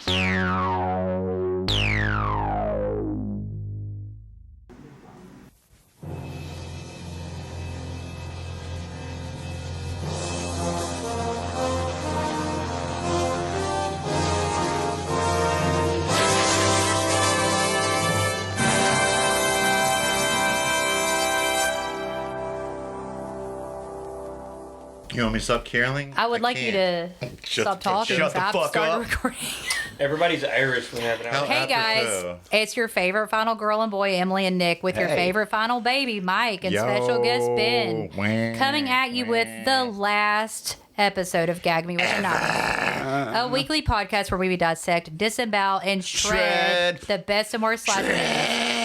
You want me to stop caroling? I would like you to stop talking. Shut the fuck up. Recording. Everybody's Irish when they're having How out. Hey guys, it's your favorite final girl and boy, Emily and Nick, with your favorite final baby, Mike, and special guest Ben, coming at you with the last episode of Gag Me with a Knife, a weekly podcast where we dissect, disembowel, and shred the best and worst slasher movies.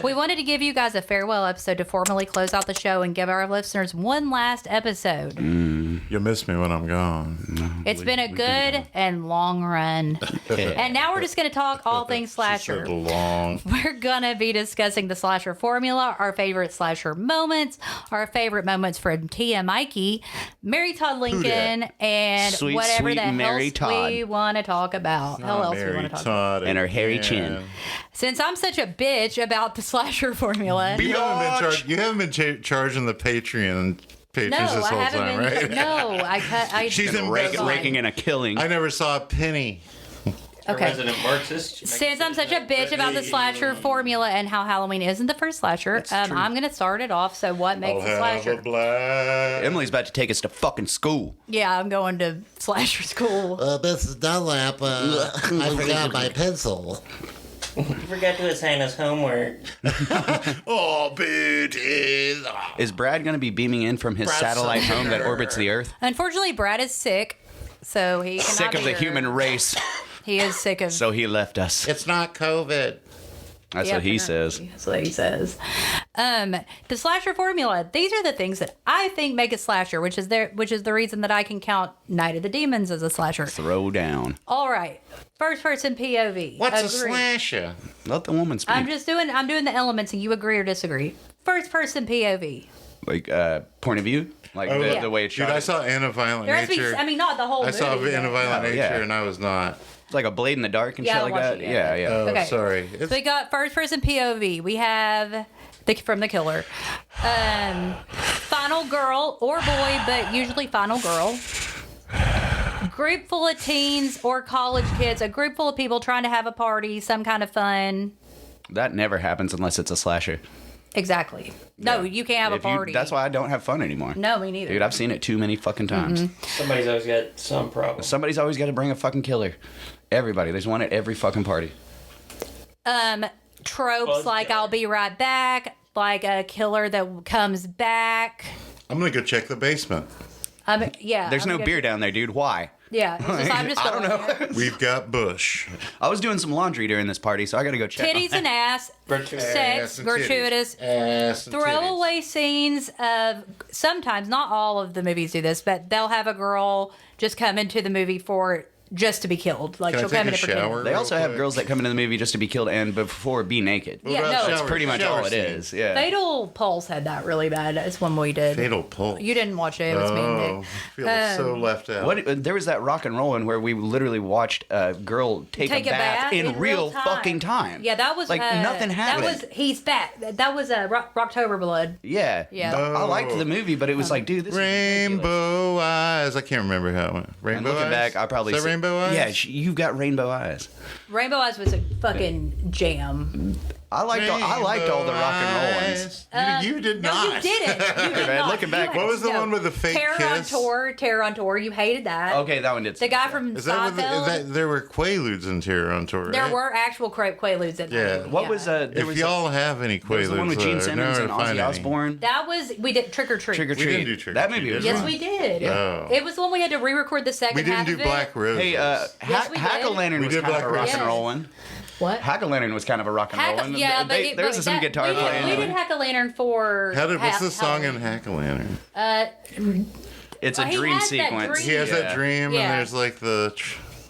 We wanted to give you guys a farewell episode to formally close out the show and give our listeners one last episode. You'll miss me when I'm gone. It's been a good and long run. And now we're just going to talk all things slasher. We're going to be discussing the slasher formula, our favorite slasher moments, our favorite moments from Tia Mikey, Mary Todd Lincoln, and Sweet, whatever sweet the Mary else Todd. we want to talk about. Hell else we want to talk about. And her hairy chin. Since I'm such a bitch about the slasher formula. You haven't been charging the Patreon patrons No, this I whole haven't time, been. right? No, I cut. She's Been raking in a killing. I never saw a penny. Okay. Resident Marxist. Since I'm such a bitch about the slasher formula and how Halloween isn't the first slasher, I'm going to start it off. So what makes a slasher? Emily's about to take us to fucking school. Yeah, I'm going to slasher school. Mrs. Dunlap, I forgot my pencil. You forgot to assign us homework. Oh, bitches. Is Brad going to be beaming in from his satellite home that orbits the Earth? Unfortunately, Brad is sick, so he cannot Sick of be the here. human race. He is sick of. So he left us. It's not COVID. That's what he says. That's what he says. The slasher formula. These are the things that I think make a slasher, which is the reason that I can count Night of the Demons as a slasher. Throw down. All right, first person POV. What's a Agree. slasher? Let the woman speak. I'm doing the elements, and you agree or disagree. First person POV. Like, point of view? Like the way it's shot. Dude, I saw In a Violent There has to be. Nature. I mean, not the whole. I saw movie, In a but- Violent Nature, yeah. and I was not. It's like a blade in the dark and Yeah, I shit like watched that. it, yeah. Yeah. Oh, Okay. sorry. So we got first person POV. We have from the killer. Final girl or boy, but usually final girl. Group full of teens or college kids. A group full of people trying to have a party, some kind of fun. That never happens unless it's a slasher. Exactly. No, you can't have a party. That's why I don't have fun anymore. No, me neither. Dude, I've seen it too many fucking times. Somebody's always got some problem. Somebody's always got to bring a fucking killer. Everybody. There's one at every fucking party. Tropes like I'll be right back, like a killer that comes back. I'm going to go check the basement. Yeah. There's no beer down there, dude. Why? Yeah. I'm just I don't going know. there. We've got Bush. I was doing some laundry during this party, so I got to go check. Titties and ass, sex, Ass and gratuitous, Ass and throwaway scenes of, sometimes, not all of the movies do this, but they'll have a girl just come into the movie just to be killed. Like, Can I she'll take come a in and pretend. shower? They also real have quick? girls that come into the movie just to be killed and before be naked. Yeah, about no, shower- That's pretty much shower all it scene? is. Yeah. Fatal Pulse had that really bad. It's one we did. Fatal Pulse. You didn't watch it. It was me and Oh, Nick. feel so left out. What? There was that rock and roll one where we literally watched a girl take a bath in real time. fucking time. Yeah, that was like nothing happened. That was He's back. That was Rocktober Blood. Yeah. Yeah. I liked the movie, but it was like, dude, this is ridiculous. Rainbow Eyes. I can't remember how it went. And Rainbow looking Eyes? back, I probably Is that said- Rainbow Eyes? Yeah, you've got rainbow eyes. Rainbow Eyes was a fucking jam. I liked all the rock and roll ones. You did No, not. you didn't. You did Man, not. looking back- What was the one with the fake Terror kiss? Terror on Tour. You hated that. Okay, that one did. The guy from Is that Seinfeld. there were Quaaludes in Terror on Tour, There right? were actual Quaaludes in Yeah. that. What was there If was y'all have any there was Quaaludes, the one with Gene let us Simmons know and to find Ozzy any. Osbourne? That was, we did Trick or Treat. Trick or We Treat. didn't do Trick or That Treat, movie was did Yes, fun. we did. Oh. It was the one we had to re-record the second We didn't half do of it. Black Roses. Hey, Yes, we Hack a did. Lantern We was did kind of a Black rock Roses. and roll one. What? Hack a Lantern was kind of a rock and roll one. Yeah, but there was some guitar we playing. We did Hack a Lantern for. What's the song in Hack-A-Lantern? It's a He dream has that sequence. dream. He has that dream, Yeah. and there's like the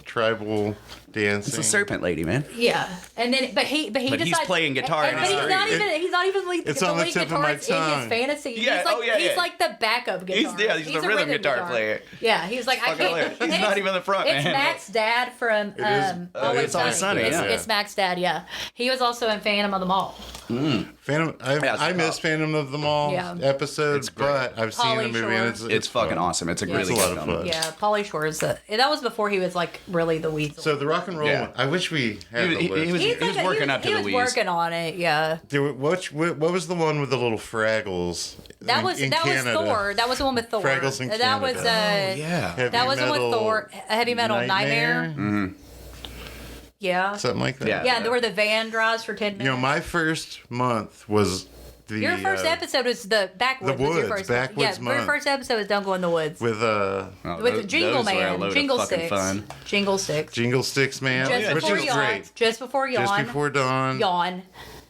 tribal dancing. It's a serpent lady, man. Yeah, and then but he But he's decides, playing guitar and, in but his he's not even like It's the on the lead tip of my guitarist in tongue. his fantasy. Yeah, he's like oh, yeah, he's yeah. like the backup guitar. He's the a rhythm guitar player. Yeah, he's like I Fucking can't. hilarious. He's and not it's- even the front It's man. Mac's dad from It's Always Sunny, It's, yeah. it's Mac's dad. Yeah, he was also in Phantom of the Mall. Phantom. I missed Phantom of the Mall episodes, but I've seen the Pauly movie and Shore. It's fucking awesome. It's a Yeah. really It's a good lot of film. fun. Yeah, Pauly Shore is that was before he was like really the weasel. So the rock and roll. Yeah. I wish we had the He list. was working up to the He was Wheeze. working on it. Yeah, What was the one with the little Fraggles? that in was Canada? Thor. That was the one with Thor. Fraggles in That was Canada. Yeah. Heavy that was the one with Metal Thor. Heavy Metal Nightmare. Mm-hmm. Yeah. Something like that. Yeah. Yeah, where the van drives for 10 minutes. You know, my first month was the your first episode was the Backwoods. The was your Woods, first Backwoods Yeah, your month. first episode was Don't Go in the Woods. with With Jingle those were a Man. load of Jingle fucking Sticks. fun. Jingle Sticks. Jingle Sticks Man, Just which before is Yawn. great. Just before Yawn. Just before dawn. Yawn.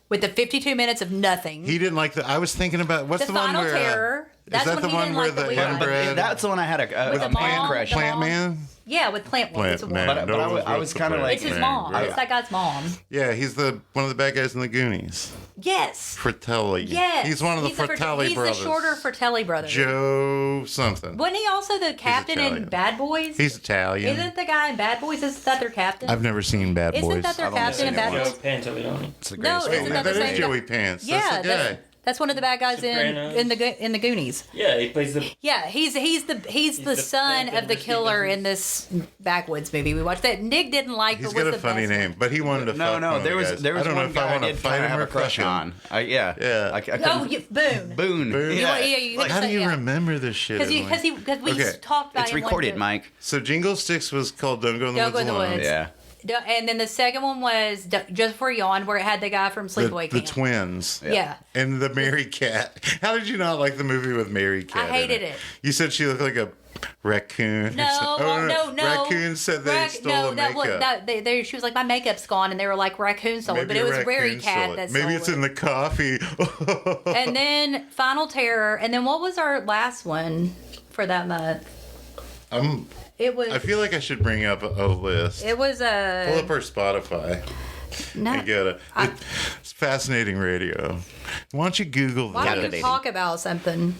With the 52 minutes of nothing. He didn't like the. I was thinking about what's The the, one Final where. Terror. That's is that when the he one didn't where like the the weed. inbred That's the one I had With a the man mom, crush the on. Plant mom. Man? Yeah, with Plant Man. Plant It's a Man. woman. But I No, was the kinda Plant like- It's his Man, mom. right. It's that guy's mom. Yeah, he's one of the bad guys in the Goonies. Yes. Fratelli. Yes. He's one of the Fratelli he's brothers. the shorter Fratelli brother. Joe something. Wasn't he also the captain in Italian. Bad Boys? He's Italian. Isn't the guy in Bad Boys? Isn't that their captain? I've never seen Bad Isn't Boys. that their I've only captain in seen it Bad once. Boys? Joe Pantoliano. It's the No, greatest isn't film. that that the is same Joey guy? Pants. Yeah, That's the guy. that's one of the bad guys Sopranos. in the Goonies. Yeah, he plays the. Yeah, he's the the son bad of the guy. killer in this Backwoods movie we watched that Nick didn't like. He's but got was a the funny best name, one. but he wanted to fuck one No, of there the was guys. there was I don't know one if I guy I want to did fight kind of him have or a crush fuck him. on. Yeah. I Oh, couldn't- Boone. Boone. Boone? Yeah, you How do say, you yeah. remember this shit? Because Emily? we Okay. talked about It's it in one recorded, bit. Mike. So Jingle Sticks was called Don't Go in the Don't Go Woods in the Alone. Woods. Yeah. And then the second one was Just Before Yawn, where it had the guy from Sleepaway The Camp. twins. Yeah. And the Mary Cat. How did you not like the movie with Mary Cat? I hated it. You said she looked like a raccoon. No, Oh, no. Raccoon said they stole the makeup. she was like, my makeup's gone, and they were like, raccoon stole it, but Maybe it was a Mary raccoon Cat stole it. that Maybe stole it's it. in the coffee. And then Final Terror, and then what was our last one for that month? It was. I feel like I should bring up a list. It was Pull up our Spotify. no. You get it. It's fascinating radio. Why don't you Google Why that? don't you talk about something?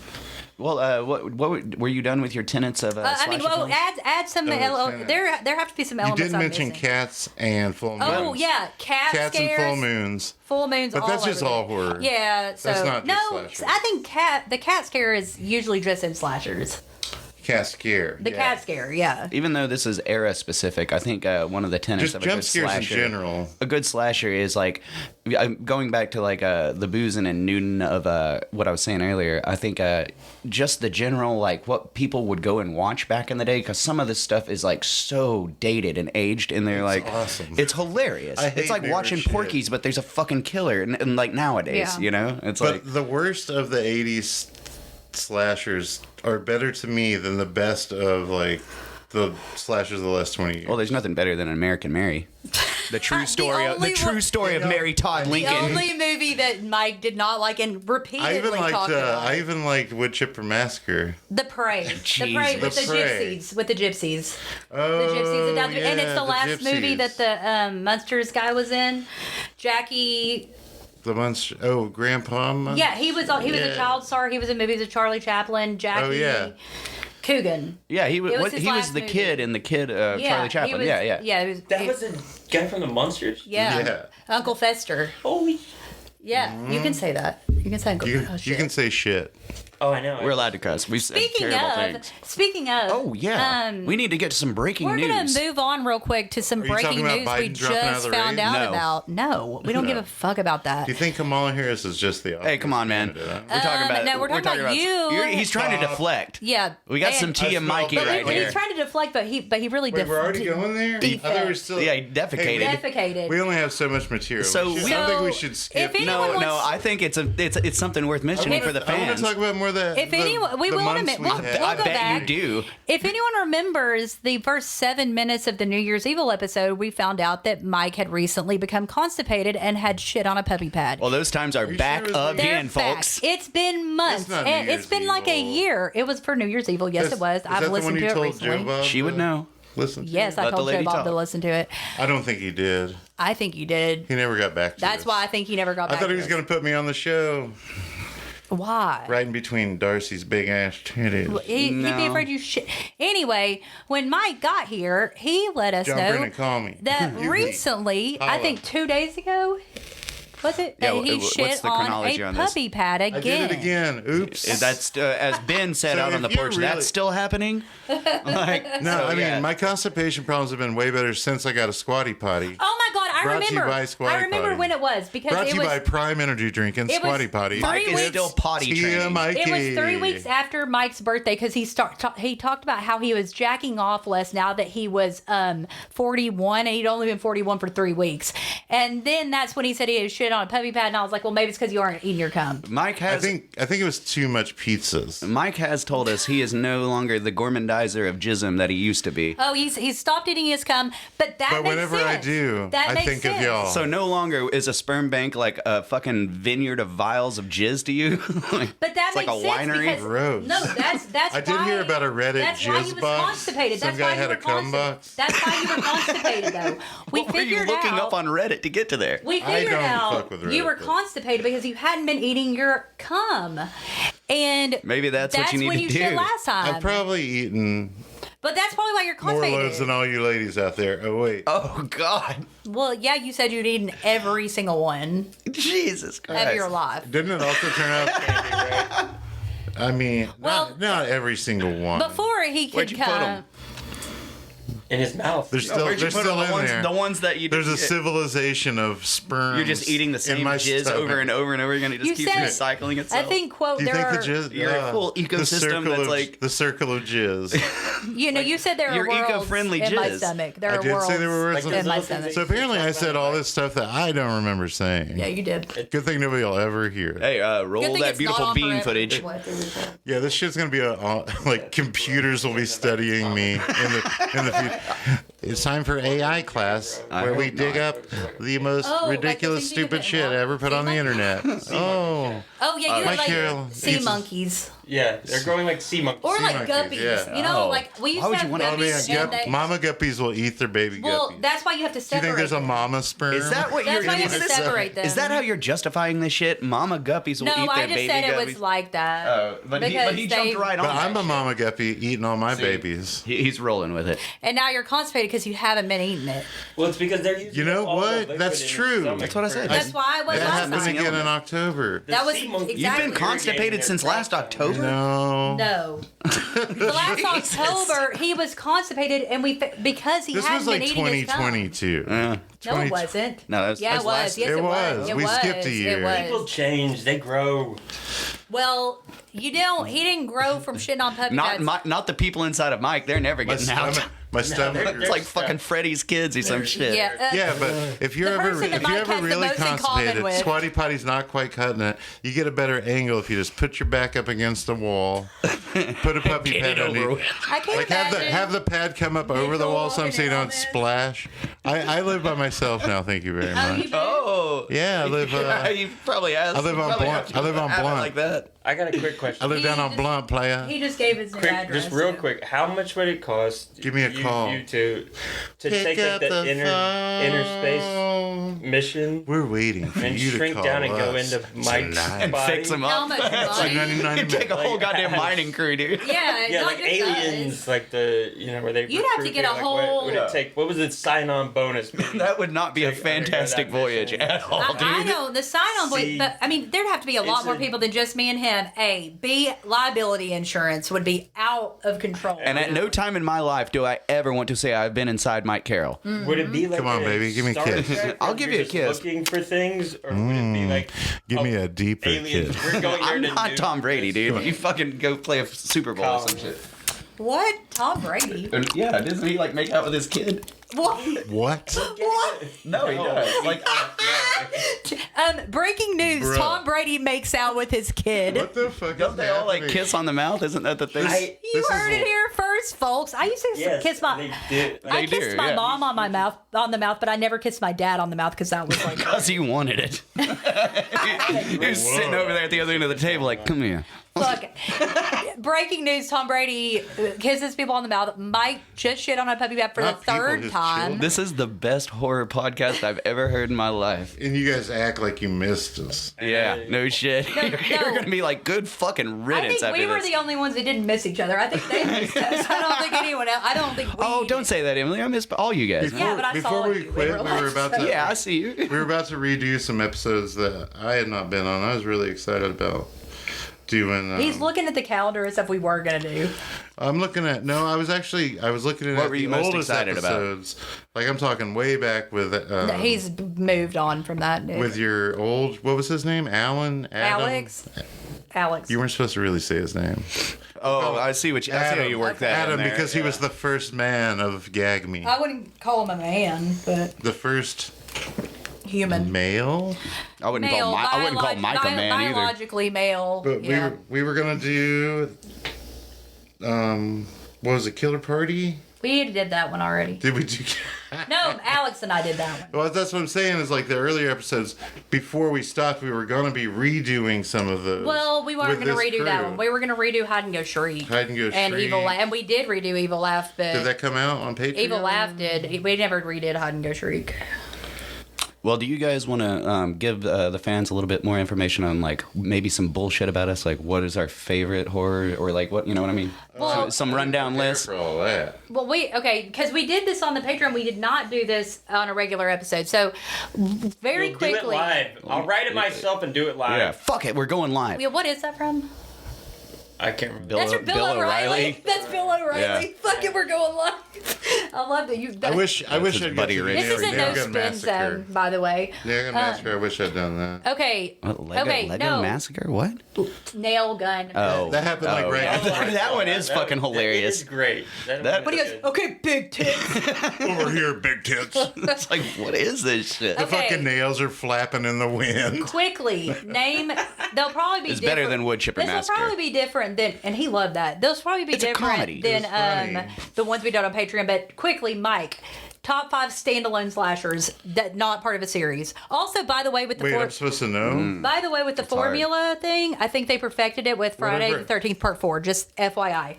Well, what were you done with your tenets of? I mean, slasher well, films? add some. tenants. There have to be some You elements. did I'm mention missing. cats and full moons. Oh yeah, Cats and scares, full moons. Full moons. But all that's just over all there. horror. Yeah, so That's not just no, slasher. I think the cat scare is usually just in slashers. Cat scare. The cat scare, yeah. Even though this is era specific, I think one of the tenets Just of a jump good scares in slasher, general. a good slasher is like going back to like the boozing and Newton of what I was saying earlier. I think just the general like what people would go and watch back in the day, because some of this stuff is like so dated and aged, and they're like awesome. it's hilarious. I hate It's like newer watching shit. Porky's, but there's a fucking killer, and like nowadays, Yeah. you know, it's But like the worst of the 80s slashers are better to me than the best of like the slashers of the last 20 years. well, there's nothing better than American Mary. The true story of only the true one- story of Mary Todd The Lincoln. only movie that Mike did not like and repeatedly talked about. I even liked Wood Chipper Massacre. The Parade. The Parade with the Jesus. The Parade. gypsies. With the gypsies. Oh, The gypsies and, yeah, and it's the last gypsies. movie that the Munsters guy was in. Jackie. The monster. Oh, Grandpa. Yeah, he was a Yeah. child star. He was in movies with Charlie Chaplin. Jackie. Oh, yeah. Coogan. Yeah, he was. It was his He was last the movie. kid in the kid Yeah, Charlie he Chaplin. was- Yeah. Yeah, it was, That it- was the guy from the Monsters. yeah. Yeah. Uncle Fester. Holy. Yeah, you can say that. You can say Uncle. You oh, can, shit. you can say shit. Oh, I know. We're allowed to cuss. We said Speaking terrible of, things. Oh yeah, we need to get to some breaking we're news. gonna move on real quick to some Are you breaking talking about news Biden we dropping out of just the found race? out No. about. No, we don't give a fuck about that. Do you think Kamala Harris is just the Hey, come on, man. candidate, huh? We're talking about. no, we're talking about you. He's trying to deflect. Yeah, We got and- some tea and I Mikey smelled right it. But here. he's trying to deflect, but he really Wait, we're already going there? I thought we were still. Yeah, he defecated. Hey, defecated. we only have so much material. So I we- don't think we So, should skip. if anyone No, wants- I think it's something worth mentioning for the I want fans. to talk about more of that. If anyone, we will admit, we'll I go bet back. you do. If anyone remembers the first 7 minutes of the New Year's Evil episode, we found out that Mike had recently become constipated and had shit on a puppy pad. Well, those times are you back sure it was They're again, facts. folks. It's been months. That's not New And it's Year's been like a Evil. year. It was for New Year's Evil. Yes, it was. Is I've that listened the to one it you told recently. Joe Bob She would about? know. listen to Yes, it? I Let the told Joe lady Bob talk. to listen to it. I don't think he did. I think you did. He never got back to That's us. why I think he never got I back thought he to was us. going to put me on the show. Why? Right in between Darcy's big ass titties. He'd be No. afraid you shit. Anyway, when Mike got here, he let us Jump in know and call me. that You recently, I Holla. think 2 days ago, was it? Yeah, that he what's shit the on chronology a on this? puppy pad I again. did it again. Oops. That's as Ben said So out on if the you're porch. really- That's still happening. Like, No, so, I mean, yeah. my constipation problems have been way better since I got a squatty potty. Oh my God, I Brought to you remember. by Squatty I remember Potty. when it was because Brought it to you was. by Prime Energy Drink and it was Squatty Potty. three Mike is weeks- still potty Tia training. Mikey. It was 3 weeks after Mike's birthday because he talked about how he was jacking off less now that he was 41 and he'd only been 41 for 3 weeks. And then that's when he said he had shit on a puppy pad and I was like, well, maybe it's because you aren't eating your cum. Mike I has. think it was too much pizzas. Mike has told us he is no longer the gourmandizer of jism that he used to be. Oh, he's stopped eating his cum, but that But makes whenever sense. I do, that I makes think sense. of y'all. So no longer is a sperm bank like a fucking vineyard of vials of jizz to you. But that It's like makes a sense winery? because Gross. no, that's I did why, hear about a Reddit that's why he jizz was box. constipated. Some That's guy why had you a were cum box. That's why you were constipated, though. We What were you figured looking out. up on Reddit to get to there? We I figured don't out fuck with you Reddit, were but- constipated because you hadn't been eating your cum, and Maybe that's what you need when to you do. shit last time. I've probably eaten but that's probably why you're more constipated. loads than all you ladies out there. Oh, wait. Oh God, Well, yeah, you said you'd eaten every single one Jesus Christ! of your life. Didn't it also turn out? I mean, Well, not every single one. Before he Where'd could you put 'em? come, In his mouth. They're still, Where'd you they're put still them? in The ones, there. the ones that you. There's a civilization of sperm. You're just eating the same jizz over and over and over again. It just You keeps said- recycling I itself. think quote Do you there think are. the jizz? You're a full ecosystem the circle that's of, like- the circle of jizz. You know, you said there are You're worlds eco-friendly in my jizz. stomach. There I are did worlds say there were worlds Like in my those little stomach. things So apparently, I said all this stuff that I don't remember saying. Yeah, you did. Good thing nobody will ever hear. Hey, Good roll thing that it's not beautiful on bean forever. footage. Yeah, this shit's gonna be like computers will be studying me in the future. It's time for AI class where we hope dig not. up the most Oh, like the ridiculous, things you stupid get shit now. ever put Sea on the monkeys? internet. Oh, Oh yeah, you Mike like Carroll sea eats- monkeys Yeah, they're growing like sea monkeys. or like monkeys, guppies. yeah. You know, Oh. like we used Why would to you have want oh man, guppies. and they- mama guppies will eat their baby well, guppies. that's why you have to Do you separate. think there's a them. mama sperm? Is that what That's you're? why you have to separate them. Is that how you're justifying this shit? Mama guppies will No, eat I their just baby said it guppies. was like that. Oh, but he because jumped they- right on. But I'm that a shit. mama guppy eating all my babies. He's rolling with it. And now you're constipated because you haven't been eating it. Well, it's because they're using You know up all the what? liquid That's in their true. stomach That's what I said. for- That's why I was That last happened time. again in October. The That was sea monkeys exactly- You've been are constipated irrigating since their last crops. October. No. No. The last October, he was constipated, and because he This hadn't was like been eating his cum. 2022. No, it wasn't. No, that's- yeah, that's it was. last- Yes, It it was. was. It We was. skipped a year. It was. People change. They grow. Well, you don't. He didn't grow from shitting on puppy pads. Not the people inside of Mike. They're never My getting out. stomach. My stomach. It's like fucking Freddy's kids or some shit. Yeah. Yeah, but if you're The ever person that if you're Mike ever has the really most in common constipated, with. squatty potty's not quite cutting it. You get a better angle if you just put your back up against the wall, put a puppy Get pad it under. over with. I can't Like imagine. have the pad come up over the go wall walking so you around don't it. splash. I live by myself now. Thank you very Oh, much. you do? Oh. Yeah, I live. You probably asked. I live on Blunt. I live on Blunt. like that. I got a quick I question. live down He on just- Blunt, playa. He just gave his new Quick, address. just real too. quick. How much would it cost? Give me a call. You to Pick take up like the the inner space phone. mission We're waiting for and you to shrink call down and go us into Mike's tonight. And body. fix them How up. much It's like money? 99 You take a whole Like, goddamn mining crew, dude. Yeah, Yeah, not like just aliens, us. like the where they. You'd have to recruit get a you, like, whole- What would it take? What was the sign-on bonus? That would not be a Take- undergo fantastic that voyage mission. at all, dude. I know the sign-on boy, See, but I mean, there'd have to be a lot it's more a- people than just me and him. A, B, liability insurance would be out of control. And at no time in my life do I ever want to say I've been inside Mike Carroll. Would it be like Come on, a baby, give me a Star kiss. Trek I'll where give you're you a just kiss. Looking for things, or would it be like Give me a deeper aliens? kiss. We're going here I'm to not nuke Tom Brady, this. dude. You fucking go play a Super Bowl or some shit. What? Tom Brady? Yeah, doesn't he like make out with his kid? What? What? What? No, he does. Like, Breaking news: Bruh. Tom Brady makes out with his kid. What the fuck? don't is they all like happening? kiss on the mouth? Isn't that the thing? I- You This is heard it a- here first, folks. I used to Yes, kiss my. they did. I They kissed do, my yeah. mom on the mouth, but I never kissed my dad on the mouth because that was like. Because he wanted it. You're sitting over there at the other end of the table, like, come here. Look, breaking news: Tom Brady kisses people on the mouth. Mike just shit on a puppy back for the Not people, third just time. children. This is the best horror podcast I've ever heard in my life. And you guys act like you missed us. Yeah, no shit. No, You're no. gonna be like, good fucking I riddance think after we were this. the only ones that didn't miss each other. I think they missed us. I don't think anyone else. I don't think we. Oh, don't say that, Emily. I miss all you guys. Yeah, but I saw before we you. quit, We were we were like- about to. Yeah, I see you. We were about to redo some episodes that I had not been on. I was really excited about doing. He's looking at the calendar and stuff we were gonna do. I'm looking at. No, I was looking at What were you the most oldest excited about? episodes. Like I'm talking way back with. He's moved on from that. Dude. with your old. What was his name? Alan. Adam? Alex. You weren't supposed to really say his name. Oh, I see what you. I see how Adam. you work that. in Adam, there. because he was the first man of Gag Me. I wouldn't call him a man, but The first human. male. I wouldn't call Mike a man either. Biologically male. But yeah. we were gonna do. What was it? Killer Party? We did that one already. Did we do? No, Alex and I did that one. Well, that's what I'm saying. Is like the earlier episodes before we stopped, we were gonna be redoing some of those. Well, we weren't with going to this redo that crew. one. We were going to redo Hide and Go Shriek. Hide and Go And Shriek. Evil Laugh. And we did redo Evil Laugh, but Did that come out on Patreon? Evil Laugh did. We never redid Hide and Go Shriek. Well, do you guys want to give the fans a little bit more information on like maybe some bullshit about us? Like, what is our favorite horror, or like what, you know what I mean? Well- some rundown list. For all that. Well, because we did this on the Patreon. We did not do this on a regular episode. So, very You'll do it quickly. live. I'll write it myself and do it live. Yeah, fuck it, we're going live. Yeah, what is that from? I can't remember. Bill- That's from Bill O'Reilly. That's Bill O'Reilly. Yeah. Fuck it, we're going live. I love that you. I wish his I'd buddy get to Rick. This isn't no Nail Gun spin Massacre. zone, by the way. Nail Gun Massacre. I wish I'd done that. Okay. What, Lego, okay. Lego no. Massacre? What? Nail gun. Oh, That happened like right yeah. before. That one is fucking hilarious. It is great. That- But he goes, okay, big tits. Over here, big tits. It's like, what is this shit? The Okay. fucking nails are flapping in the wind. Quickly, name. They'll probably be It's different. better than Wood Chipper This Massacre. will probably be different than, and he loved that. Those probably be It's a different comedy. than It was funny. the ones we done on Patreon. But quickly, Mike, top 5 standalone slashers that not part of a series. Also, by the way, with the Wait, I'm supposed to know? by the way, with the hard. formula thing, I think they perfected it with Friday Whatever. the 13th Part 4. Just FYI.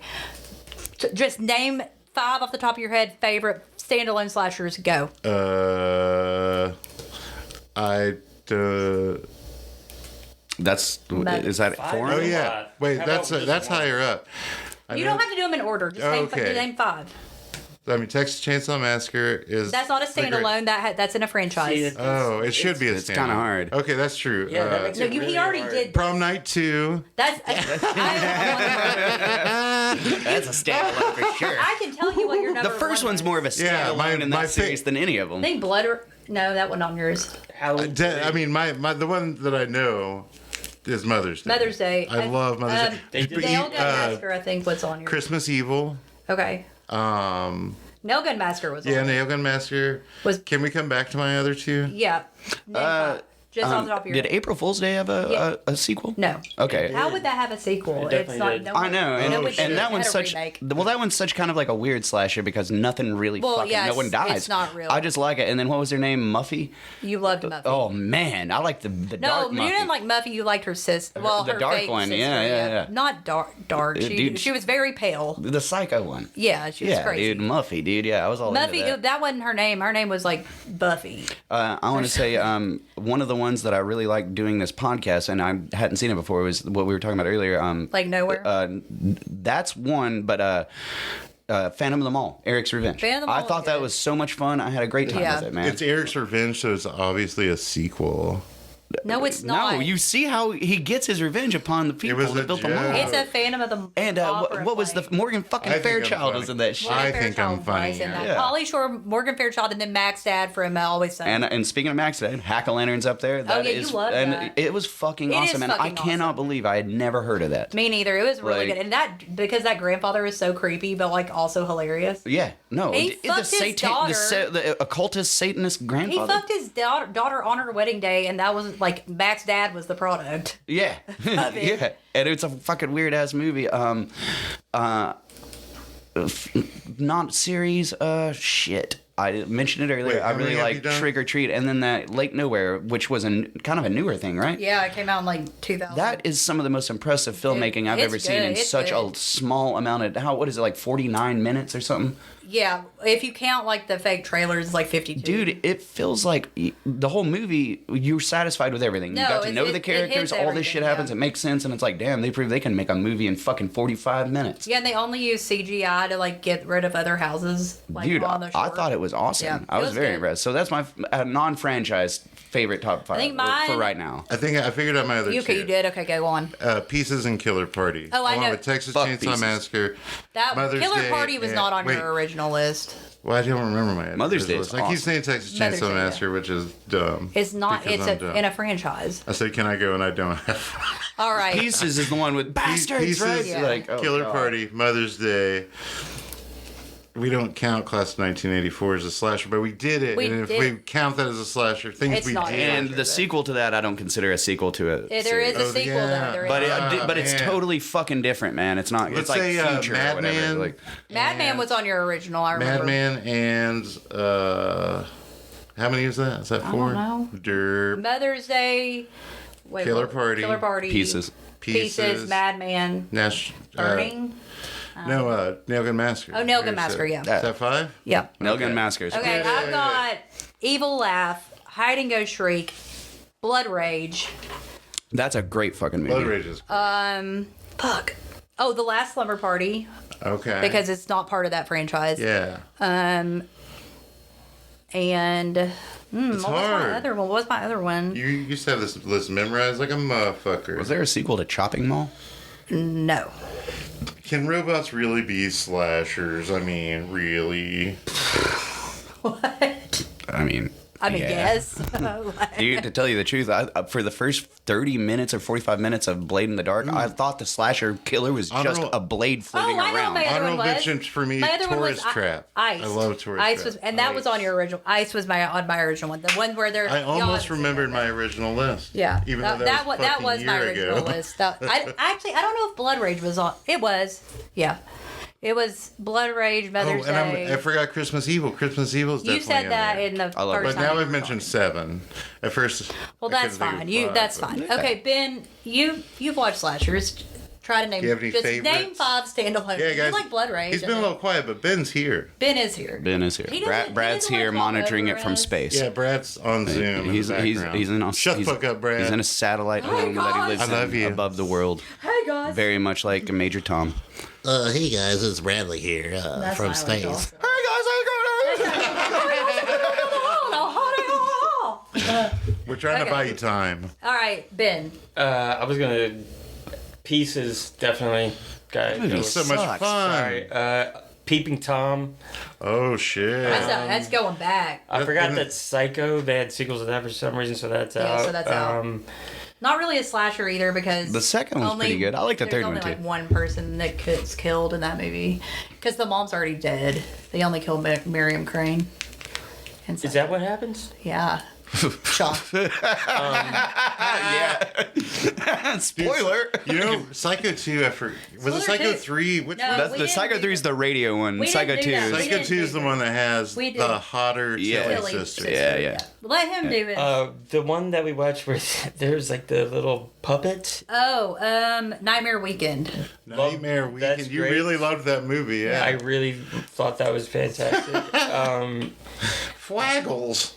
Just name 5 off the top of your head favorite standalone slashers. Go. That's is that foreign? Oh yeah. Wait, How that's about just one? higher up. You don't have to do them in order. Just Okay. name 5. I mean, Texas Chainsaw Massacre is. That's not a the great- standalone. That's in a franchise. Oh, it should be a It's standalone. kinda hard. Okay, that's true. Yeah, that makes No, it he really already hard. did. Prom Night 2. That's. That's a standalone for sure. I can tell you what your number. The first one one's is. more of a Yeah, standalone in my that series than any of them. I think Blood. No, that one on yours. Halloween. I mean, my the one that I know is Mother's Day. Mother's Day. I love Mother's Day. They did- Nail Gun Massacre, I think, was on yours. Christmas Evil. Okay. Nail Gun Massacre was Yeah, on. Nail Gun Massacre. Was- Can we come back to my other two? Yeah. Name 5. Just off the top of your Did head. April Fool's Day have a sequel? No. Okay. How would that have a sequel? It It's definitely not. did. No I one- know, and, no one and that had one's a such remake. well. That one's such kind of like a weird slasher because nothing really Well, fucking yeah, no one it's- dies. it's not real. I just like it. And then what was her name? Muffy. You loved Muffy. Oh man, I like the No, dark you Muffy. didn't like Muffy. You liked her sister. Well, the her dark fake one, sister, yeah. Not dark. She Dude, she was very pale. the psycho one. Yeah, she was Yeah, crazy. dude, Muffy, dude. Yeah, I was all Muffy, into that. wasn't her name. Her name was like Buffy. I want to say one of the ones that I really liked doing this podcast, and I hadn't seen it before, was what we were talking about earlier. Like Nowhere. That's one, but Phantom of the Mall, Eric's Revenge. Phantom of the I Mall thought was that good. was so much fun. I had a great time Yeah. with it, man. It's Eric's Revenge, so it's obviously a sequel. no, it's not. No, you see how he gets his revenge upon the people was that a built the joke. mall. It's a Phantom of the And Opera what was the play. Morgan fucking I think I'm Fairchild funny. was in that shit. I Morgan think I'm Fairchild funny. was in that. Yeah. Pauly Shore, Morgan Fairchild, and then Max Dad from Always Sunny. And speaking of Max, Hack-O-Lanterns up there. That yeah, you is, love and that. it was fucking It is awesome, and I fucking cannot awesome. believe I had never heard of that. Me neither. It was really Like- good, and that because that grandfather is so creepy, but like also hilarious. Yeah, no, He the fucked his daughter. the occultist Satanist He grandfather. fucked his daughter on her wedding day, and that was like Max Dad was the product. Yeah, Love it. yeah, and it's a fucking weird ass movie. Not series. Shit. I mentioned it earlier. Wait, I how many really have you like done? Trick or Treat, and then that Lake Nowhere, which was kind of a newer thing, right? Yeah, it came out in like 2000. That is some of the most impressive filmmaking I've it's ever seen good, in it's such good. a small amount of what is it, like 49 minutes or something? Yeah, if you count like the fake trailers, it's like 52. Dude, it feels like the whole movie, you're satisfied with everything. No, you got to it- know it- the it characters, hits all this everything, shit happens, yeah. it makes sense, and it's like, damn, they prove they can make a movie in fucking 45 minutes. Yeah, and they only use CGI to like get rid of other houses. Like, Dude, on the I shore. thought it was awesome. Yeah, I it was was very good. impressed. So that's my non-franchise favorite top 5 think for mine- right now. I think I figured out my other You, two. you did? Okay, go on. Pieces and Killer Party. Oh, I Along know. with Texas Fuck Chainsaw Pieces. Massacre. That Mother's Killer Day, Party was and- not on wait. your original list. Well, I don't remember my Mother's Day list. is I keep awesome. saying Texas Mother's Chainsaw Day, yeah. Massacre, which is dumb. It's not. because It's I'm dumb. in a franchise. I said, can I go? And I don't have. All right. Pieces is the one with bastards, Pieces, right? Yeah. Like, oh, Killer God. Party, Mother's Day. We don't count Class of 1984 as a slasher, but we did it. We and if did. we count that as a slasher, things It's we not. did. And the sequel to that, I don't consider a sequel to it. There is a Oh, sequel yeah. though. There is. But it's man. totally fucking different, man. It's not. Let's it's like say, future or whatever. Madman. Like, Madman was on your original. I remember. Madman and how many is that? Is that I four? don't know. Derp, Mother's Day. Wait, Killer what? Party. Killer Party. Pieces. Pieces. Madman. Nash, Burning. Nail Gun Massacre. Oh, Nail Gun There's Massacre, it. yeah. Is that 5? Yep. Nail Gun Okay. Massacre. Okay, Yeah, I've yeah, got Evil Laugh, Hide and Go Shriek, Blood Rage. That's a great fucking movie. Blood Rage is Fuck. Oh, The Last Slumber Party okay. because it's not part of that franchise. yeah, And it's what was my hard. other one? What was my other one? You used to have this list memorized like a motherfucker. Was there a sequel to Chopping Mall? No. Can robots really be slashers? I mean, really? What? I mean, yeah. Yes. Dude, to tell you the truth, for the first 30 minutes or 45 minutes of Blade in the Dark, I thought the slasher killer was just Honorable- a blade floating Oh, I know around. my other Honorable one was. mention for me, My other one was Tourist Trap. Ice. I love Tourist Ice Trap. was, and that was on your original. Ice was on my original one. The one where they're. I y'all almost haven't seen remembered that. my original list. Yeah, even that, though that was that fucking was my year original ago. list. I actually I don't know if Blood Rage was on. It was, yeah, it was Blood Rage, Oh, Mother's and Day. I forgot Christmas Evil. Christmas Evil is You definitely said in that there. in the I love it. first But time. now you I've were mentioned talking. 7. At first, Well, I that's couldn't think of fine. 5, That's but- fine. Okay, Ben, you've watched slashers. Try to name. Do you have any just favorites? name 5 standalone. Yeah, You guys. like Blood Rage. He's been a and little quiet, but Ben's here. Ben is here. Ben is here. He doesn't- he Brad's doesn't here wanna talk monitoring over it from us. space. Yeah, Brad's on Zoom. He's in the background. in a, Shut the he's- fuck up, Brad. He's in a satellite Hi, home that he guys. lives I love in you. above the world, Hey guys. very much like Major Tom. Hey guys, it's Bradley here That's from my space. original. Hey guys, how's it going? We're trying Okay. to buy you time. All right, Ben. I was gonna Pieces definitely. Guys, Movie So much Sucks. fun. sorry. Peeping Tom. Oh shit. That's going back. I forgot and- that Psycho. They had sequels of that for some reason, so that's out. So that's out. Not really a slasher either because The second one's pretty good. I like the there's third one, only too. like one person that gets killed in that movie because the mom's already dead. They only killed Miriam Crane. And so, Is that what happens? yeah. Shock. Yeah. Spoiler. You know, Psycho 2, I forgot. Was it Spoiler Psycho 2. 3? Which No, one? That's we the didn't Psycho do 3 is the radio one. We didn't Psycho do 2 that. is We Psycho didn't 2 is do the that. one that has We did. the hotter Yeah. silly Silly sister. Yeah. Let him do it. The one that we watched where there's like the little puppet. Nightmare Weekend. Nightmare That's Weekend. You great. really loved that movie, yeah. I really thought that was fantastic. Fwaggles.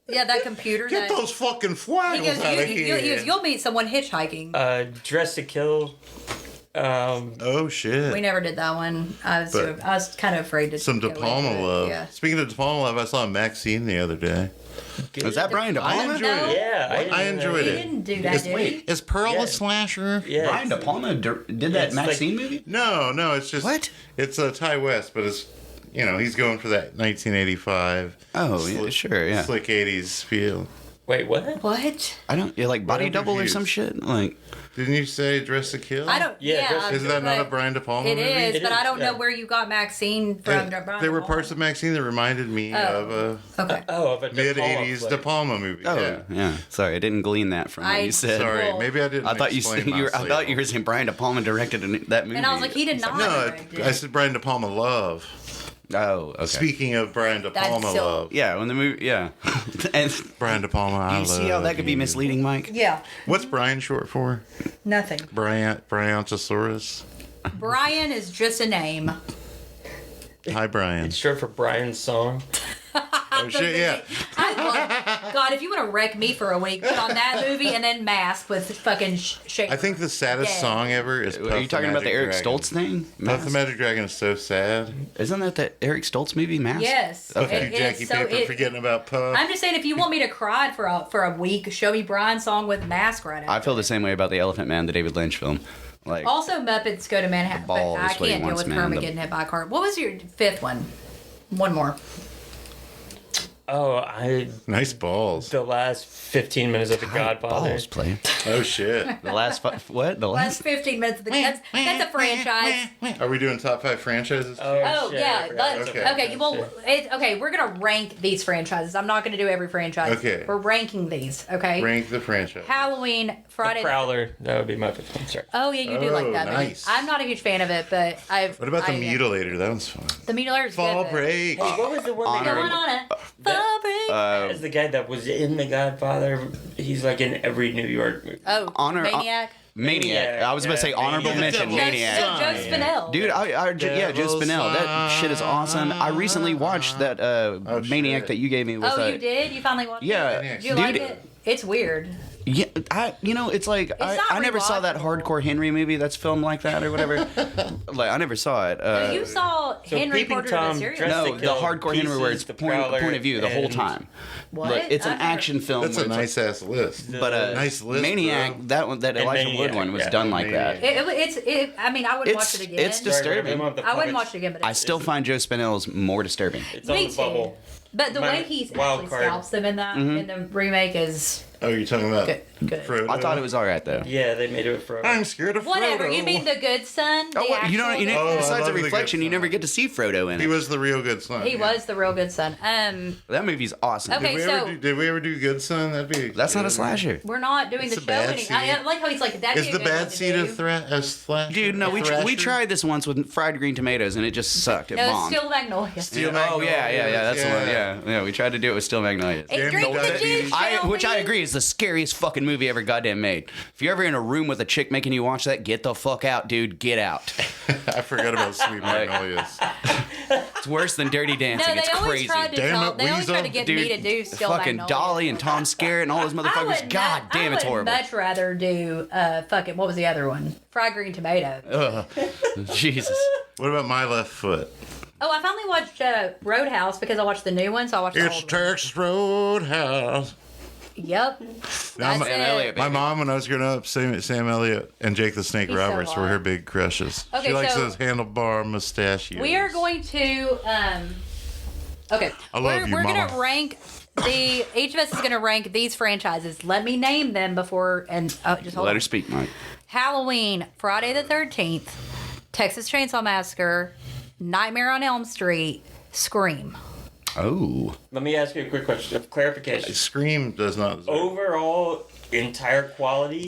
Yeah, that computer. Get that, those fucking he fwaggles goes, out of here. you'll meet someone hitchhiking. Dress to Kill. Oh, shit. We never did that one. I was kind of afraid to. Some De go into Palma it. love. Yeah. Speaking of De Palma love, I saw Maxine the other day. Was that Brian De I Palma? enjoyed No. it. Yeah, I enjoyed He it. didn't do that, did he? Is Pearl Yeah. a slasher? Yeah, Brian De Palma did that it's like- Maxine movie? No, it's just What? It's a Ty West, but it's he's going for that 1985. Oh, yeah, sure, yeah. Slick 80s feel. Wait, what? What? I don't. Yeah, like Body I'm Double or confused. some shit. Like, Didn't you say Dress to Kill? I don't. Yeah, Yeah. Isn't that not a but Brian De Palma It movie? is, It but is, I don't know yeah. where you got Maxine from. There Brian were De parts of Maxine that reminded me of a Palma. Okay. Oh, of a De Palma mid-80s flick. De Palma movie. oh, yeah. yeah. Sorry, I didn't glean that from what I- you said. Sorry, Well, maybe I didn't I thought you explain said I thought you were myself. saying Brian De Palma directed that movie. And I was like, he did not. No, direct it. I said Brian De Palma love. Oh, okay. Speaking of Brian De That's Palma so- love. Yeah, when the movie, yeah. And Brian De Palma, I you see how love that could be you. misleading, Mike? Yeah, What's Brian short for? nothing. Bryanttosaurus. Brian is just a name. Hi, Brian. It's short for Brian's song. Oh, shit, yeah. I love, God, if you want to wreck me for a week, put on that movie and then Mask with fucking shake. I think the saddest Yeah. song ever is Puff Are you talking about the Eric Dragon. Stoltz thing? Puff the Mask? Magic Dragon is so sad. Isn't that the Eric Stoltz movie, Mask? Yes. Okay, It is Jackie so- Paper forgetting about Puff. I'm just saying, if you want me to cry for a week, show me Brian's song with Mask right after. I feel the same way about the Elephant Man, the David Lynch film. Like, Also, Muppets Go to Manhattan, The ball but I is what he can't deal wants, with man. Kermit The- getting hit by a car. What was your fifth one? One more. Oh, Nice balls. the last 15 minutes of The Godfather. balls play. Oh, shit. The last what? The Last last 15 minutes of the that's a franchise. Are we doing top 5 franchises? Oh shit, I yeah, forgot. that's, Okay. okay. Well, okay. We're gonna rank these franchises. I'm not gonna do every franchise. Okay. We're ranking these. Okay. Rank the franchise. Halloween, The Friday. Prowler. That would be my fifth one. Sorry. Oh yeah, you do like Oh, that. movie. nice. I'm not a huge fan of it, but I've. What about the Mutilator? That one's fun. The Mutilator is Fall good. break. Hey, what was the one Honor- Going on a fall break. As the guy that was in The Godfather, he's like in every New York movie. Oh, Honor- Maniac. Maniac. I was about to say Yeah, honorable Maniac. mention. Devil's Maniac. Son. Joe Spinell. Dude, yeah, Joe Devil's Spinell. That shit is awesome. I recently watched that Maniac shit. that you gave me. With, Oh, you did? You finally watched Yeah, it? Did you dude. like it? It's weird. Yeah, it's like not I never saw that rewatchable. hardcore Henry movie that's filmed like that or whatever. Like I never saw it. You saw Henry Peeping Portrait Tom of the Serial. dressed- No, to the Kill, hardcore Henry where it's Pieces, The point Prowler, of view the whole and- time. What? Like, it's an I've never- action film. That's a where it's nice ass list. like- but Nice list, Maniac, bro. that one, that And Elijah Maniac, Wood one was yeah. done like Maniac. that. I mean, I would watch it again. It's disturbing. I wouldn't watch it again, but I still find Joe Spinell's more disturbing. It's on Me the too. bubble. But the My way he wild actually card. scalps them in that in the remake is Oh, you're talking about good. Good. Frodo? I thought it was all right though. Yeah, they made it for. I'm scared of Whatever. Frodo. You mean the good son? The Oh, what, you know, actual good Oh, I son? besides love the the reflection, good you never son. get to see Frodo in He it. was the real good son. He yeah. was the real good son. That movie's awesome. Okay. Did we ever do Good Son? That'd be. That's not a good. slasher. we're not doing It's the a show bad anymore. seed. I like how he's like that. Is the bad seed a slasher? Dude, no, we Thrasher? tried this once with fried green tomatoes and it just sucked. It No, it's bombed. still Magnolia. Steel Oh yeah, that's the one. Yeah. Yeah, we tried to do it with Steel Magnolias. Hey, Damn drink you, the Daddy. juice, Which I Shelby. agree is the scariest fucking movie ever goddamn made. If you're ever in a room with a chick making you watch that, get the fuck out, dude. Get out. I forgot about Sweet Magnolias. It's worse than Dirty No, Dancing. they it's always crazy. tried to Damn tell. it, They always tried to Weasel. get Dude, me to do Steel fucking Magnolia. Dolly and Tom Skerritt and all those motherfuckers. God damn, it's horrible. I would much rather do fucking what was the other one? Fried green tomato. Jesus. What about My Left Foot? Oh, I finally watched Roadhouse because I watched the new one, so I watched the It's old one. Texas Roadhouse. Yep. Now, That's my- Sam Elliott, it. My baby. mom, when I was growing up, Sam Elliott and Jake the Snake He's so Roberts were hot. her big crushes. Okay, she likes so- those handlebar mustachios. We are going to okay. I love you, we're Mama. gonna rank each of us is gonna rank these franchises. Let me name them before and just hold Let on. her speak, Mike. Halloween, Friday the 13th, Texas Chainsaw Massacre, Nightmare on Elm Street, Scream. Oh. Let me ask you a quick question of clarification. Scream does not. deserve- Overall, entire quality,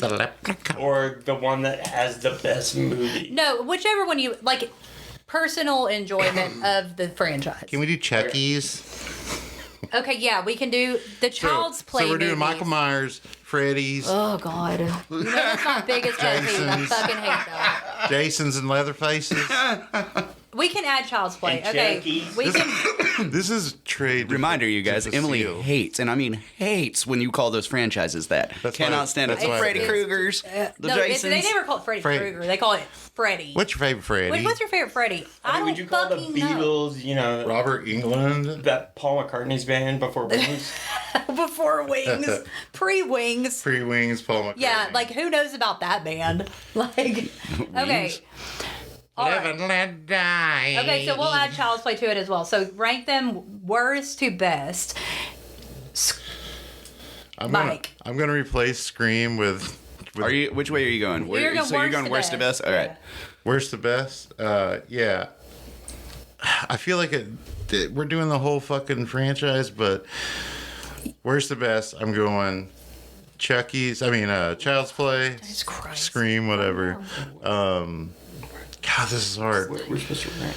or the one that has the best movie? No, whichever one you like. Personal enjoyment of the franchise. Can we do Chucky's? Okay, yeah, we can do the Child's Play. So we're doing movies. Michael Myers, Freddy's, Oh God! You know that's my biggest pet peeve. I Jason's. fucking hate that. Jason's, and Leatherfaces. We can add Child's Play. And Okay, Chucky's. we can. This is trade. Reminder, you guys, to the Emily seal. hates, and I mean hates, when you call those franchises that. That's Cannot why- stand it. that's The why- Freddy It's- Kruegers, the No, Jasons. they never call it Freddy Freddy. Krueger. They call it Freddy. What's your favorite Freddy? What's your favorite Freddy? I don't Would you call the fucking know. Beatles, you know, Robert England? that Paul McCartney's band before Wings? Before Wings, pre-Wings. Free Wings, Paul McCartney. Yeah, like who knows about that band? Like, okay. Wings? All Live right. and let die. Okay, so we'll add Child's Play to it as well. So rank them worst to best. Mike. I'm gonna replace Scream with Are you? Which way are you going? You're going so you're worst going to worst to best. best? All right. worst to best. Yeah. I feel like we're doing the whole fucking franchise, but worst to best, I'm going Chucky's. I mean, Child's Play, Jesus Christ. Scream, whatever. God, this is hard. We're supposed to rank.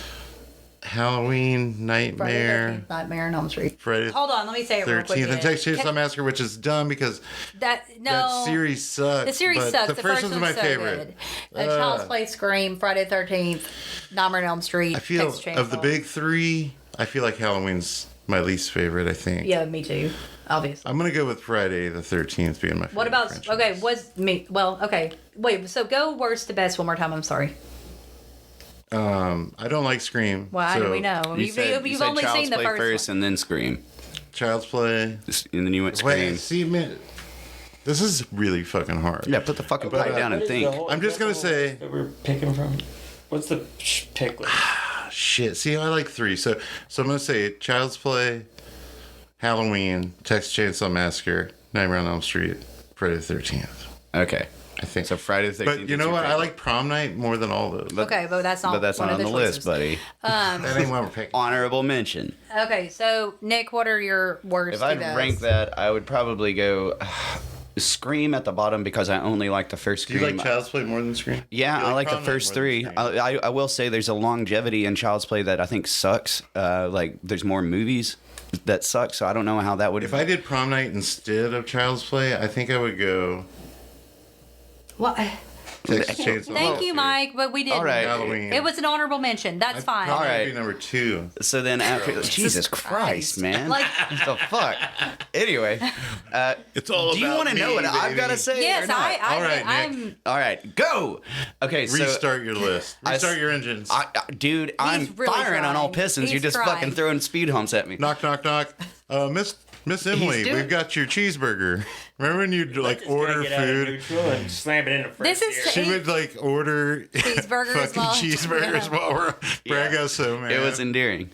Halloween, Friday Nightmare, 13th, Nightmare on Elm Street. Friday Hold on, let me say it real quick. 13th, and Texas Chainsaw Massacre, which is dumb because that series sucks. The series but sucks. The first one's my so favorite. Good. Child's Play, Scream, Friday the 13th, Nightmare on Elm Street. I feel Texas Chainsaw. of the big three, I feel like Halloween's my least favorite. I think. Yeah, me too. Obviously. I'm gonna go with Friday the 13th being my favorite. What about franchise. okay? Was me? Well, okay. Wait. So go worst to best one more time. I'm sorry. I don't like Scream. Well, so we know. You You've said only Child's seen the Play first one. and then Scream. Child's Play. And then you went Scream. Wait, see, man, this is really fucking hard. Yeah, put the fucking pipe down and think. I'm just gonna say- that we're picking from. What's the pick list? Shit. See, I like three. So I'm gonna say Child's Play, Halloween, Texas Chainsaw Massacre, Nightmare on Elm Street, Friday the 13th. Okay. I think. So Friday the 13th. But you know what? I like Prom Night more than all those. Okay, but that's not. But that's one not of on the choices. list, buddy. That ain't what we're picking. Honorable mention. Okay, so Nick, what are your worst? If I'd to best? rank that, I would probably go Scream at the bottom because I only like the first Do you Scream. like Child's Play more than Scream? Yeah, You I like the Prom Night first more three. than Scream? I will say there's a longevity in Child's Play that I think sucks. Like there's more movies that suck, so I don't know how that would. If I did Prom Night instead of Child's Play, I think I would go What? Texas Chainsaw. Thank you, Massacre. Mike, but we didn't. All right. Halloween. It was an honorable mention. That's fine. Probably All right. be number 2. So then after Jesus Christ, man, Like- what the fuck? Anyway, It's all do you about want to know me, what I've baby. got to say? Yes, or not? I All right, I'm. All right, go. Okay, so Restart your list. I- Restart your engines. dude, I'm really firing on all trying. pistons. He's You're just trying. fucking throwing speed humps at me. Knock, knock, knock. Miss Emily, doing- we've got your cheeseburger. Remember when you'd like Just gotta order get out of food? neutral and slam it in the first This is- She He- would like order Cheeseburgers fucking while- cheeseburgers yeah. while we're Brad got so mad. It was endearing.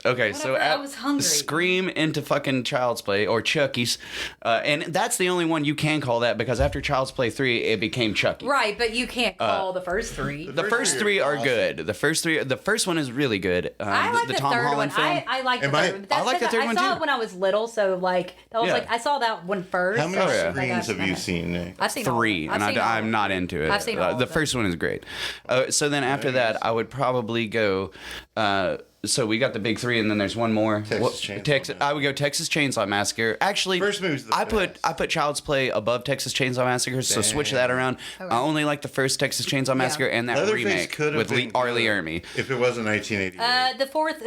Okay, so Whatever, I was hungry. Scream into fucking Child's Play or Chucky's, and that's the only one you can call that because after Child's Play 3, it became Chucky. Right, but you can't call the first three. The first three are good. The first one is really good. I like the Tom third Holland one. film. I like the Am I- third one. That's I like the because third one, I saw too. it when I was little, so like that was Yeah. like I saw that one first. How many Oh, yeah. screens have you seen, Nick? I've seen all of Three, them. and I've seen all of I'm them. not into it. I've seen all of the them. first one is great. So then after that, I would probably go. So we got the big three, and then there's one more. Chainsaw Massacre. I would go Texas Chainsaw Massacre. Actually, First movie's the I best. put Child's Play above Texas Chainsaw Massacre. So switch that around. Okay. I only like the first Texas Chainsaw Massacre and that Leatherface remake could have with been R. Lee good Ermey. if it wasn't 1988. The fourth,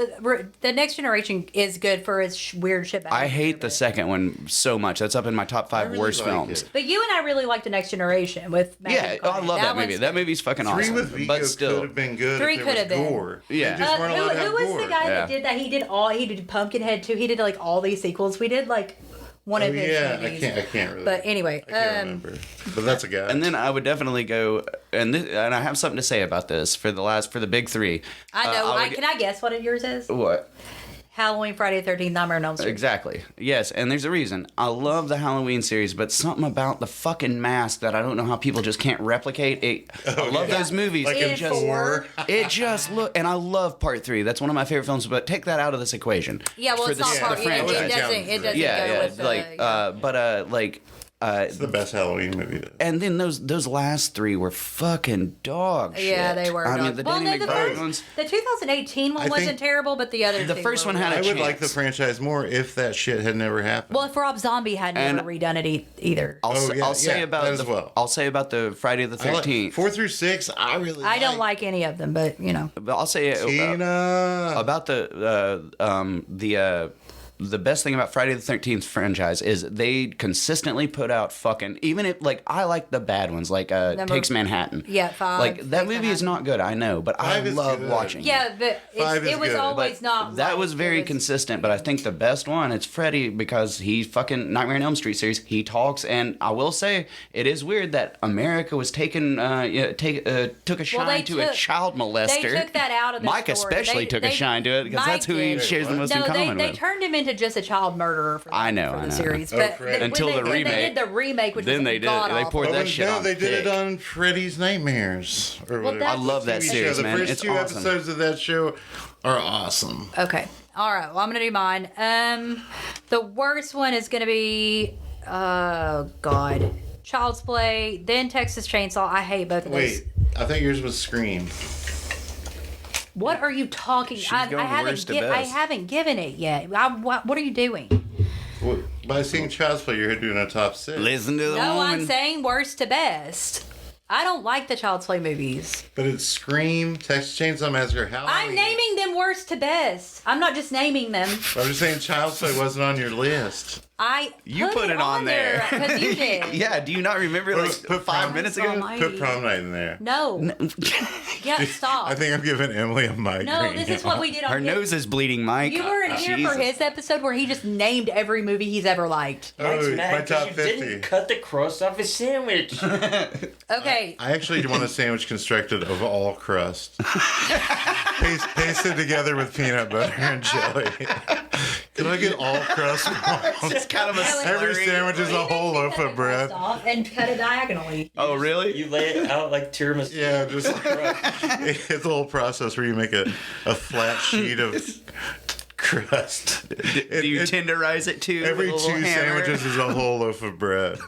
the Next Generation is good for its weird shit. I hate the second one so much. That's up in my top 5 really worst like films. it. But you and I really like the Next Generation with. Matthew Yeah, I McConaughey. love that movie. one's That good. movie's fucking 3 awesome. with Vigo But could still, have been good. 3 if could there have was been. gore. Yeah. They just weren't allowed to have Who was gore. the guy Yeah. that did that? He did Pumpkinhead too. He did like all these sequels. We did like one Oh of his yeah, movies. I can't really. But anyway, I can't remember. But that's a guy. and then I would definitely go, and I have something to say about this for the big three. I know. would Can I guess what yours is? What? Halloween, Friday the 13th, Nightmare on Elm Street. Exactly. Yes, and there's a reason. I love the Halloween series, but something about the fucking mask that I don't know how people just can't replicate. I love those movies. like in It just, 4. it just look, and I love Part 3. That's one of my favorite films. But take that out of this equation. Yeah, well, for it's not the part. It franchise. doesn't. It doesn't Yeah, go yeah. with the. It's the best Halloween movie. Though. And then those last 3 were fucking dog shit. Yeah, they were. I mean, not- the well, Danny no, McBride ones. the 2018 one I wasn't think terrible, but the other the two first were one had really- a I would like the chance. franchise more if that shit had never happened. Well, if Rob Zombie had never And- redone it either. I'll yeah, say yeah, about that as the well. I'll say about the Friday the I like 13th. 4 through 6. I really. I don't like any of them, but you know. But I'll say Tina. about the best thing about Friday the 13th franchise is they consistently put out fucking, even if like I like the bad ones like Takes Manhattan. Yeah, 5. Like that Takes movie is Manhattan. not good, I know, but I 5 is love good. watching it. Yeah, but 5 is it was good. always not. That like, was it very was- consistent, but I think the best one is Freddy because he fucking Nightmare on Elm Street series. He talks, and I will say it is weird that America was taken took a shine they to a took- child molester. They took that out of the Mike story. especially took a shine to it because Mike that's who he did. shares the most No, in common they with. turned him into just a child murderer for the, I know, for I the know. series. Oh, But Fred. Until when the they remake. did the remake, which Then was they did. god They awful. poured Oh, that shit no, on they did thick. it on Freddy's Nightmares. Or Well, whatever. that's- I love that TV series, show. man. The first It's 2 awesome. episodes of that show are awesome. Okay. All right. Well, I'm gonna do mine. The worst one is gonna be, oh god, Child's Play, then Texas Chainsaw. I hate both of those. Wait, I thought yours was Scream. What are you talking? She's I going haven't worst to best. I haven't given it yet. What are you doing? Well, by seeing Child's Play, you're doing a top 6. Listen to the No, woman. I'm saying worst to best. I don't like the Child's Play movies. But it's Scream, Texas Chainsaw Massacre, Halloween. I'm naming them worst to best. I'm not just naming them. I'm just saying Child's Play wasn't on your list. You put it on there. Because you did. Yeah, do you not remember like Put 5 minutes ago? Almighty. Put Prom Night in there. No. Yeah, stop. I think I'm giving Emily a migraine. No, this is what we did on Her his- nose is bleeding, Mike. You weren't here for his episode where he just named every movie he's ever liked. Mike's Oh, mad my 'cause top you 50. didn't cut the crust off his sandwich. Okay. I actually want a sandwich constructed of all crust. Pasted together with peanut butter and jelly. Can I get all crust? It's kind of a Every slurry. sandwich is a whole loaf of bread. Off and cut it diagonally. Oh, really? You lay it out like tiramisu. Yeah, just it's a whole process where you make a flat sheet of crust. Do you tenderize it too? Every with a 2 little hammer? sandwiches is a whole loaf of bread.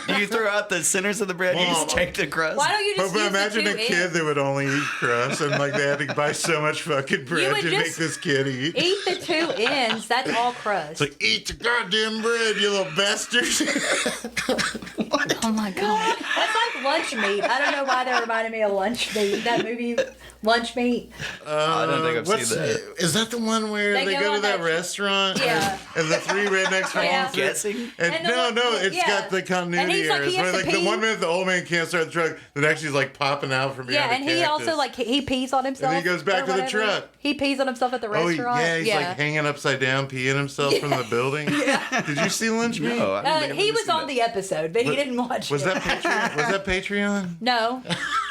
Do you throw out the centers of the bread? You just take the crust? Why don't you just But use imagine the a two kid ends? that would only eat crust and like they had to buy so much fucking bread would to make just this kid eat. Eat the two ends. That's all crust. It's like, eat the goddamn bread, you little bastard. Oh my god. That's like lunch meat. I don't know why that reminded me of lunch meat. That movie, Lunch Meat. I don't think I've seen that. Is that the one where They they go go to on that that- restaurant? Yeah. And the 3 rednecks fall Yeah. through? Guessing? And And the no, one- it's yeah. got the And continuity he's like, errors. he has Where, to like the pee. one minute the old man can't start the truck, the next he's like popping out from behind Yeah, and the he cactus. also like he pees on himself. And he goes back or to the whatever. truck. He pees on himself at the Oh, restaurant. he's like hanging upside down, peeing himself from the building. Did you see Lunch Meat? No, I don't think I've he ever was seen on that. the episode, but he didn't watch Was it. that Patreon? Was that Patreon? No,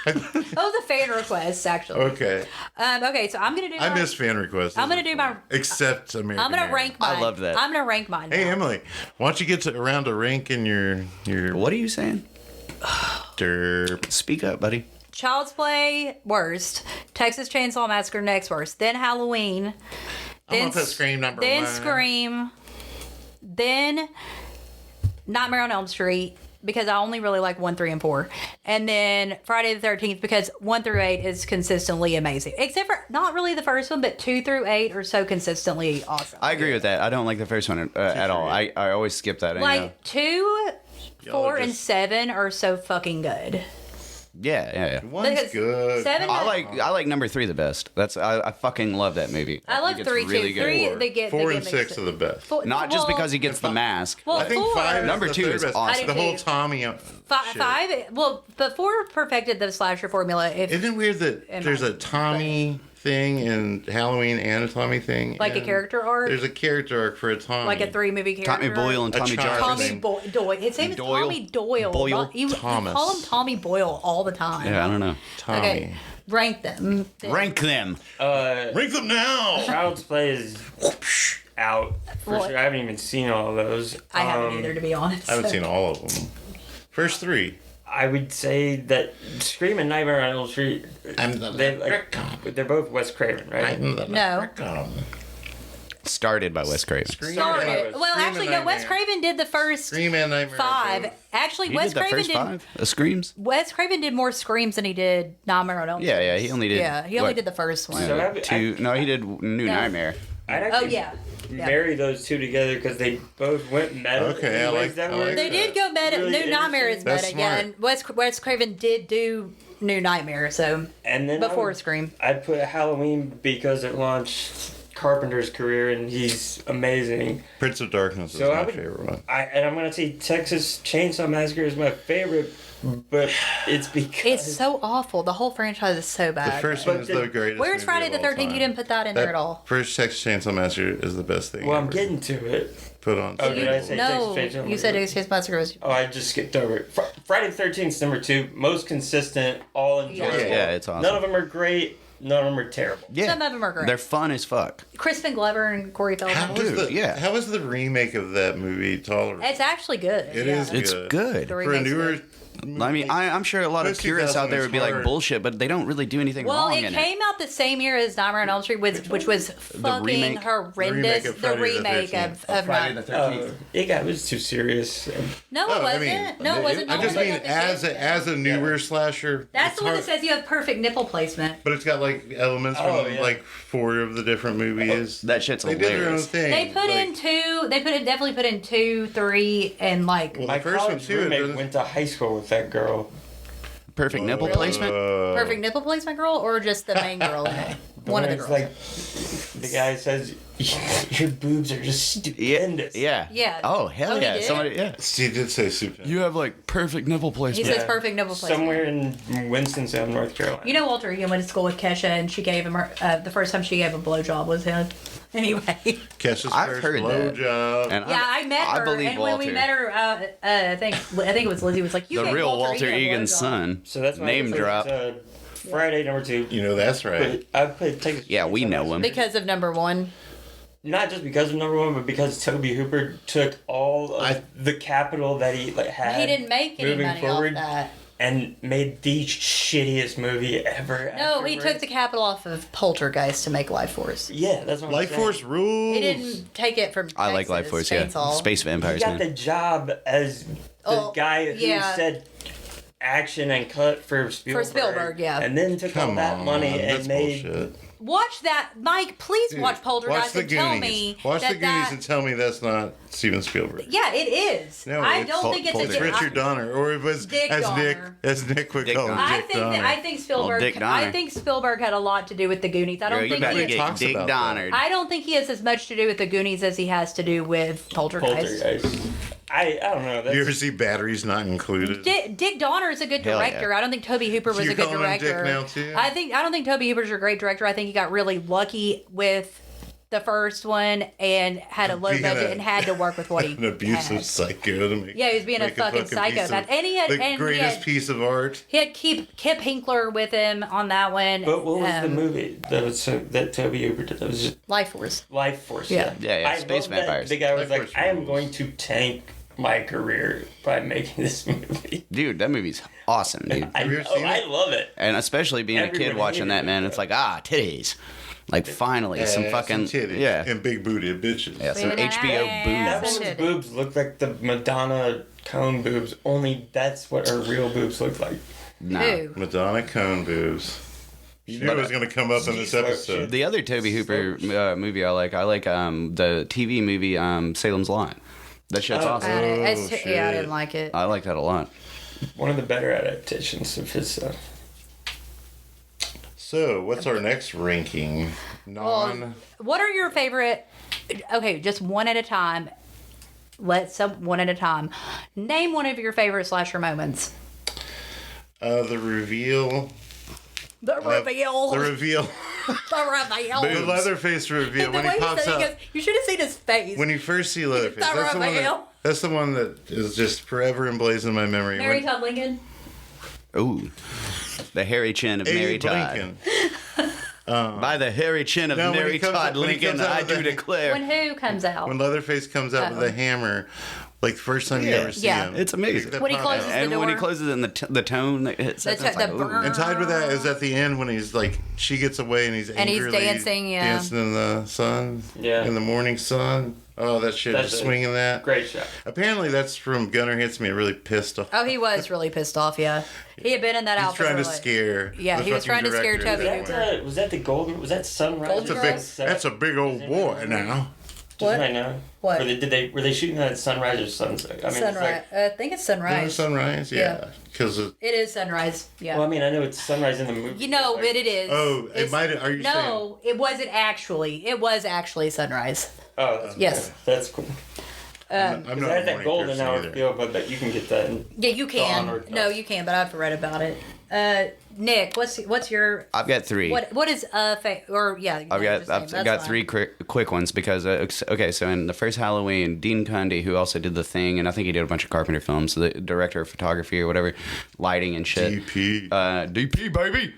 that was a fan request actually. Okay. Okay, so I'm gonna do. I my, miss fan requests. I'm gonna do my. Except American. I'm gonna Air. rank mine. I loved that. I'm gonna rank mine. Hey now. Emily, why don't you get around to ranking your What are you saying? derp? Speak up, buddy. Child's Play worst. Texas Chainsaw Massacre next worst. Then Halloween. I'm gonna put Scream number Then 1. Scream. Then Nightmare on Elm Street because I only really like 1, 3, and 4. And then Friday the 13th because 1 through 8 is consistently amazing. Except for not really the first one, but 2 through 8 are so consistently awesome. I agree with that. I don't like the first one at all. I always skip that. Like 2, 4, and just- 7 are so fucking good. Yeah. One's Because good. 7 I like number 3 the best. I fucking love that movie. I love think it's 3 really too. good. 3 Four. they get 4 they and get 6 mixed are the best. Four- Not just well, because he gets the mask. Well, I think 4, 5 is Number the 2 third is best. awesome. The whole I do too. Tommy. shit. 5. Well, but 4 perfected the slasher formula. Isn't it weird that In there's my- a Tommy thing in Halloween and a Tommy thing? Like a in- character arc? There's a character arc for a Tommy. like a 3-movie character. Tommy Boyle and A Tommy child. Jarvis. Tommy Doyle. His name is Doyle? Tommy Doyle. Boyle? Not- you Thomas. call him Tommy Boyle all the time. Yeah, I don't know. Tommy. Okay, rank them. Rank them. Rank them now! Child's Play is out for Well, sure. I haven't even seen all of those. I haven't either, to be honest. I haven't so- seen all of them. First 3. I would say that Scream and Nightmare on Elm Street, I'm the they're both Wes Craven, right? No. Started by Wes Craven. Started. Well, Scream actually, and no. Wes Nightmare. Craven did the first Scream and Nightmare. 5. Actually, He Wes did the Craven first did. 5? Screams? Wes Craven did more screams than he did Nightmare on Elm Street. Yeah, he only did. Yeah, he only what, did the first one. So No, he did New Nightmare. I'd Oh actually yeah. marry those two together because they both went meta. Okay, in I ways like- that I were like They did go meta. Really New Nightmare is That's meta, yeah. smart. And Wes Craven did do New Nightmare, so And then before Scream. I'd put Halloween because it launched Carpenter's career and he's amazing. Prince of Darkness is So my I would- favorite one. And I'm gonna say Texas Chainsaw Massacre is my favorite, but it's because It's so awful. The whole franchise is so The bad. first But one is the- the greatest. Where's movie Friday of the all 13th? You time. didn't put that in there at all. First Texas Chainsaw Massacre is the best thing. well, I'm ever. getting to it. Put on. Oh, did I say No, Texas Chainsaw you said Massacre? Texas Massacre was. Oh, I just skipped over it. Friday the 13th is number 2, most consistent, all enjoyable. Yeah, it's awesome. None of them are great. None of them are terrible. Yeah. Some of them are great. They're fun as fuck. Crispin Glover and Corey How Feldman. was Dude, the yeah. How was the remake of that movie tolerable? It's actually good. It yeah. is It's good. The For a remake's newer good. I mean, I'm sure a lot of Post purists 2000 out there is would be like hard. bullshit, but they don't really do anything Well, wrong it in came out the same year as Nightmare on Elm Street, which was fucking remake? horrendous. The The remake remake of of Friday Night- the 13th. It was too serious. No, it wasn't. No, it wasn't. I No, just it mean wasn't. as a newer slasher. That's it's the one that hard- says you have perfect nipple placement. But it's got like elements from Oh, yeah. like 4 of the different movies. That shit's They did their own hilarious. thing. They put like, in 2. They definitely put in 2, 3, and like Well, My the first one college too. roommate went to high school with that girl. Perfect nipple placement. perfect nipple placement girl, or just the main girl in it. One of the It's girls. like the guy says, "Your boobs are just stupendous." Yeah. Yeah. Oh hell Oh, he yeah! did? Somebody yeah. He did say super. You have like perfect nipple He placement. says perfect nipple placement. Somewhere in Winston-Salem, North Carolina. You know, Walter Egan went to school with Kesha, and she gave him the first time she gave a blowjob was him. Anyway. Kesha's I've first heard that. blowjob. And Yeah, I met her, believe and when we Walter. met her, I think it was Lizzie was like, "You The gave real Walter a Egan's blowjob." son. So that's why Name I drop. Friday number 2. You know that's right. But I played Texas. Yeah, we know him. Because of number 1. Not just because of number 1, but because Toby Hooper took all of the capital that he had. He didn't make any moving money forward, off that. and made the shittiest movie ever. No, he afterwards. took the capital off of Poltergeist to make Life Force. Yeah, that's what Life I'm saying. Force rules. He didn't take it from. I like Life Force. Yeah. Chainsaw. Space He vampires. got Man. the job as the Oh, guy who yeah. said action and cut for Spielberg. Spielberg, yeah. And then took all Come that on, money and that's made. bullshit. Watch that, Mike. Please Dude, watch Poltergeist the and tell Goonies. me Watch that the Goonies and tell me that's not Steven Spielberg. Yeah, it is. No, I it's don't think it's It's a Richard Donner, or it was Dick as Donner. Nick would Dick call him. Donner. I Dick think Donner. I think Spielberg. Dick Donner. I think Spielberg had a lot to do with the Goonies. I don't Girl, you think better he. get talks Dick about Donner. I don't think he has as much to do with the Goonies as he has to do with Poltergeist. Poltergeist. I don't know. That's, You ever see Batteries Not Included? Dick Donner is a good Hell director. yeah. I don't think Toby Hooper was You a good calling him Dick director. now, too? I don't think Toby Hooper's a great director. I think he got really lucky with the first one and had a low Being budget a- and had to work with what he An abusive had. psycho to make. Yeah, he was being a make fucking piece psychopath. of- And he had- the and he greatest had- piece of art. He had Kip Hinkler with him on that one. But what was the Um, movie that Toby Hooper did? That was just Life Force. Life Force. Yeah. Yeah, I Space love that Vampires. The guy was Life like, Force "I am rules. going to tank my career by making this movie." Dude, that movie's awesome, dude. I Have you know, ever seen I it? love it. And especially being a Everyone kid watching hated that, it. man, it's like, titties. Like, finally, some Ass fucking. and titties Yeah. and big booty bitches. Yeah, some Big HBO ass. That boobs. woman's boobs look like the Madonna cone boobs. Only that's what her real boobs look like. Nah. Who? Madonna cone boobs. You knew it was going to come up in this episode. The other Toby Hooper movie I like the TV movie Salem's Lot. That shit's I, awesome. yeah, I shit. didn't like it. I like that a lot. One of the better adaptations of his stuff. So, what's our next ranking? What are your favorite? Okay, just one at a time. One at a time. Name one of your favorite slasher moments. The reveal. The reveal. The reveal. The reveal. The Leatherface reveal The when way he he pops said it, out. he goes, you should have seen his face. When you first see Leatherface, The reveal. that's the one that is just forever emblazoned in my memory. Mary When- Todd Lincoln. Ooh. The hairy chin of Mary Abe Todd. Lincoln. By the hairy chin of No, when Mary he comes Todd out- when he Lincoln, comes out I with do the- declare. When who comes out? When Leatherface comes out with a hammer, like the first time you Yeah. ever see Yeah. him. It's amazing. That When he pop closes out. the And when he door. closes it in the tone that hits, The it's like, the ooh. burn. And tied with that is at the end when he's like, she gets away and he's And he's angrily dancing, yeah. dancing in the sun, Yeah. in the morning sun. Oh, that shit, That's just a swinging that. Great shot. Apparently, that's from Gunner Hits Me. It really pissed off. Oh, he was really pissed off. Yeah, he had been in that He's outfit. trying to for, like- scare. Yeah, the he was fucking trying to scare director. Toby Was that, was that the golden? Was that Sunrise? That's a Golden big. Girls? That's a big old boy now. What? I know. What? Were they shooting that at sunrise or sunset? I mean, Sunrise. I think it's sunrise. Sunrise, yeah, because It is sunrise. Yeah. Well, I mean, I know it's sunrise in the movie. You know, but, but it is. Oh, it It's- might. Are you saying? No, it wasn't actually. It was actually sunrise. Oh, that's Yes. That's cool. I'm Because not I a had that morning golden person hour either. feel, but you can get that. Yeah, you can. Dawn or No, dusk. you can. But I've read about it. Nick, what's your I've got three. what is or yeah? I've got three quick ones because okay, so in the first Halloween, Dean Cundy, who also did The Thing, and I think he did a bunch of Carpenter films, the director of photography or whatever, lighting and shit. DP. DP baby.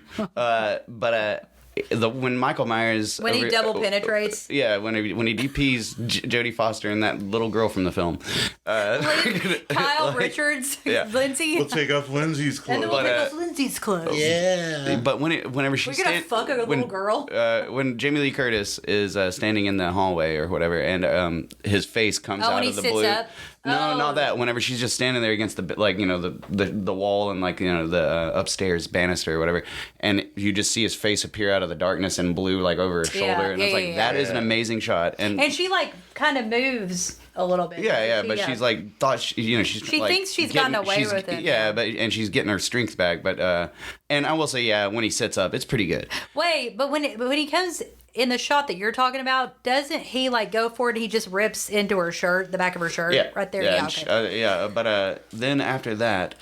But when Michael Myers When he double penetrates. Yeah, when he DPs Jodie Foster and that little girl from the film. Kyle Richards, Yeah. Lindsay. We'll take off Lindsay's clothes. And then we'll take off Lindsay's clothes. Yeah. But whenever she's We're gonna fuck a little girl. When Jamie Lee Curtis is standing in the hallway or whatever, and his face comes out when of he the sits blue. up? No, Oh. not that. Whenever she's just standing there against the wall and the upstairs banister or whatever, and you just see his face appear out of the darkness in blue over his shoulder, and it's like that is an amazing shot. And she kind of moves a little bit. but she's She thinks she's gotten away with it. Yeah, and she's getting her strength back. But and I will say, when he sits up, it's pretty good. Wait, but when he comes in the shot that you're talking about, doesn't he go for it? He just rips into her shirt, the back of her shirt, right there. Yeah, okay. But then after that,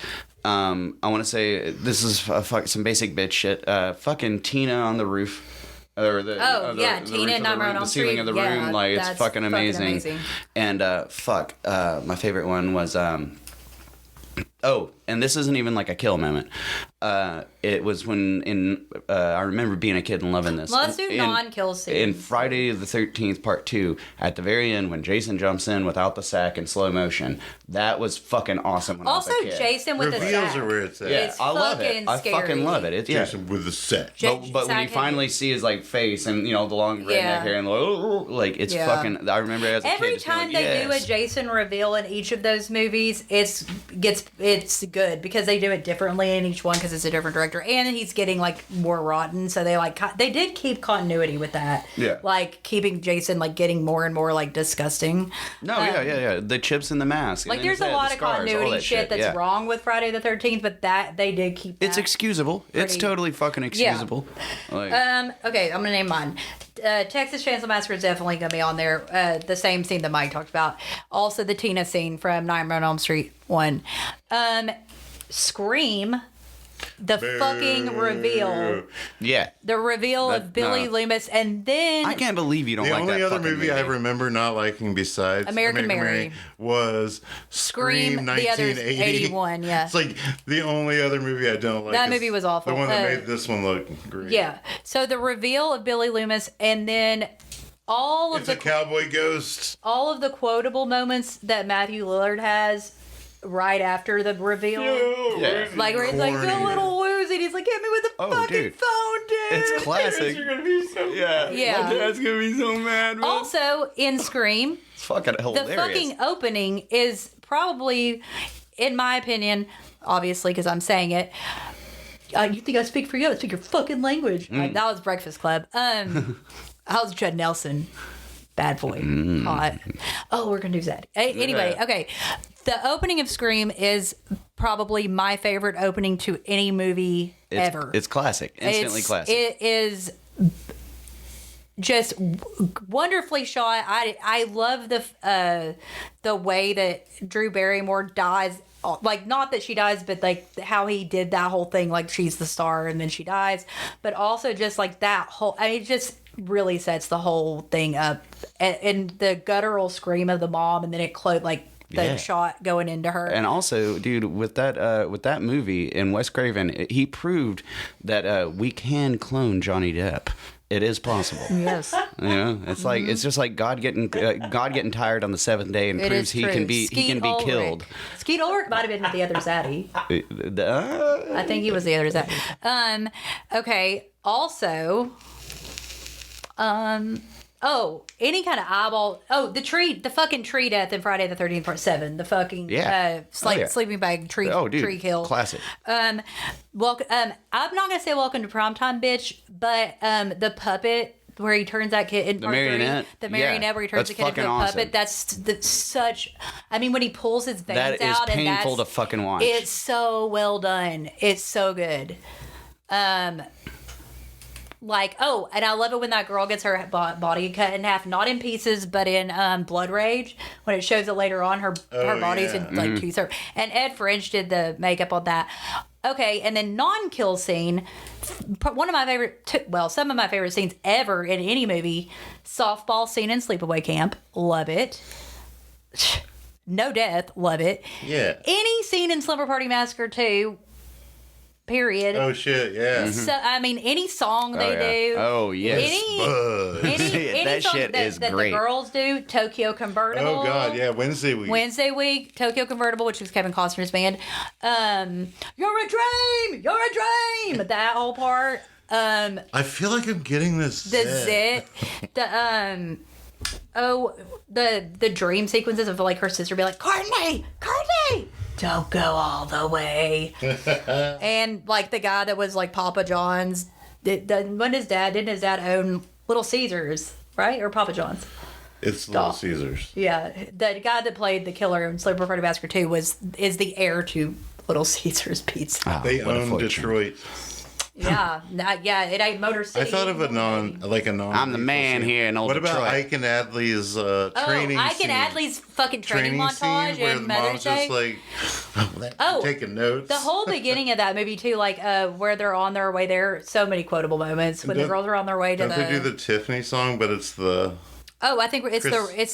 I want to say this is some basic bitch shit. Fucking Tina on the roof. Or the, Tina and Nightmare on Elm Street. The ceiling of the room, it's fucking amazing. And my favorite one was and this isn't even a kill moment. It was when I remember being a kid and loving this. Let's do non-kill scenes. In Friday the 13th Part 2, at the very end when Jason jumps in without the sack in slow motion, that was fucking awesome when also, I was a kid. Jason with the Reveals sack. are where it's at. Yeah, It's I love it. I fucking fucking love it. It's Jason with the set. But when you finally see his finally see the long redneck hair and it's fucking. I remember as a kid. Every time they do a Jason reveal in each of those movies, it's good because they do it differently in each one because it's a different director and he's getting more rotten. So they did keep continuity with that. Yeah. Keeping Jason getting more and more disgusting. No, yeah. The chips in the mask. And There's a lot of continuity shit that's wrong with Friday the 13th, but that they did keep. It's excusable. It's totally fucking excusable. Yeah. Okay, I'm gonna name mine. Texas Chainsaw Massacre is definitely gonna be on there. The same scene that Mike talked about. Also, the Tina scene from Nightmare on Elm Street 1. Scream. The fucking reveal. Yeah. The reveal of Billy Loomis, and then I can't believe you don't The like that. only other fucking movie I remember not liking besides American Mary was Scream the other's 1980. 81, yeah. It's the only other movie I don't like. That is movie was awful. The one that made this one look great. Yeah. So the reveal of Billy Loomis, and then It's a cowboy ghost. all of the quotable moments that Matthew Lillard has right after the reveal. Yeah. Where he's a little woozy, and he's hit me with the fucking phone, dude. It's classic. You're gonna be so Yeah. Yeah. My dad's gonna be so mad, man. Also, in Scream, It's fucking hilarious. the fucking opening is probably, in my opinion, obviously because I'm saying it, you think I speak for you? I speak your fucking language. That was Breakfast Club. I was Judd Nelson. Bad boy. Hot. Oh, we're going to do that. Anyway, okay. The opening of Scream is probably my favorite opening to any movie ever. It's classic. Instantly classic. It is just wonderfully shot. I love the way that Drew Barrymore dies. Not that she dies, but how he did that whole thing. She's the star and then she dies. But also just that whole, it just really sets the whole thing up. And the guttural scream of the mom, and then it the shot going into her. And also, dude, with that movie and Wes Craven, he proved that we can clone Johnny Depp. It is possible. Yes. It's it's just like God getting tired on the seventh day and proves he can be killed. Skeet Ulrich might have been the other zaddy. I think he was the other zaddy. Okay. Also, any kind of eyeball. Oh, the fucking tree death in Friday the 13th Part 7. The fucking sleeping bag tree tree kill. Classic. I'm not gonna say welcome to primetime, bitch, but the puppet where he turns that kid in The Part 3, marionette? the marionette Yeah, where he turns that's the kid into a fucking puppet. awesome. That's such. I mean, when he pulls his veins That is out, painful and to fucking watch. It's so well done. It's so good. And I love it when that girl gets her body cut in half, not in pieces, but in Blood Rage. When it shows it later on, her body's in two thirds. And Ed Fringe did the makeup on that. Okay, and then non-kill scene. One of my favorite, some of my favorite scenes ever in any movie. Softball scene in Sleepaway Camp, love it. No death, love it. Yeah. Any scene in Slumber Party Massacre 2. period. Oh shit, yeah. So I mean, any song they do. Oh yes. Any That song shit is that great. the girls do, Tokyo Convertible. Oh god, yeah, Wednesday week. Tokyo Convertible, which is Kevin Costner's band. You're a dream. That whole part. I feel like I'm getting this. The zit. The dream sequences of like her sister be like, Courtney, don't go all the way. And like the guy that was like Papa John's, didn't his dad own Little Caesars, right? Or Papa John's? It's Little Caesars. Yeah. The guy that played the killer in Sleeper Party Massacre 2 is the heir to Little Caesars Pizza. They what a own fortune. Detroit. Yeah. It ain't Motor City. I thought of a non. I'm the man here in old What about Detroit. Ike and Adley's training Ike scene? and Adley's fucking training montage scene where in the Mother's mom's Day. just like, taking notes. The whole beginning of that movie too, like where they're on their way there, so many quotable moments when the girls are on their way to Don't they do the Tiffany song? But it's the. Oh, I think it's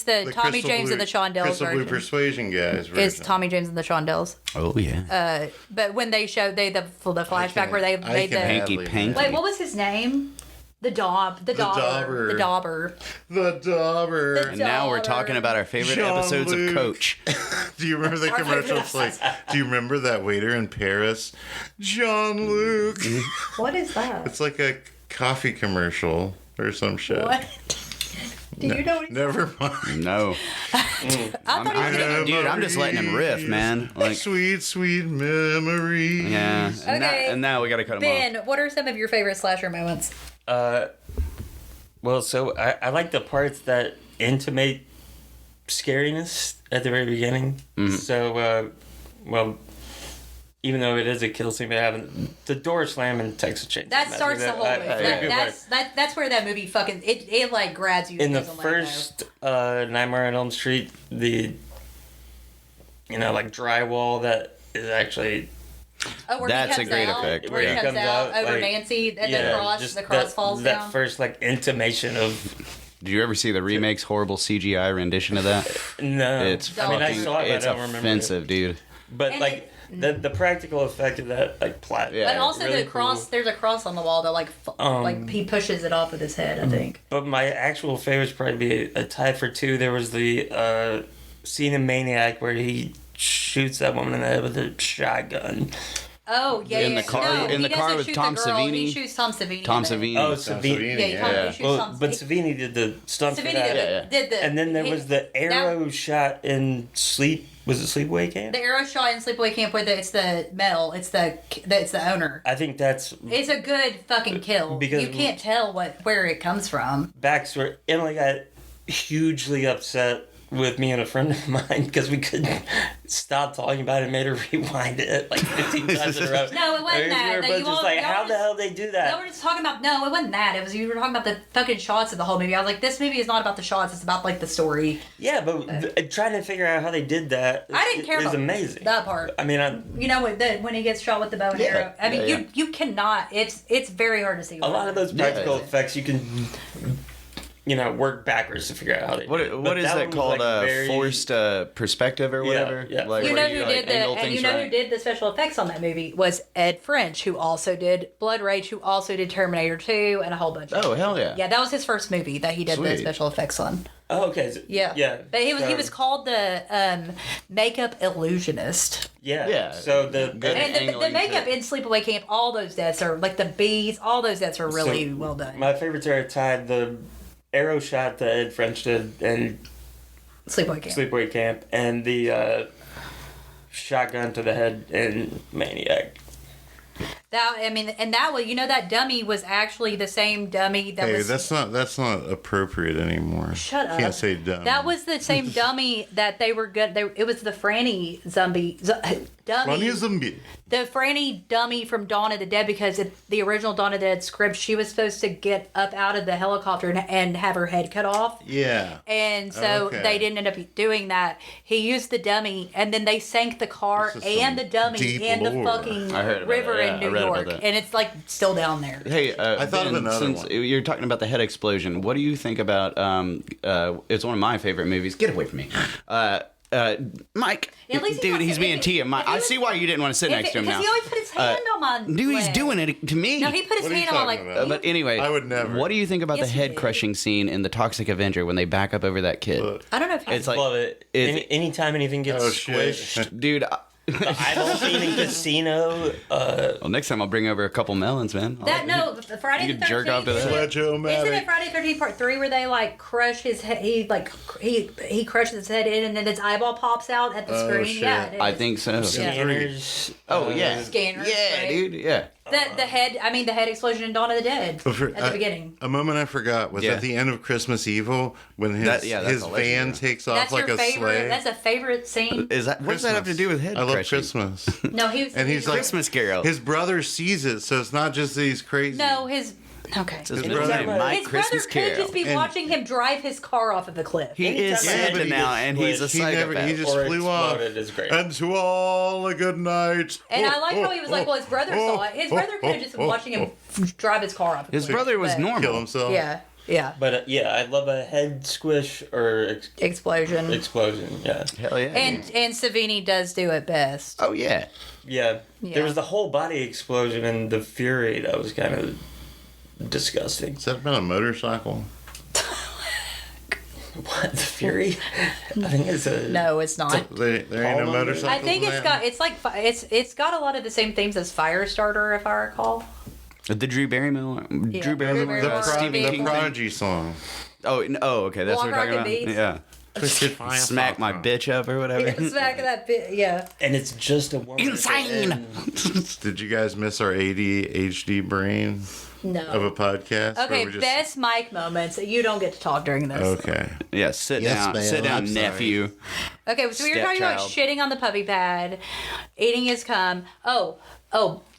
the Tommy Crystal James Blue- and the Shondells Crystal Blue version. Persuasion guys. It's version. Tommy James and the Shondells. Oh yeah. But when they showed the flashback where they made the Hanky Adley. panky. wait, what was his name? The Dauber. Dauber. The Dauber. The Dauber. And now we're talking about our favorite episodes of Jean-Luc. Coach. Do you remember the Our commercials? favorite Like, do you remember that waiter in Paris, Jean-Luc? What is that? It's like a coffee commercial or some shit. What? Do you know what he's Never mind. No. I thought he was Dude, I'm just letting him riff, man. Like, Sweet, sweet memories. yeah. Okay. And now we gotta cut him Ben, off. what are some of your favorite slasher moments? Well, so I like the parts that intimate scariness at the very beginning. Mm-hmm. So, well, even though it is a kill scene, they haven't. The door slam in Texas Chainsaw That Massacre, starts the whole movie. That's where that movie fucking it like grabs you. in the and doesn't let go. first Nightmare on Elm Street, the like drywall that is actually Oh, where That's he a comes great out, effect. Where he Yeah. comes out over like, Nancy, and just the cross that, falls that down. first like intimation of Did you ever see the remake's horrible CGI rendition of that? no. It's I mean, I fucking, saw it, but I it's don't remember it. offensive, dude. But And like the practical effect of that like plot. Yeah. But also really the cross, cool. there's a cross on the wall that like he pushes it off with his head, I think. But my actual favorite would probably be a tie for two. There was the scene in Maniac where he shoots that woman in the head with a shotgun. Oh yeah, In the yeah. car- No, in he the car doesn't with shoot Tom the girl, Savini? He shoots Tom Savini. Tom in it. Savini. Oh, Savini, Yeah, yeah. he shoots Well, Tom but Savini. Savini did the stunt for Savini that. did the And then there was the arrow shot in Sleep. Was it Sleepaway Camp? The arrow shot in Sleepaway Camp where it's the metal. It's the owner. I think that's It's a good fucking kill. Because- You can't tell where it comes from. backstory. Emily got hugely upset with me and a friend of mine because we couldn't stop talking about it and made her rewind it like 15 times in a row. No, it wasn't We that. were That both you just all- like, y'all how were the just- hell they do No, that? we're just talking about. No, it wasn't that. It was you were talking about the fucking shots of the whole movie. I was like, this movie is not about the shots. It's about like the story. Yeah, but trying to figure out how they did that I didn't care is about amazing. that part. I mean, You know when he gets shot with the bow and Yeah, arrow. I mean, yeah. you cannot. It's very hard to see. a lot of those practical Yeah. effects you can work backwards to figure out how they do it. What But is that that one was, called? like, very- Forced perspective or whatever? yeah. Like, You where know who like, did the angle and things you know who right. did the special effects on that movie was Ed French, who also did Blood Rage, who also did Terminator 2 and a whole bunch of Oh hell yeah! yeah, that was his first movie that he did the Sweet. special effects on. Oh, okay. So, Yeah. Yeah. But he So- was called the makeup illusionist. Yeah. Yeah. So Good. And the Angling makeup to- in Sleepaway Camp, all those deaths are like the bees, all those deaths are really well done. my favorites are tied the arrow shot that Ed French did in Sleepaway Camp. Sleepaway Camp and the shotgun to the head in Maniac. That that was that dummy was actually the same dummy that Hey, was. that's not appropriate anymore. Shut up. Can't say dumb. That was the same dummy that they were good. It was the Franny dummy. Funny zombie. The Franny dummy from Dawn of the Dead, because the original Dawn of the Dead script, she was supposed to get up out of the helicopter and have her head cut off. Yeah. And so Okay. they didn't end up doing that. He used the dummy, and then they sank the car This is and the some dummy deep in the lore. fucking I heard about river that, yeah, in New I read about York. that. And it's like still down there. Hey, I thought of Ben, another since one. you're talking about the head explosion, what do you think about? It's one of my favorite movies. Get away from me. Mike, At least dude, he's if being he- Tia. Mike, if he I was- see why you didn't want to sit next to him Because now. he always put his hand on my Dude, he's leg. doing it to me. No, he put his What are you hand on my talking like. about? But anyway, I would never. What do you think about Yes, the you head did. crushing scene in the Toxic Avenger when they back up over that kid? I don't know if It's like, Love it. Anytime anything gets Oh, shit. squished. dude. The eyeball scene in Casino. Well, next time I'll bring over a couple melons, man. that. No, Friday You the could jerk 13th. off to that. Isn't it Friday the 13th Part 3 where they like crush his head? He crushes his head in, and then his eyeball pops out at the Oh, screen. shit. Yeah, it I is. think so. Scanners. Oh yeah, Scanners, yeah, right? dude, yeah. The head. I mean, the head explosion in Dawn of the Dead But at the beginning. A moment I forgot was Yeah. at the end of Christmas Evil when his That's his a van legend, takes off That's like your a favorite. sleigh. That's a favorite scene. Is that what does that have to do with head I love crushing? Christmas. No, he was. And he's like Christmas Carol. His brother sees it, so it's not just that he's crazy. no, his. Okay. It's his His middle brother- name, Mike His Christmas brother could Carol. just be And- watching him drive his car off of the cliff. He is Anytime I Santa had now, to and get he's a he psychopath. just Or flew off. exploded is great. And to all a good night. And I like how he was like, well, his brother saw it. His brother could have just been watching him drive his car off. His brother was normal. Kill normal. himself. Yeah, yeah. But yeah, I love a head squish or Explosion. explosion. Yeah. Hell yeah. And Savini does do it best. oh yeah. Yeah. Yeah. There was the whole body explosion and the Fury that was kind of disgusting. Is that about a motorcycle? What, the Fury? I think it's a. No, it's not. There ain't no All motorcycle. I think it's got a lot of the same themes as Firestarter, if I recall. The Drew Barrymore. Yeah. Drew Barrymore. Drew Barrymore. Stephen the King. Prodigy song. Oh, okay. That's Walk, what we're talking Rock, about. and Beats. Yeah. Smack my bitch up or whatever. Smack that bit, yeah. And it's just a woman. Insane. Did you guys miss our ADHD brain No. of a podcast? where Okay, we just- best Mike moments. You don't get to talk during this. Okay. Yeah, sit Yes, down. ma'am, Sit down, I'm sorry. nephew. Okay, so we were talking about Stepchild. shitting on the puppy pad, eating his cum. Oh,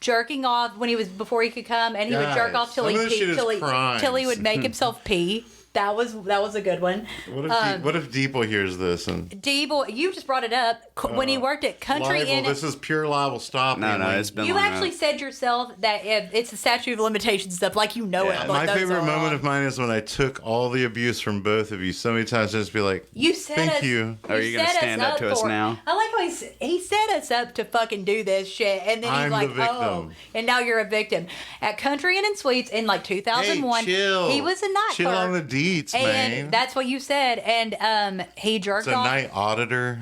jerking off when he was before he could come, and he would jerk Guys, off till some he of this shit peed, is crimes. till he would make himself pee. That was a good one. What if Deeple hears this and D-boy, you just brought it up when he worked at Country libel? Inn. This is pure libel. Stop. No, Emily. it's been You long actually enough. said yourself that it's the statute of limitations stuff, like you know Yeah. it. My Like, those favorite are moment on. of mine is when I took all the abuse from both of you so many times to just be like, You set Thank us. you. Are you gonna set stand up to us for it. now? I like how he set us up to fucking do this shit, and then he's I'm like, the victim. "Oh," and now you're a victim. At Country Inn and Suites in like 2001, hey, chill. he was a night Chill clerk, on the deets, and man. that's what you said. And he jerked It's a off. night auditor.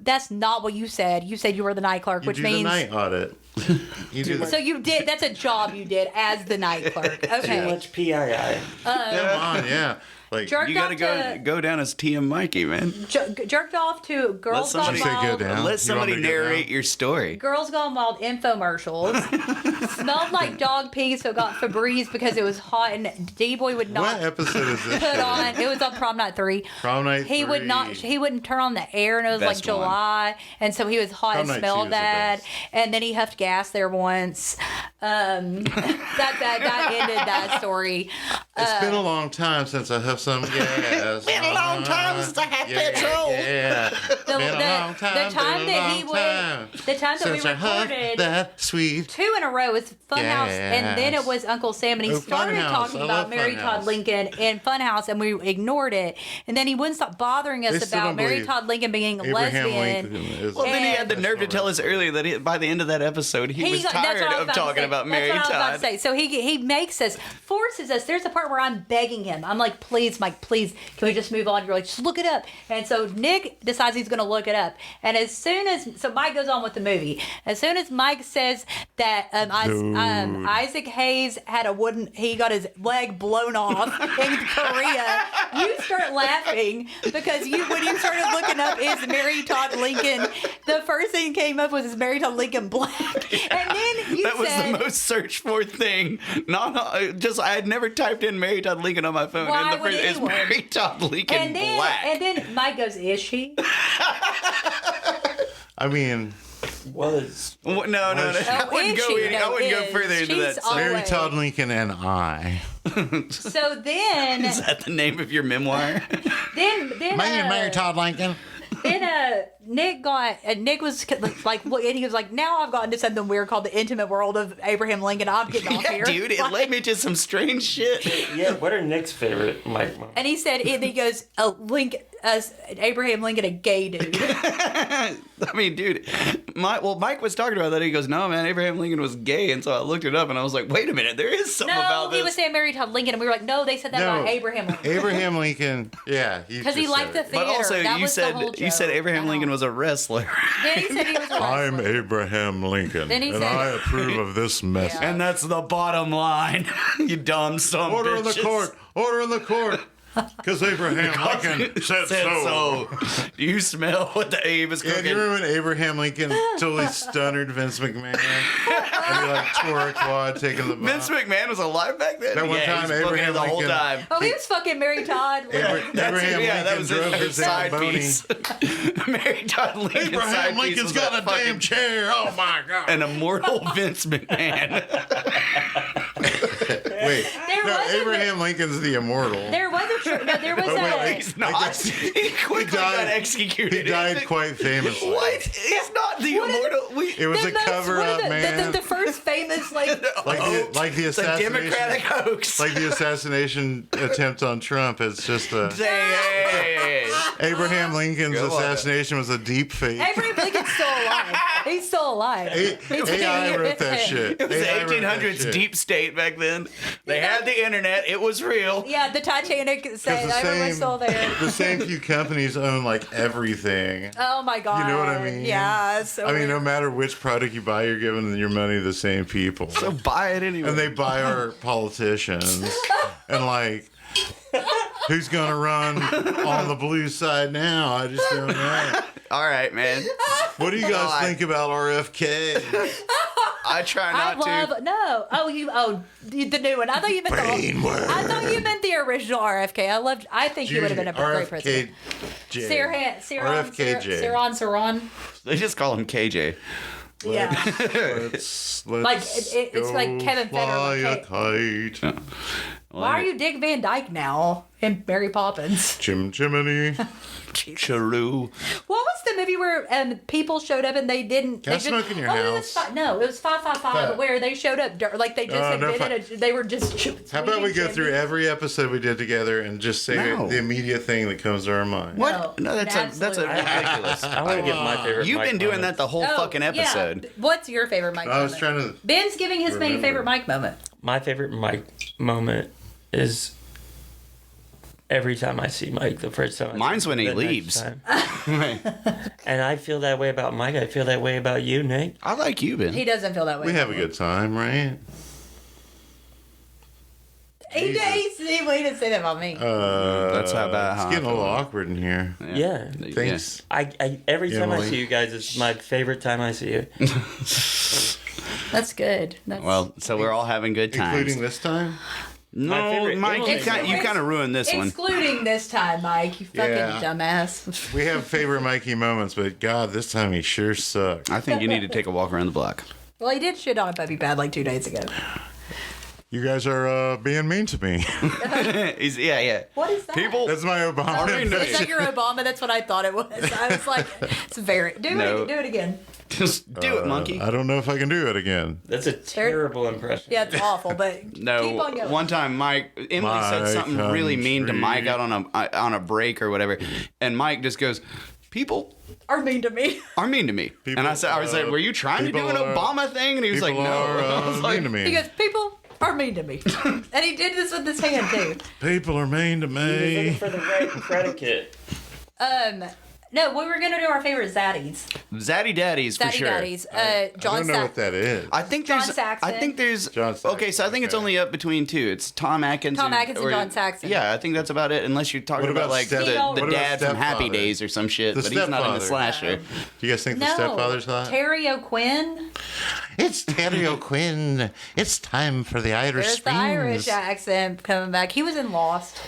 That's not what you said. You said you were the night clerk, You which do means. the night audit. You do So you did. That's a job you did as the night clerk. Too Okay. much PII. Come on, yeah. Like Jerked You gotta off to, go down as TM Mikey, man. jerked off to Girls Gone somebody- Did you say go Wild. down? Let You somebody want me to go narrate down? your story. Girls Gone Wild infomercials. Smelled like dog pee, so got Febreze because it was hot, and D-Boy would What not episode is this? put on. It was on Prom Night 3. Prom Night He would 3. not. He wouldn't turn on the air, and it was Best like July, and so he was hot Prom and Night 2 smelled is the bad. best. And then he huffed gas there once. That ended that story. It's been a long time since I huffed some gas. Been a long time since I had petrol. Yeah. The, Been a long time. the time been a that he long time would, the time that we since I huffed recorded. that sweet. 2 in a row was Funhouse, and then it Yes. was Uncle Sam, and he Oh, started Funhouse. talking I about love Mary Todd Funhouse. Lincoln in Funhouse, and we ignored it, and then he wouldn't stop bothering They us still about don't Mary believe Todd Lincoln being a Abraham lesbian. Lincoln is. Well, then he had the And- nerve to tell us earlier that by the end of that episode, he was that's tired what I was of about to talking say. about Mary That's what I was about Todd. to say. So he makes us, forces us. There's a part where I'm begging him. I'm like, please, Mike, please, can we just move on? You're like, just look it up. And so Nick decides he's going to look it up. And as soon as, so Mike goes on with the movie. As soon as Mike says that Isaac Hayes had he got his leg blown off in Korea, you start laughing because when you started looking up is Mary Todd Lincoln, the first thing came up was is Mary Todd Lincoln black. And then you That was said, the most searched for thing. I had never typed in Mary Todd Lincoln on my phone. Why and the would first is anyone? Mary Todd Lincoln black. and then Mike goes, is she? I mean, Was. No. I wouldn't is go. she? I No, wouldn't go is. further into She's that. all- Mary way. Todd Lincoln and I. So then, Is that the name of your memoir? then, Mary Todd Lincoln. Nick was like, and he was like, now I've gotten to something weird called the intimate world of Abraham Lincoln. I'm getting off Yeah, here. dude, it led me to some strange shit. Yeah, what are Nick's favorite Mike moments? And he said, he goes, Abraham Lincoln, a gay dude. I mean, dude, Mike was talking about that. He goes, no, man, Abraham Lincoln was gay. And so I looked it up and I was like, wait a minute, there is something about No, this. he was saying Mary Todd Lincoln, and we were like, no, they said that about Abraham Lincoln. Abraham Lincoln. Yeah, Because he liked the theater. But also, that you was the whole said joke. Abraham Lincoln was a wrestler. Then he said he was a I'm wrestler. Abraham Lincoln, Then he and said- I approve of this message. Yeah. And that's the bottom line. You dumb son of Order in the bitches. court! Order in the court! Because Abraham Lincoln said so. Do you smell what the Abe is Yeah, cooking? do you remember when Abraham Lincoln totally stuttered Vince McMahon? And he like tore a quad taking the bomb? Vince McMahon was alive back then? That one yeah, time he was booking Abraham it the whole Lincoln- time. Oh, he was fucking Mary Todd. Abraham Yeah, that Lincoln was drove his his side Zamboni. piece. Mary Todd Lincoln's Abraham side piece Lincoln's was got that a damn fucking- chair. Oh my God. An immortal Vince McMahon. Wait, There no, was a- Abraham Lincoln's the immortal. There was there was Oh, wait, a... He's not. He quickly died- got executed. He died quite famously. What? He's not the immortal. It was a That's cover one of up, the, man. the first famous, like like the It's a assassination. Democratic hoax. Like the assassination attempt on Trump. It's just a Hey. Abraham Lincoln's Go on. assassination was a deep fake. Abraham Lincoln's still alive. He's still alive. AI wrote that shit. It was the AI wrote that 1800s shit. deep state back then. They had the internet. It was real. Yeah, the Titanic 'Cause said everyone's still there. the same few companies own like everything. Oh my god. You know what I mean? Yeah. It's so I mean, weird. no matter which product you buy, you're giving your money to the same people. So buy it anyway. And they buy our politicians. And like, who's gonna run on the blue side now? I just don't know. All right, man. What do you guys think about RFK? I try I not to. love the new one. I thought you meant Brainwave. I thought you meant the original RFK. I think he would have been a great president. RFKJ. Saran. They just call him KJ. Yeah. Let's Like, it's like Kevin Federer, fly a kite. Why are you Dick Van Dyke now in Mary Poppins? Jim Jiminy. Charoo. What was the movie where people showed up and they didn't? Can I they just, smoke in your It house? was no, it was 555 where they showed up like they just No, invented they were just. How about we go through every episode we did together and just say No. the immediate thing that comes to our mind? What? No, that's a absolutely. ridiculous. I want to get my favorite. You've Mike been doing moment. that the whole fucking episode. Yeah. What's your favorite Mike I was moment? trying to. Ben's giving his main remember. favorite Mike moment. My favorite Mike moment is every time I see Mike. The first time. Mine's when he the next leaves. time. And I feel that way about Mike. I feel that way about you, Nick. I like you, Ben. He doesn't feel that way. We have a good time, right? He didn't say that about me. That's how about It's how I getting a little feel. awkward in here. Yeah. Thanks. I every time I Emily. see you guys, it's my favorite time I see you. That's good. That's, Well, so we're all having good times. Including this time? My No, favorite Mike, you Emily. kind of ruined this one. excluding this time, Mike. You fucking Yeah. dumbass. We have favorite Mikey moments, but God, this time he sure sucked. I think you need to take a walk around the block. Well, he did shit on a puppy pad like 2 days ago. You guys are being mean to me. Yeah. What is that? People, That's my Obama. mean to Is that your Obama? That's what I thought it was. I was like, it's very. No. Do it again. just do it, monkey. I don't know if I can do it again. That's a terrible impression. Yeah, it's awful, but keep No, on going. one time Emily said My something really mean to country. Mike out on a break or whatever, and Mike just goes, "People Are mean to me. are mean to me." And I said, "Were you trying to do people an are- Obama thing?" And he was like, People "No." are I was like, mean to He me. goes, people are mean to me. And he did this with his hand, too. People are mean to He was looking me. for the right predicate. No, we were going to do our favorite Zaddies. Zaddy Daddies for Zaddy sure. Daddies. I John don't know what that is. I think John there's. Saxon. I think there's. John Saxon, Okay, so I think it's okay. only up between two. It's Tom Atkins. Tom Atkins and John Saxon. Yeah, I think that's about it. Unless you're talking What about about like Step- the what about dad from Happy Stepfather? Days or some shit, The but he's not in the Stepfather. slasher. Do you guys think the No. stepfather's hot? Terry O'Quinn. It's Terry O'Quinn. It's time for the Irish There's the Springs. Irish accent coming back. He was in Lost.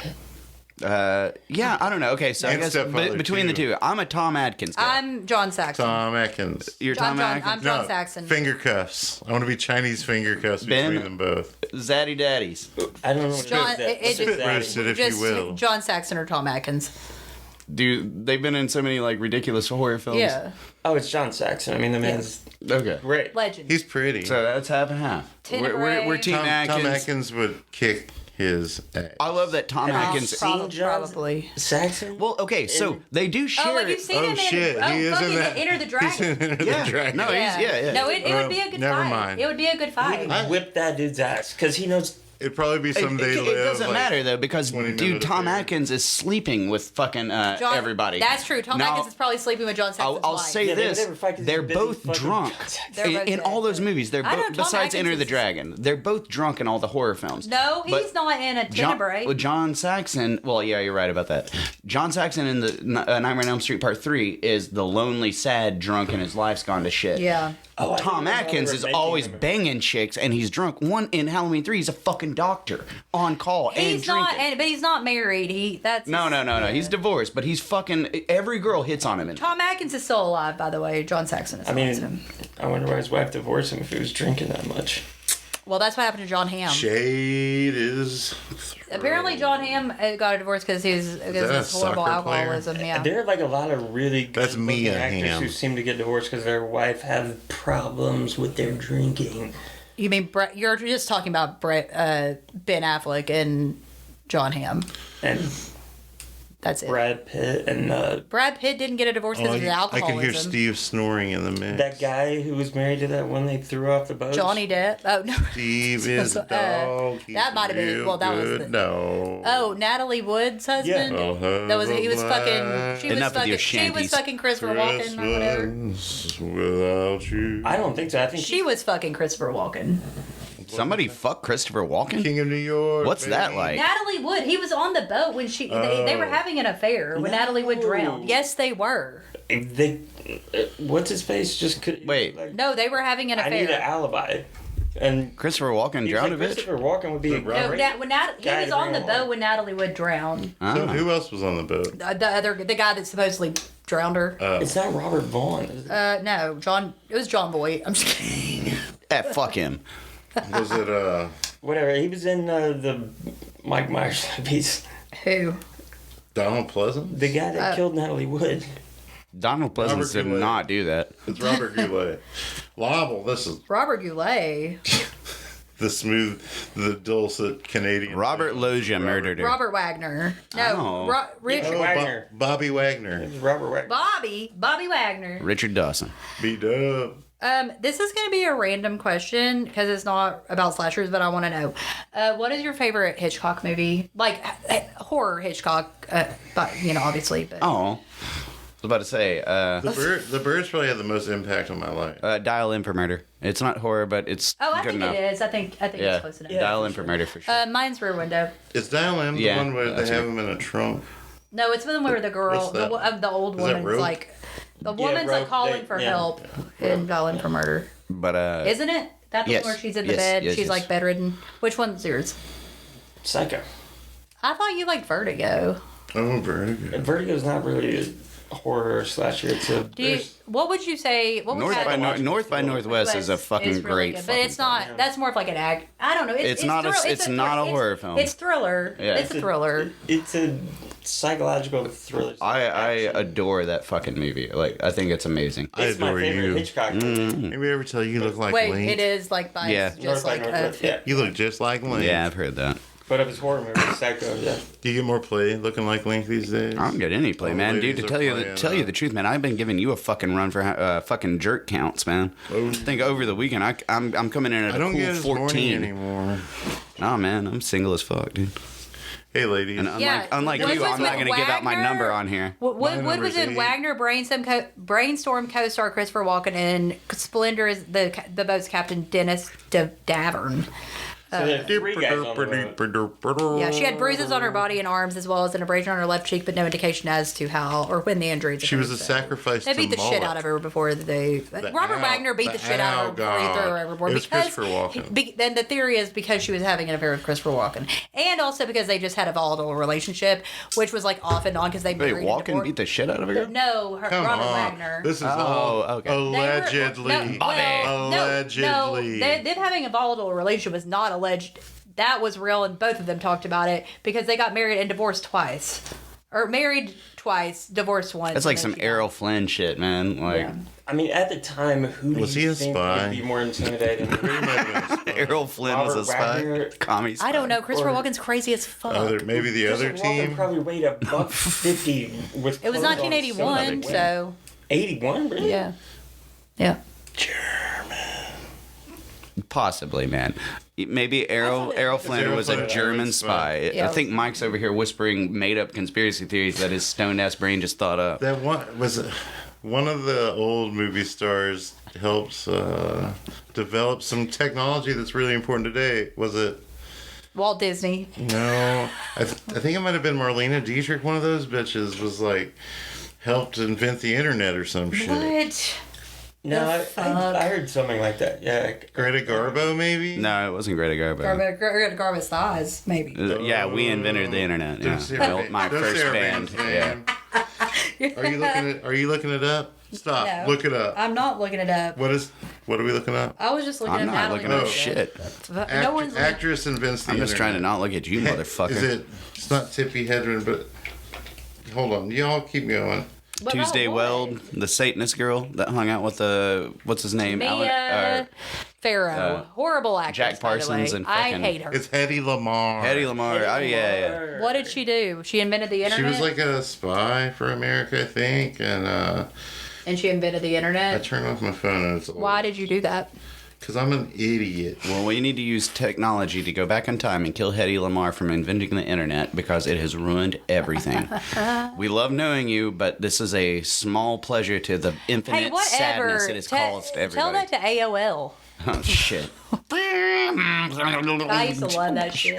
Yeah, I don't know. Okay, so I And guess Stepfather, between the too. two, I'm a Tom Atkins guy. I'm John Saxon. Tom Atkins. You're John- Tom John- Atkins. I'm John Saxon. Finger cuffs. I want to be Chinese finger cuffs Ben? between them both. Zaddy Daddies. I don't know what John- it is. it- Spit roasted, if you will. John Saxon or Tom Atkins. Dude, they've been in so many like ridiculous horror films. Yeah. Oh, it's John Saxon. I mean, the man's Okay. great. Legend. He's pretty. So that's half and half. We're Team Tom Atkins. Atkins would kick his ass. I love that Tom Atkins. Seen John Probably. Saxon? Well, okay, so they do share. Oh, like you've seen him shit, in he is in fucking that. Enter the He's Dragon. in Enter Yeah. the Dragon. No, he's yeah. No, it would be a good Never fight. mind. It would be a good fight. Whip that dude's ass because he knows. It'd probably be It, someday it live. doesn't like, matter though because 20 dude, minutes Tom later. Atkins is sleeping with fucking everybody. That's true. Tom Now, Atkins is probably sleeping with John Saxon's I'll wife. say Yeah, they would this: never fight 'cause they're he's busy both fucking drunk John Saxon. They're both in all dead. those movies. They're I know both Tom besides Atkins Enter the is- Dragon. They're both drunk in all the horror films. No, he's But not in a Tenebrae. Well, John Saxon. Well, yeah, you're right about that. John Saxon in the Nightmare on Elm Street Part 3 is the lonely, sad drunk, and his life's gone to shit. Yeah. Oh, I think Tom it was while they Atkins were is making always him. banging chicks, and he's drunk. One in Halloween 3, he's a fucking doctor on call and He's not, drinking. but he's not married. That's No. He's divorced, but he's fucking. Every girl hits on him. Tom Atkins is still alive, by the way. John Saxon is. I alive. mean, I wonder why his wife divorced him if he was drinking that much. Well, that's what happened to John Hamm. Shade is. Apparently, John Hamm got a divorce because of that his a horrible soccer player? alcoholism. Yeah. There are like a lot of really good That's Mia actors Hamm. who seem to get divorced because their wife have problems with their drinking. You mean you're just talking about Ben Affleck and John Hamm? And That's it. Brad Pitt and Brad Pitt didn't get a divorce because of his I alcoholism. can hear Steve snoring in the mix. that guy who was married to that one they threw off the boat. Johnny Depp. Oh no. Steve is a dog. He's that might have been- real well, that was good. the- No. Oh, Natalie Wood's husband. Yeah. That was he was fucking. She was Enough with your fucking. She was shanties. fucking Christopher Walken or whatever. Christmas without you. I don't think so. I think She was fucking Christopher Walken. Somebody fuck Christopher Walken? King of New York. What's that baby. like? Natalie Wood. He was on the boat when they were having an affair when Natalie Wood drowned. Yes, they were. they. What's his face? Just could Wait. Like, No, they were having an I need an affair. alibi. And Christopher Walken he was drowned like, a bitch? Christopher Walken would be a No, No, great when he guy was to on bring the boat along. when Natalie Wood drowned. So Ah. who else was on the boat? The guy that supposedly drowned her. It's not Robert Vaughn. Is it? No, John. It was John Voight. I'm just kidding. Fuck him. Was it Whatever. He was in the Mike Myers piece. Who? Donald Pleasant? The guy that killed Natalie Wood. Donald Pleasance Robert did Goulet. not do that. It's Robert Goulet. Lobble, this is Robert Goulet. the smooth, the dulcet Canadian. Robert Loggia murdered her. Robert Wagner. No, Oh. Richard. Oh, Wagner. Bobby It Wagner. was Robert Wagner. Bobby Wagner. Richard Dawson. B-Dub. This is going to be a random question because it's not about slashers, but I want to know. What is your favorite Hitchcock movie? Like horror Hitchcock, but obviously. But Oh. I was about to say, The Birds probably had the most impact on my life. Dial in for murder. It's not horror, but it's I good think enough. it is. I think Yeah, it's close enough. Dial for in for sure. murder for sure. Mine's Rear Window. Is Dial M the Yeah, one where they that's have it. him in a trunk? No, it's when where the girl, What's that? the old Is that woman's Rope? like, the woman's like Rope, calling for yeah. help in Dial In for Murder. But Isn't it? That the yes, one where she's in the yes, bed, yes, she's yes. like bedridden. Which one's yours? Psycho. I thought you liked Vertigo. Oh, very good. Vertigo's not really a horror slasher. It's a. Do you? What would you say? What would North by that- North by Northwest is a fucking really great. good, but fucking it's not. film. That's more of like an act. I don't know. It's not a- it's not a horror film. It's thriller. Yeah. It's a thriller. It's a psychological thriller. I adore that fucking movie. Like I think it's amazing. I It's my adore favorite you. Hitchcock movie. Maybe ever tell you look like Wait, Link? it is like by Yeah. just North by like Northwest, yeah. You look just like Link. Yeah, I've heard that. But of his horror movie, Psycho, yeah. Do you get more play looking like Link these days? I don't get any play, All the man. Dude, ladies to are tell you playing, the truth, man, I've been giving you a fucking run for fucking jerk counts, man. Oh. I think over the weekend I'm coming in at I a don't cool get as horny 14. anymore. Nah, man, I'm single as fuck, dude. Hey, ladies. And unlike What you, was I'm not with going to give out my Wagner? number on here. What My was number's in 8. Wagner brainstorm co-star Christopher Walken and Splendor is the boat's captain Dennis Davern. So there are three guys on the boat. Yeah, she had bruises on her body and arms as well as an abrasion on her left cheek, but no indication as to how or when the injuries. She was a occurred, so. sacrifice They to beat the shit Moloch. out of her before they. Robert owl- Wagner beat the the shit out of her before he owl threw her god. overboard It was because Christopher Walken. Then the theory is because she was having an affair with Christopher Walken, and also because they just had a volatile relationship, which was like off and on because they Wait, married. Walken divorced. beat the shit out of her? No, Come Robert on. Wagner. This is Oh, all okay. They were- allegedly. Allegedly. them having a volatile relationship was not alleged. That was real, and both of them talked about it because they got married and divorced twice. or married twice, divorced once. That's like and some then she Errol died. Flynn shit, man. Like Yeah. I mean, at the time, who do Was you he a think spy? would be more intimidating? He might have been a spy. Errol Flynn was a Robert spy. Wagner? Commie spy. I don't know. Christopher Or- Walken's crazy as fuck. Maybe the other Christopher Walken team. probably weighed a $150 with. It was clothes on 1981, so so 81, really? yeah, yeah. Possibly, man. Maybe Errol Flynn was a Flynn German a spy. Yeah. I think Mike's over here whispering made-up conspiracy theories that his stoned-ass brain just thought up. That one was one of the old movie stars helps develop some technology that's really important today. Was it? Walt Disney. No, I think it might have been Marlena Dietrich. One of those bitches was like helped invent the internet or some shit. What? No, The I fuck? heard something like that. Yeah. Greta Garbo, maybe. No, it wasn't Greta Garbo. Garba's thighs, maybe. Yeah, we invented the internet. Yeah. Don't say our Built my don't first say our band. band's Yeah. name. Are you looking it up? Stop. No. Look it up. I'm not looking it up. What are we looking up? I was just looking I'm at not Natalie looking at Wood. shit. No one's looking. Actress invents the I'm just trying to internet. not look at you, motherfucker. Is it? It's not Tippi Hedren, but hold on. Y'all keep going. What Tuesday about Weld, what? the Satanist girl that hung out with the what's his name? Mia Farrow. Horrible actress. Jack Parsons by the way. and I fucking- hate her. It's Hedy Lamarr. Hedy Lamarr. Oh yeah. What did she do? She invented the She internet. was like a spy for America, I think, and and she invented the I internet. turned off my phone and it's Why did you do that? Because I'm an idiot. Well, we need to use technology to go back in time and kill Hedy Lamarr from inventing the internet because it has ruined everything. We love knowing you, but this is a small pleasure to the infinite Hey, whatever. sadness it has caused to Tell everybody. that to AOL. Oh shit! I used to love that shit.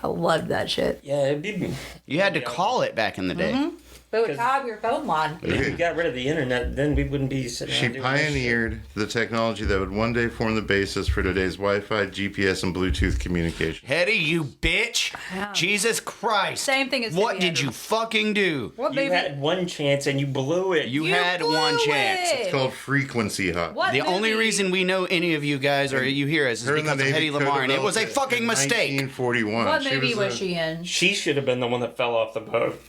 I loved that shit. Yeah, it'd be. You had to call it back in the day. But it would call up your phone line. If we got rid of the internet, then we wouldn't be sitting She around doing this shit. pioneered the technology that would one day form the basis for today's Wi-Fi, GPS, and Bluetooth communication. Hetty, you bitch! Jesus Christ! Same thing as What Hedy did Hedren. you fucking do? What You movie? had one chance and you blew it. You You had blew one chance. it. It's called frequency hop. What The only movie? reason we know any of you guys or you hear us is Her and the because of Navy Hedy Lamarr, and it was a co-developed fucking in mistake. 1941. What movie was a- she in? She should have been the one that fell off the boat.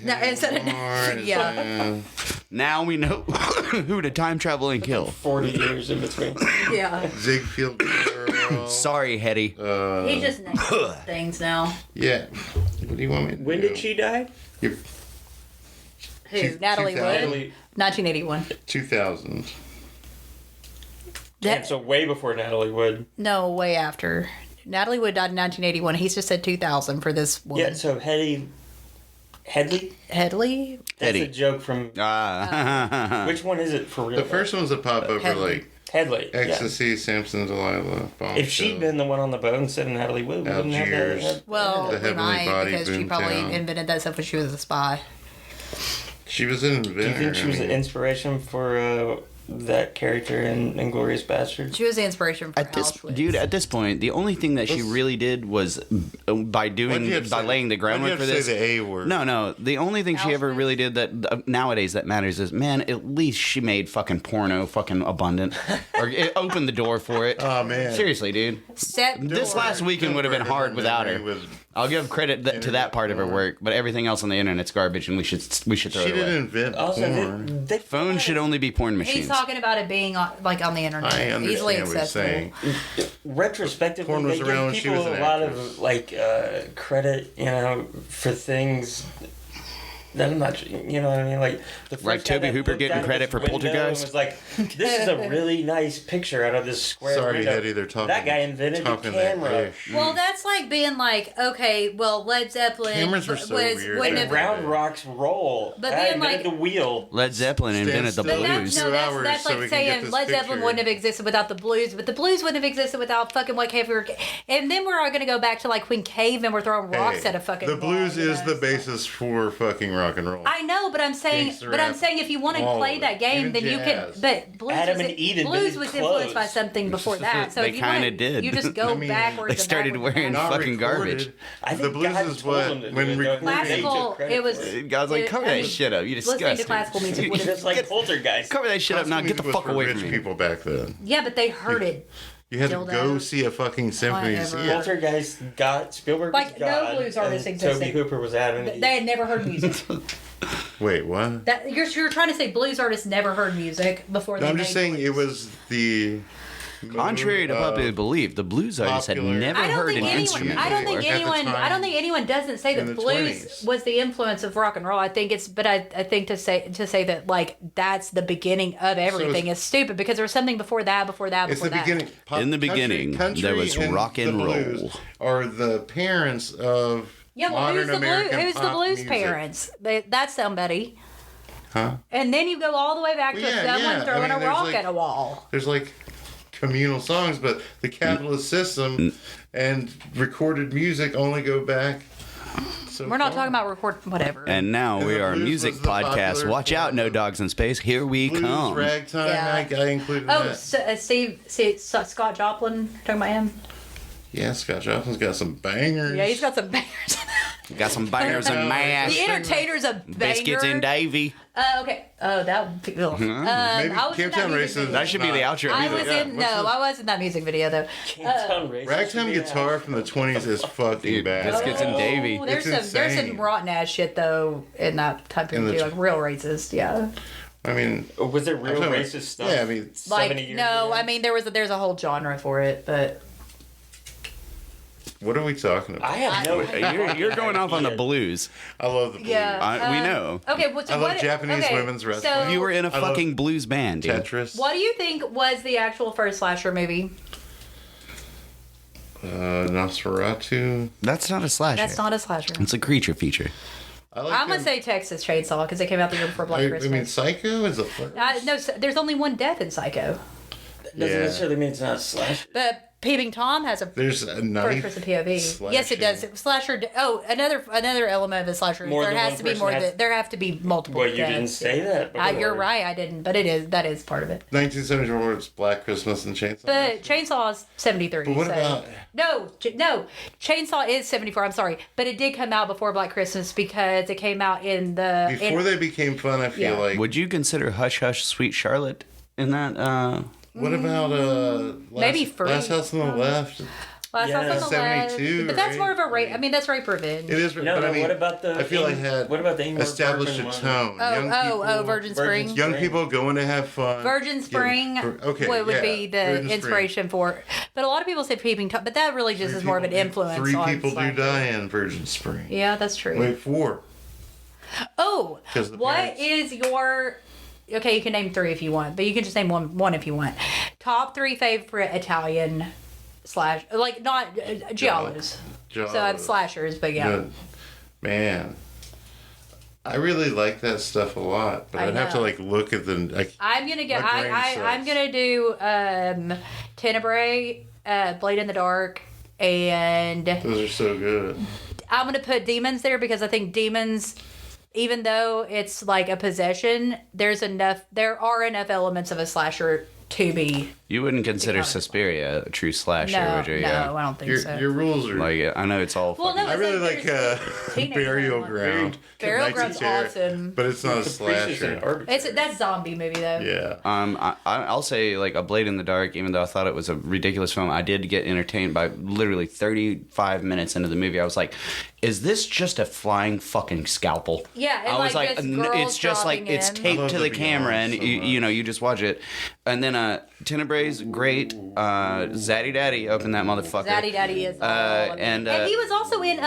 No, instead of Lamarr, yeah, Now we know who to time travel and kill. 40 years in between. yeah. Ziegfeld Girl. Sorry, Hetty. He just names things now. Yeah. What do you want me to When do? did she die? You- Who? Natalie 2000. Wood. Natalie. 1981. 2000. And so way before Natalie Wood. No, way after. Natalie Wood died in 1981. He's just said 2000 for this woman. Yeah, so Headley? Headley? That's Hetty. a joke from. Which one is it for real? The first ones that pop up are Headley. like Headley. Yeah. Ecstasy, Samson, Delilah, Bombshell. If she'd been the one on the boat instead of Natalie Wood, we wouldn't have Algiers. that. Well, The we Heavenly might Body, because she probably Boomtown. invented that stuff when she was a spy. She was an inventor. Do you think she was I an mean, inspiration for that character in Inglourious Basterds? She was the inspiration for At this, Auschwitz. dude, at this point, the only thing that she Let's- really did was by why'd you have to say- laying the groundwork why'd for you have this. to say the A word? No. The only thing she ever Auschwitz? really did that nowadays that matters is, man, at least she made fucking porno fucking abundant, or it opened the door for it. Oh, man. Seriously, dude. Set This last weekend would have been hard without her. I'll give credit to that part of her work, but everything else on the internet's garbage, and we should throw She it away. didn't invent Also, porn. they Phones should only be porn He's machines. talking about it being on, like on the internet. I understand Easily what he's accessible. saying. retrospectively Porn was they around when give she people was an a lot actress. of like credit, for things that I'm not, you know what I mean? Like the first Like guy Toby that Hooper looked getting out of credit his for window and Poltergeist? was like, this is a really nice picture out of this square Sorry, window. Hetty, they're talking. That guy invented the talking camera. that ish. Well, that's like being like, okay, well, Led Zeppelin Cameras were so weird. wouldn't Like have. round rocks roll. But I being invented like- the wheel. Led Zeppelin invented the Stand But still. blues. that's, no, 2 that's, hours that's so like we can get saying this Led Zeppelin picture. wouldn't have existed without the blues, but the blues wouldn't have existed without fucking White Caveman. And then we're going to go back to like when cavemen were throwing rocks Hey, at a fucking the blues wall, you is know, the so- basis for fucking rock and roll. I know, but I'm saying, Gangster I'm rap, saying if you want to all play of that it, game, even then you jazz. can. But blues Adam was, and Eve blues invented was influenced by clothes. something before that. So They if you wanna- kinda did. You just go I mean, backwards. they and started backwards wearing and Not fucking recorded. garbage. I The think blues God is told what him to do when it, though, recorded. and they took Classical, credit it was. for it. God's like, cover I that mean, shit up. You Listening to disgusting. classical music would Just have. like Poltergeist. Cover that shit up now. Get the Music was fuck for away rich from me. people back then. Yeah, but they heard it. You had to Dildo. go see a fucking symphony. Whatever. Yeah. Poltergeist got Spielberg. Like, was no God, blues artist and existed. Toby Hooper was Adam. They had never heard music. Wait, what? That you're trying to say blues artists never heard music before No, they I'm made just saying blues. it was the. Contrary to popular belief, the blues artists had popular- never I don't heard think an anyone. instrument I don't before. think At the anyone. I don't time, think anyone doesn't say in that the blues 20s. was the influence of rock and roll. I think it's, but I think to say that like that's the beginning of everything is stupid because there was something before that, before that, It's before the that. beginning. In the beginning, there was rock and the blues roll. Are the parents of Yeah, well, modern who's the American blues? Who's the pop blues music. parents? That's somebody. Huh? And then you go all the way back to Well, yeah, someone yeah. I throwing mean, a there's, rock like- at a wall. There's like communal songs, but the capitalist system and recorded music only go back. So We're not far. talking about record whatever. And now And we the are a blues music was the podcast. popular Watch out, form No of- Dogs in Space. Here we Blues, come. ragtime. Yeah. I included oh, that. Scott Joplin. Talking about him. Yeah, Scott Joplin's got some bangers. Yeah, he's got some bangers. Got some bangers and mash. The Entertainer's a banger. Biscuits and Davy. Okay. Oh, that would be. Ugh. Maybe I was in Cape Town that music Races. video. That should be the outro. I music. was Yeah, in. what's No, the- I was in that music video though. Cape Town Races Ragtime should be guitar out. from the 20s is fucking Dude, bad. biscuits and Davy. Oh, there's It's some insane. rotten ass shit though in that type In of the video, like real racist. Yeah. I mean, Was it real I'm talking about- racist stuff? yeah, I mean, 70 years No, ago? I mean there's a whole genre for it, but what are we talking about? I have no. You're going off on the idea. blues. I love the blues. yeah. We know. Okay, well, so I love what, Japanese okay, women's wrestling. So, You were in a I love fucking blues band, dude. Tetris. what do you think was the actual first slasher movie? Nosferatu. That's not a slasher. That's not a slasher. It's a creature feature. I like I'm gonna them. say Texas Chainsaw because it came out the year before Black I Christmas. mean, Psycho is the first. No, there's only one death in Psycho. Doesn't Yeah. necessarily mean it's not a slash. But Peeping Tom has a There's a first knife. person POV. slashing. Yes, it does. Slasher. Oh, another element of a slasher. More There than has one to be person more. has- There have to be multiple. Well, you didn't deaths. say that. You're before. right. I didn't, but that is part of it. 1974, it's Black Christmas and Chainsaw. But Chainsaw is 73. But what so. about- No, Chainsaw is 74. I'm sorry, but it did come out before Black Christmas because it came out in the Before they became fun, I feel Yeah. like. Would you consider Hush Hush Sweet Charlotte in that? What about Maybe Free. Last House on the Left? Last Yeah. House on the Left. 72, But that's right? more of a rape. I mean, that's rape revenge. It is, No, but no. I mean, What about the? I feel like had What about the Ingmar established a Bergman one? tone. Oh, Virgin Spring. Virgin Young people going to have fun. Virgin Spring Okay, would yeah, be the Virgin Spring. inspiration for it. But a lot of people say Peeping Tom, but that really just is more of an influence Three on people do slasher. die in Virgin Spring. Yeah, that's true. Wait, 4. Oh, 'Cause the what parents- is your? Okay, you can name 3 if you want, but you can just name one if you want. Top 3 favorite Italian slash like not giallos. So I'm slashers, but yeah. Good. Man, I really like that stuff a lot, but I I'd have to know. like look at the. Like, I'm gonna get. My brain I'm sucks. gonna do Tenebrae, Blade in the Dark, and those are so good. I'm gonna put Demons there because I think Demons, even though it's like a possession, there are enough elements of a slasher to be. You wouldn't consider honest. Suspiria a true slasher, No, would you? no, I don't think so. Your rules are. Like, I know it's all. Well, no, fucking- I really It's like like teenage Burial one. Ground. Burial Ground's 19 awesome. But it's not a Capricious and slasher. arbitrary. That's zombie movie though. Yeah. I'll say like A Blade in the Dark. Even though I thought it was a ridiculous film, I did get entertained by literally 35 minutes into the movie. I was like, "Is this just a flying fucking scalpel?" Yeah, and I was like like, just "N- girls "It's just like dropping it's in." I taped love to the the camera, and Beyond so you know much. you just watch it." And then Tenebrae's great. Zaddy Daddy opened that motherfucker. Zaddy Daddy is. and he was also in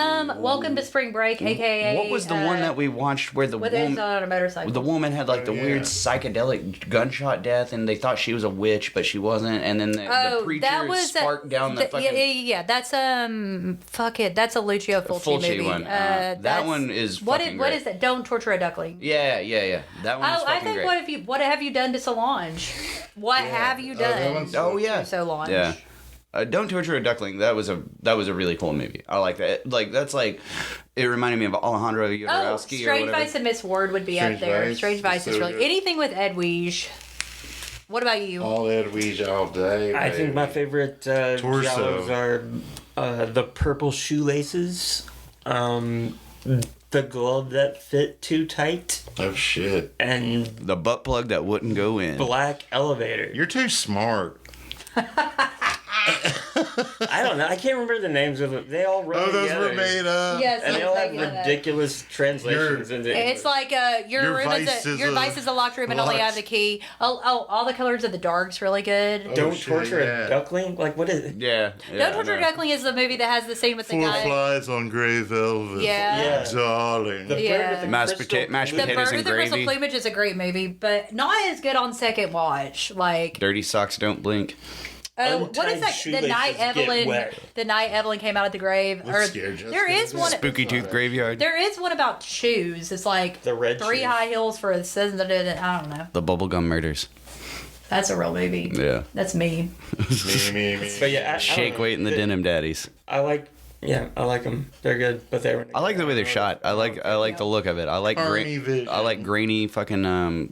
Welcome to Spring Break, aka. What was the one that we watched where the With his woman? on a motorcycle. The woman had like the Oh, yeah. weird psychedelic gunshot death, and they thought she was a witch, but she wasn't. And then the preacher sparked down the fucking yeah. That's fuck it. That's a Lucio Fulci movie. one. That one is what fucking what great. is that? Don't torture a duckling. Yeah. That one is Oh, fucking I think great. what have you done to Solange? What have you that done? one's- Oh yeah, to Solange? yeah. Don't Torture a Duckling. That was a really cool movie. I like that. Like that's like it reminded me of Alejandro Oh, Jodorowsky or Strange whatever. Vice and Miss Ward would be Strange up there. Vice Strange is Vice is so really good. anything with Ed Weege. What about you? All Edwige all day. I think my favorite Torso. giallos are the purple shoelaces, the glove that fit too tight, Oh shit! and The butt plug that wouldn't go in. black elevator. You're too smart. I don't know. I can't remember the names of them. They all wrote Oh, those together. were made up. Yes, And they all have yeah. ridiculous translations into English. It's like your room vice is is your a vice is a locked room and only locked- have the key. Oh, all the colors of the dark's really good. Oh, Don't shit, torture yeah. a duckling? Like, what is it? Yeah. Don't Torture Duckling is the movie that has the scene with the Four guy. flies on gray velvet. Yeah. Yeah. Darling. The bird Yeah. with the Mashed crystal mashed The potatoes Bird and with the Crystal gravy. Plumage is a great movie, but not as good on second watch. Like, Dirty socks don't blink. what is Untied that? The night shoelaces get Evelyn, wet. the night Evelyn came out of the grave. Let's scare Jessica. There is one. Spooky Tooth Graveyard. There is one about shoes. It's like The red three shoes. high heels for the season. I don't know. The Bubblegum Murders. That's a real movie. Yeah. That's me. Me. But yeah, I don't Shake know. Weight and the Denim Daddies. I like them. They're good, but they were. I like the way they're shot. I like the look of it. I like Army vision. I like grainy fucking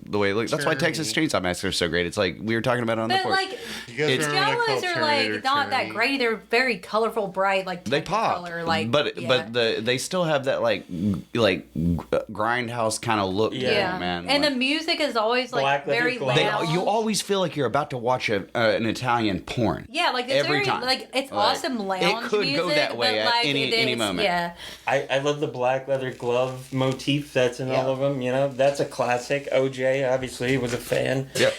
the way it looks. That's why Texas Chainsaw Massacre is so great. It's like we were talking about it on the But porch. like, You guys It's- remember that Giallos called are Terminator like not that Tyranny? great. They're very colorful, bright, like They pop, color, like but yeah. they still have that like grindhouse kind of look. to Yeah. them, man. And Like, the music is always like Black leather very gloves. loud. you always feel like you're about to watch an Italian porn. Yeah, like it's every very time. like it's Like, awesome lounge it could music, go that way but, at like, any it is- moment. Yeah, I love the black leather glove motif that's in Yeah. all of them. You know, that's a classic. OJ obviously was a fan. Yep.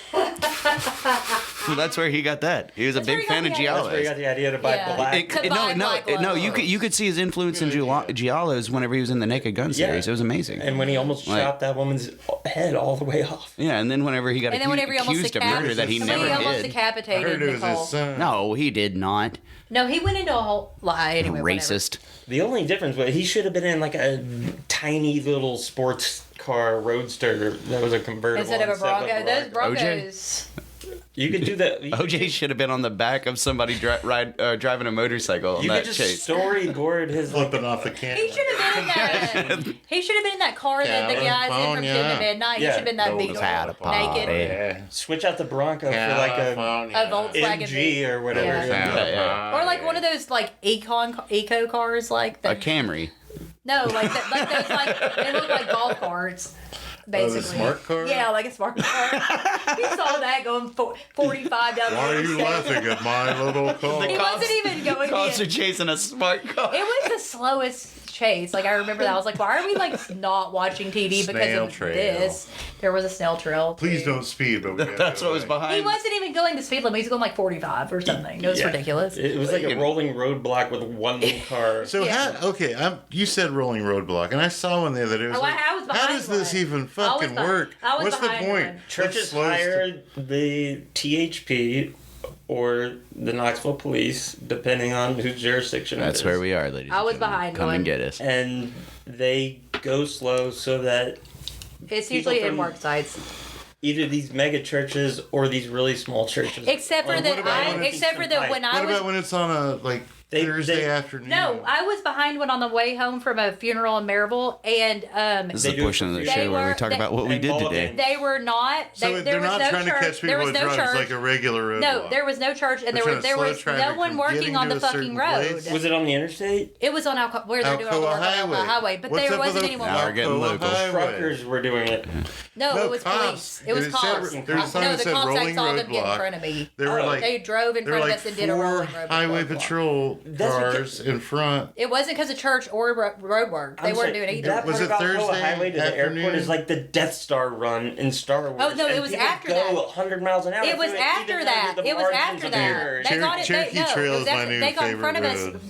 Well, that's where he got that. He was a That's where big he got fan of the idea. That's where he Giallos. got the idea to buy Yeah. black. To buy black No. gloves. You could see his influence in Giallos whenever he was in the Naked Gun series. It was amazing. And when he almost Like- chopped that woman's head all the way off. Yeah, and then whenever he got and then whenever he almost accused of decapitated, murder that he never almost did. I decapitated heard it was Nicole. his son. No, he did not. No, he went into a whole lie anyway. whatever. Racist. The only difference was he should have been in like a tiny little sports car roadster that was a convertible Instead of a Bronco. Those Bronco. Broncos. You could do that. OJ should have been on the back of somebody driving a motorcycle on You that could just chase. storyboard his like, Flipping off the camera. He should have been in that. He should have been in that car that the guys in from 10 to Midnight. He Yeah. should have been that Those Beetle. had a party. Naked. Yeah. switch out the Bronco for like a Volkswagen. MG or whatever. Yeah. Yeah. Or like one of those like eco cars, like A the, Camry. no, like those like they look like golf carts. Basically. smart car? Yeah, like a smart car. He saw that going 45 down the Why are you laughing at my little car? He wasn't even going. Cops in. are chasing a smart car. It was the slowest chase. Like I remember that. I was like, why are we like not watching TV because Snail of trail. this? There was a snail trail. Please too. don't speed, but we gotta That's go what was away. He behind. wasn't even going the speed limit. He was going like 45 or something. It was Yeah. ridiculous. It was like a rolling roadblock with one car. So Yeah. you said rolling roadblock, and I saw one the other day. It was Oh, like, I was how behind does this one. even fucking work? I was What's the behind point? one. Churches Slows hire the THP or the Knoxville police, depending on whose jurisdiction it That's is. where we are, ladies. I and was gentlemen. behind Come one. and get us. And they go slow so that It's People usually in from- work sites. either these mega churches or these really small churches. Except for Or that what about when it's except for that when I What was about when it's on a like They- Thursday they- afternoon? no, I was behind one on the way home from a funeral in Maryville, and This is They the do portion of the it- show They where we were- talk they- about what we and did ball today. games. they were not. So there they're was not no trying church. to catch There people was with no drugs church. like a regular roadblock. No, there was no church, and They're there trying to was slow no traffic one from working getting on to the a fucking certain road. place. Was it on the interstate? It was on where they're doing all the Alcoa work on Alcoa Highway, but What's there up with wasn't the anyone. Now we're getting Alcoa local. Highway? Truckers were doing it. No, No, it was cops. police. It was And it said- cops. there was a sign No, that the said cops I rolling saw them get in roadblock. front of me. There were like They drove in there were front like of us and did a four rolling highway roadblock. patrol That's cars in front. It wasn't because of church or road work. They I'm weren't saying, doing either. That Was part it of Alcoa Thursday Highway to the afternoon? airport is like the Death Star run in Star Wars. Oh, no, it and was people after go that. 100 miles an hour. It was through after even that. under the It was margins after of that. error. They got it. Cherokee no, Trail it was is my after, new they got in front of us favorite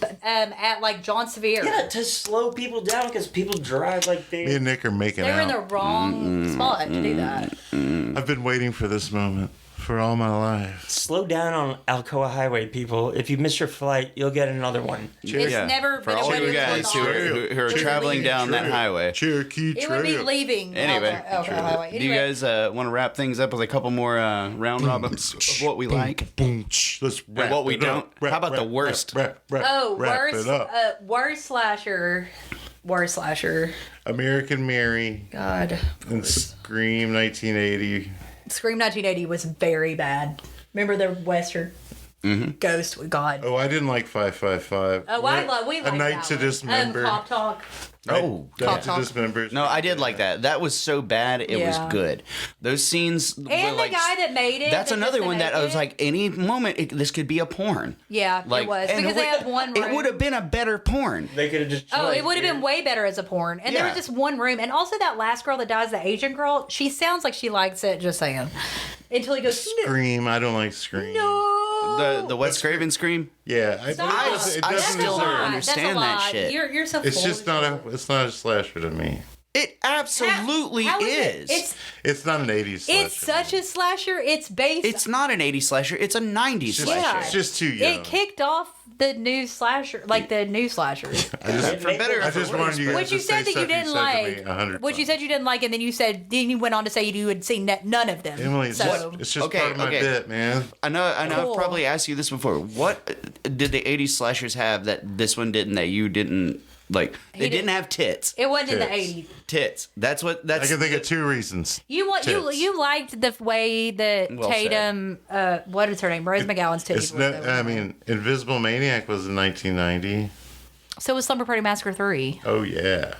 at like John Sevier. Yeah, to slow people down because people drive like Me they. and Nick are making They were in the out. wrong spot to do that. I've been waiting for this moment for all my life. Slow down on Alcoa Highway, people. If you miss your flight, you'll get another one. It's never For been a all winter you guys who Trail. are traveling down that highway. Cherokee It Trail. would be leaving. Anyway, Alcoa Highway. do you guys want to wrap things up with a couple more round robins of what we like? Boom, ch, let's wrap what we it don't? up. Wrap, How about the wrap, worst? Wrap, Oh, wrap it up. worst slasher. Worst slasher. American Mary God. and Scream 1980. Scream 1980 was very bad. Remember the Western? Ghost with God. Oh, I didn't like 555. Oh, we like A Night that to one. Dismember. Cop Talk. Oh, Night to Talk. Dismember. No, I did like that. That was so bad, it was Yeah. good. Those scenes were And the like, guy that made it. that's that another gets to one that make I was it. like, any moment this could be a porn. Yeah, Like, it was. and Because they have one room. It would have been a better porn. They could have just. Oh, like, it would have been way better as a porn. And there Yeah. was just one room. And also that last girl that dies, the Asian girl, she sounds like she likes it, just saying. Until he goes, Scream. I don't like Scream. no. The Wes Craven scream. Yeah, Stop. it I doesn't still deserve. don't understand that shit. You're so It's full just of not yourself. it's not a slasher to me. It absolutely How is. it? It's not an 80s slasher. It's such a slasher. It's based. It's not an 80s slasher. It's a 90s It's just, slasher. it's just too young. It kicked off the new slasher, like the new slashers. For better or I for just worse, wanted you guys Which you to said say that you stuff didn't said to like. me 100 Which you times. said you didn't like, and then you went on to say you had seen none of them. Emily, it's, so it's just Okay, part of my okay. bit, man. I know Cool. I've probably asked you this before. What did the 80s slashers have that this one didn't, that you didn't like? They didn't have tits. it wasn't in the Tits. 80s. Tits. That's I can think of two reasons. You Tits. you liked the way that Well said. Tatum, what is her name? Rose McGowan's titties. It's were, not, though. I mean, Invisible Maniac was in 1990. So was Slumber Party Massacre 3. Oh yeah,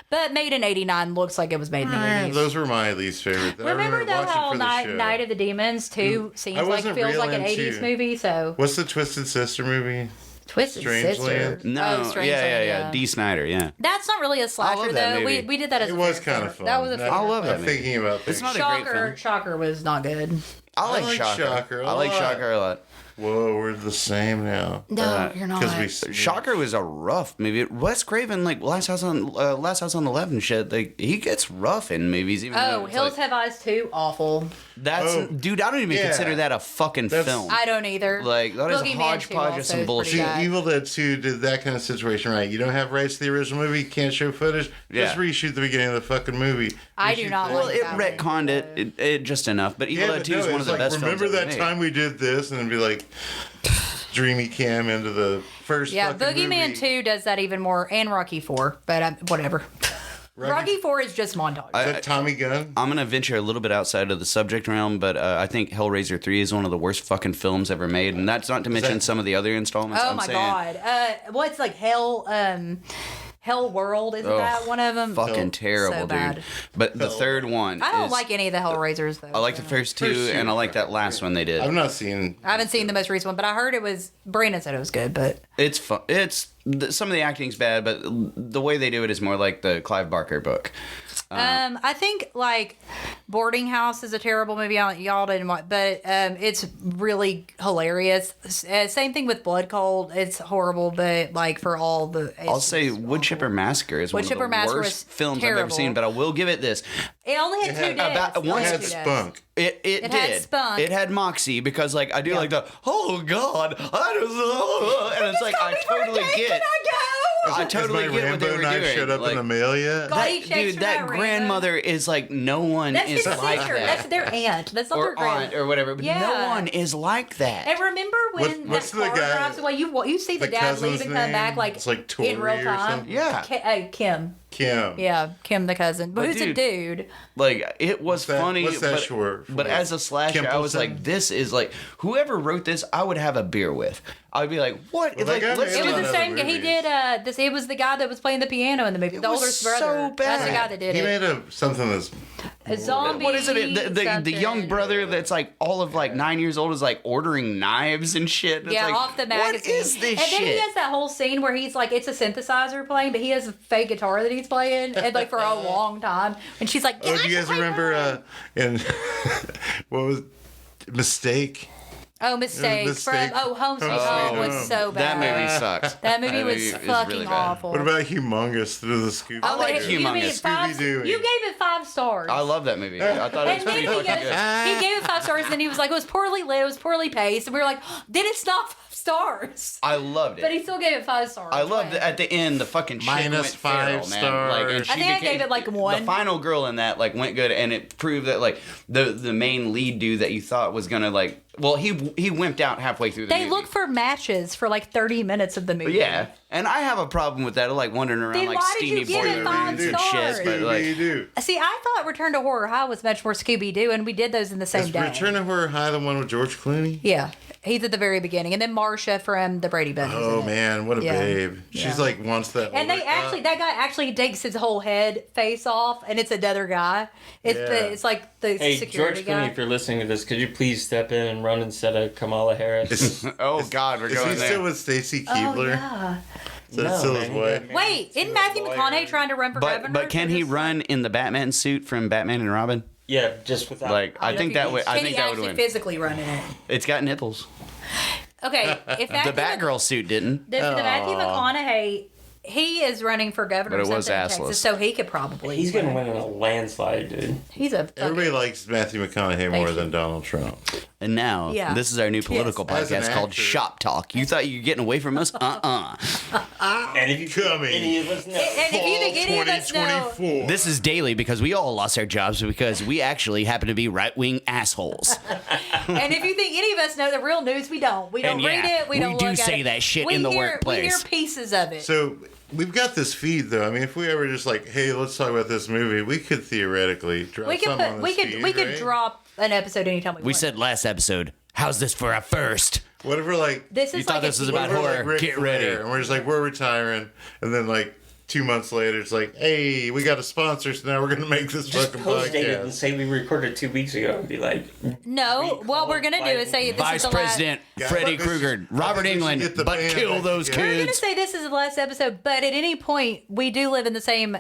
But made in 89 looks like it was made in the 80s. those were my least favorite. I Remember though watching how for the show. Night of the Demons 2 seems I like wasn't feels real like an into- 80s movie, so What's the Twisted Sister movie? Twisted Strangeland? Sister. No, Oh, Strangeland, yeah. Dee Snyder, yeah. That's not really a slasher that though. movie. We did that as It a was fair kind of film. fun. That was a Now- I love that I'm movie. thinking about things. It's not a great Shocker. film. Shocker was not good. I like like Shocker. Shocker a I like lot. Shocker a lot. Whoa, we're the same now. No, you're not. Because we Shocker was a rough movie. Wes Craven, like Last House on the Left and shit, like he gets rough in movies. Even though Oh, it's Hills like, Have Eyes 2, awful. that's Oh, dude. I don't even yeah. consider that a fucking That's- film. I don't either. Like, that is a Boogeyman 2 hodgepodge of also some is pretty bullshit. See, bad. Evil Dead 2 did that kind of situation right. You don't have rights to the original movie, you can't show footage. Yeah. Just reshoot the beginning of the fucking movie. I do Reshoot not the- Well, like it that one, retconned it just enough. But Evil Yeah, Dead but 2 is no, one it's of the like, best remember films that ever made. time we did this, and then be like, dreamy cam into the first Yeah, fucking Boogeyman movie. 2 does that even more, and Rocky 4, but whatever. Rocky 4 is just montage. Is that Tommy Gunn? I'm gonna venture a little bit outside of the subject realm, but I think Hellraiser 3 is one of the worst fucking films ever made, and that's not to mention some of the other installments. Oh I'm my saying, god! What's like Hell World? Isn't Ugh, that one of them? fucking terrible, So bad. dude. But the third one, I don't is, like any of the Hellraisers though. I like the first two, First two and I are like that last one they did. I've not seen. I haven't seen the most recent one, but I heard it was. Brandon said it was good, but It's fun. Some of the acting's bad, but the way they do it is more like the Clive Barker book. I think like Boarding House is a terrible movie. Y'all didn't watch, but it's really hilarious. Same thing with Blood Cold. It's horrible, but like for all the, I'll say Wood Chipper Massacre is one Wood Chipper of the Massacre worst was films I've ever terrible. seen, but I will give it this. It only had It two had deaths. about It only one- It had had two deaths. spunk. It It did. had spunk. It had moxie because like I do Yeah. like the oh god I just and it's like I totally get. I totally Has my get what they Rambo were knife doing. showed up like, in the mail yet? God, he that, chased dude, her that out, grandmother is like no one That's is his like sister. that. That's their aunt. That's not their or aunt grandma. or whatever. But no Yeah. one is like that. And remember when What's that the car guy- drives away? You see the, the dad leave cousin's and come back name? like It's like Tori in real or time. something? Yeah. Kim. Kim. Yeah, Kim the cousin, but But who's a dude? Like it was funny, what's that but, short for? but as a slasher, I was Kimpleson? like, "This is like whoever wrote this, I would have a beer with." I'd be like, "What?" Well, that like, guy let's made It do was lot the of same. other He movies. did this. It was the guy that was playing the piano in the movie. The was older so brother. That's the bad. guy that did He it. made something that's A zombie. What is it? The young something. brother that's like all of like 9 years old is like ordering knives and shit. And Yeah, it's like, off the magazine. What is this and then shit? he has that whole scene where he's like, it's a synthesizer playing, but he has a fake guitar that he's playing, and like for a long time. And she's like, Oh, do you guys remember in what was Mistake? Oh, Mistake. Mistake. From Home Sweet Home Sweet Home was Home. so that bad. movie sucked. That movie was is fucking really bad. awful. What about Humongous through the Scooby? I like you Humongous. gave it five- Scooby-Doo. You gave it 5 stars. I love that movie. I thought it was And then pretty he, fucking goes, good. he gave it 5 stars, and then he was like, it was poorly lit, it was poorly paced, and we were like, then it's not 5 stars. I loved But it. he still gave it 5 stars. I loved it at the end. The fucking chick Minus went 5 feral, man. Like, and stars. she I think I became- gave it, like, 1. The final girl in that like went good, and it proved that like the main lead dude that you thought was gonna like Well, he wimped out halfway through the movie. They look for matches for like 30 minutes of the movie. Yeah, and I have a problem with that. I like wandering around Then like why did you steamy give it boiler 5 rooms and stars? shit. But like, Scooby-Doo. See, I thought Return to Horror High was much more Scooby-Doo, and we did those in the same Is day. Return to Horror High the one with George Clooney? Yeah. He's at the very beginning. And then Marcia from the Brady Bunch. is Oh in it. man, what a Yeah. babe! She's Yeah. like wants that. And they older actually, cop. that guy actually takes his whole head face off, and it's another guy. It's like the Hey, security George Clooney, guy. if you're listening to this, could you please step in and run instead of Kamala Harris? oh God, we're Is going he there. still with Stacy Oh, Keebler? yeah. Is that still his man, he wife? got married Wait, to isn't a Matthew lawyer. McConaughey trying to run for governor? But can for he this? run in the Batman suit from Batman and Robin? Yeah, just without. Like, I think that would. I Can think he that would actually win. physically run in it? It's got nipples. Okay, if The Matthew Batgirl suit didn't. the Matthew McConaughey, he is running for governor But it or was something in assless. Texas, so he could probably. He's gonna win. win in a landslide, dude. He's a. Everybody likes Matthew McConaughey more you. than Donald Trump. And now, Yeah. this is our new political As an podcast called actor. Shop Talk. You thought you were getting away from us? And if you Coming. any of us know, And if you think any of us know, 2024. This is daily because we all lost our jobs because we actually happen to be right-wing assholes. and if you think any of us know the real news, we don't. We don't And read yeah, it. We we don't do look at say it. that shit We in the hear- workplace. We hear pieces of it. So we've got this feed though. I mean, if we ever just like, hey, let's talk about this movie, we could theoretically drop we could something put. on We this could. feed, We could right? drop an episode anytime we We want. said last episode, how's this for a first? What if we're like, This is You like thought this was what about if we're horror? like Ric Get ready. Flair, and we're just like, we're retiring, and then like 2 months later, it's like, hey, we got a sponsor, so now we're gonna make this just fucking post date it and podcast. say we recorded 2 weeks ago and be like, No, what we're gonna do is say this Vice is the President Yeah, Freddie I think we should- Krueger, I Robert think we should England, get the but band kill back those together. We're gonna kids. say this is the last episode, but at any point we do live in the same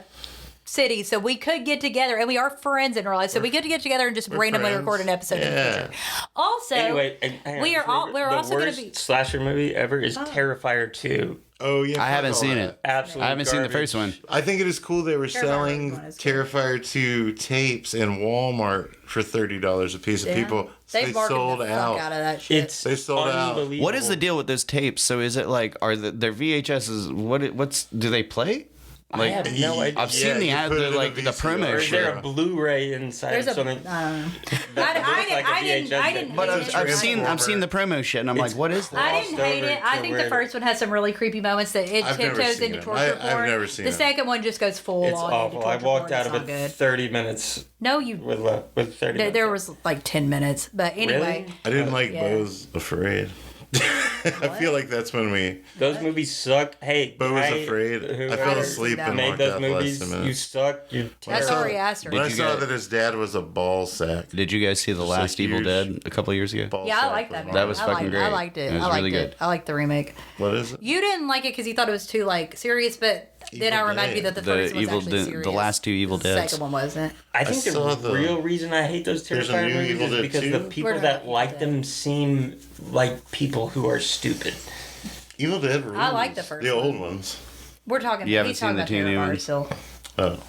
city, so we could get together, and we are friends in real life, so we could get together and just randomly friends. record an episode in the Yeah. future. Also, anyway, hang we on, are all. We're the also gonna worst be. slasher movie ever is Terrifier 2. Oh yeah, I fuck haven't all seen that. it. Absolute I haven't seen the garbage. first one. I think it is cool they were Terrifier selling one is cool. Terrifier 2 tapes in Walmart for $30 a piece. Of Yeah. people, so They've they marketed sold the fuck out. out of that shit. It's They sold out. unbelievable. What is the deal with those tapes? So is it like their VHSs? What's do they play? I have no idea. I've seen the you ad, put it the in a like the VCR. promo Or is there show. a Blu-ray inside There's of a. something? I don't know. that I looks like a didn't. VHS I didn't. But hate I've it. seen the promo shit, and I'm like, It's what is that? I didn't hate it. I to think where- the first one has some really creepy moments that it I've never tiptoes seen into it. torture I've porn. never seen The it. second one just goes full It's on awful. into I torture walked porn. out It's of not it good. 30 minutes No, you. with 30 minutes. There was like 10 minutes, but anyway. Really? I didn't like Yeah. Bo's Afraid. I feel like that's when we. Those movies suck. Hey, Bo was guy afraid. I whoever fell asleep and made walked those out the last movies. 10 You minutes. suck. You're That's terrible. already asked her. When I you saw guys- that his dad was a ball sack. Did you guys see the last like Evil huge. Dead a couple years ago? Ball Yeah, I sack like that. was Movie. That was I fucking liked, great. I liked it. It was I liked really it. good. I liked the remake. What is it? You didn't like it because you thought it was too like serious, but then I Evil reminded you Dead. that the first one was actually serious. The last two Evil The Deads. second one wasn't. I think I saw the the- real reason I hate those There's a Terrifier new movies Evil is Dead because 2? the people We're that not like Evil them seem like people who are stupid. Evil Dead rules. I like the first The one. old ones. We're talking. You haven't he's talking seen the about two new Terrifier ones? still. Oh.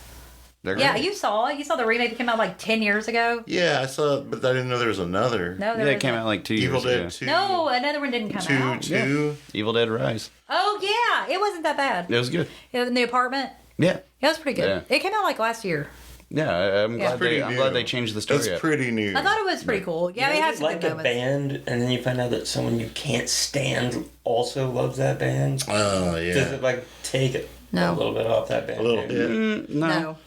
They're Yeah, great. you saw it. You saw the remake that came out like 10 years ago. Yeah, I saw it, but I didn't know there was another. No, Yeah, there it came wasn't. out like 2 Evil years ago. Dead 2. No, another one didn't come 2, out. 2. Evil Dead Rise. Oh yeah, it wasn't that bad. It was good. In the apartment, Yeah. it was pretty good. Yeah. It came out like last year. Yeah, I'm glad Pretty I'm new. glad they changed the story It's up. pretty new. I thought it was pretty cool. Yeah, You it know, had you some like good a moments. band, and then you find out that someone you can't stand also loves that band. Oh, Does yeah. it like take it No. a little bit off that band? A little too? bit. No.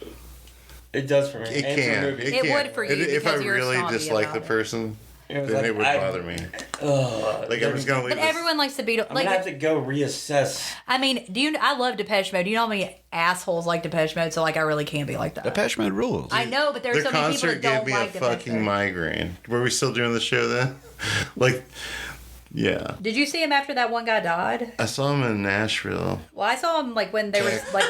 It does for me. It And for can. movies. It can. would for you If I because you're really snobby dislike the about it. person, It was then like, it would bother me. Like, I'm just going to leave But this. everyone likes the Beatles. I'm Like, gonna have to go reassess. I mean, I love Depeche Mode. Do you know how many assholes like Depeche Mode? So like, I really can't be like that. Depeche Mode rules. I know, but there's The so many people concert that don't gave me like a Depeche fucking Mode. migraine. Were we still doing the show then? Like, yeah. Did you see him after that one guy died? I saw him in Nashville. Well, I saw him like when they were like.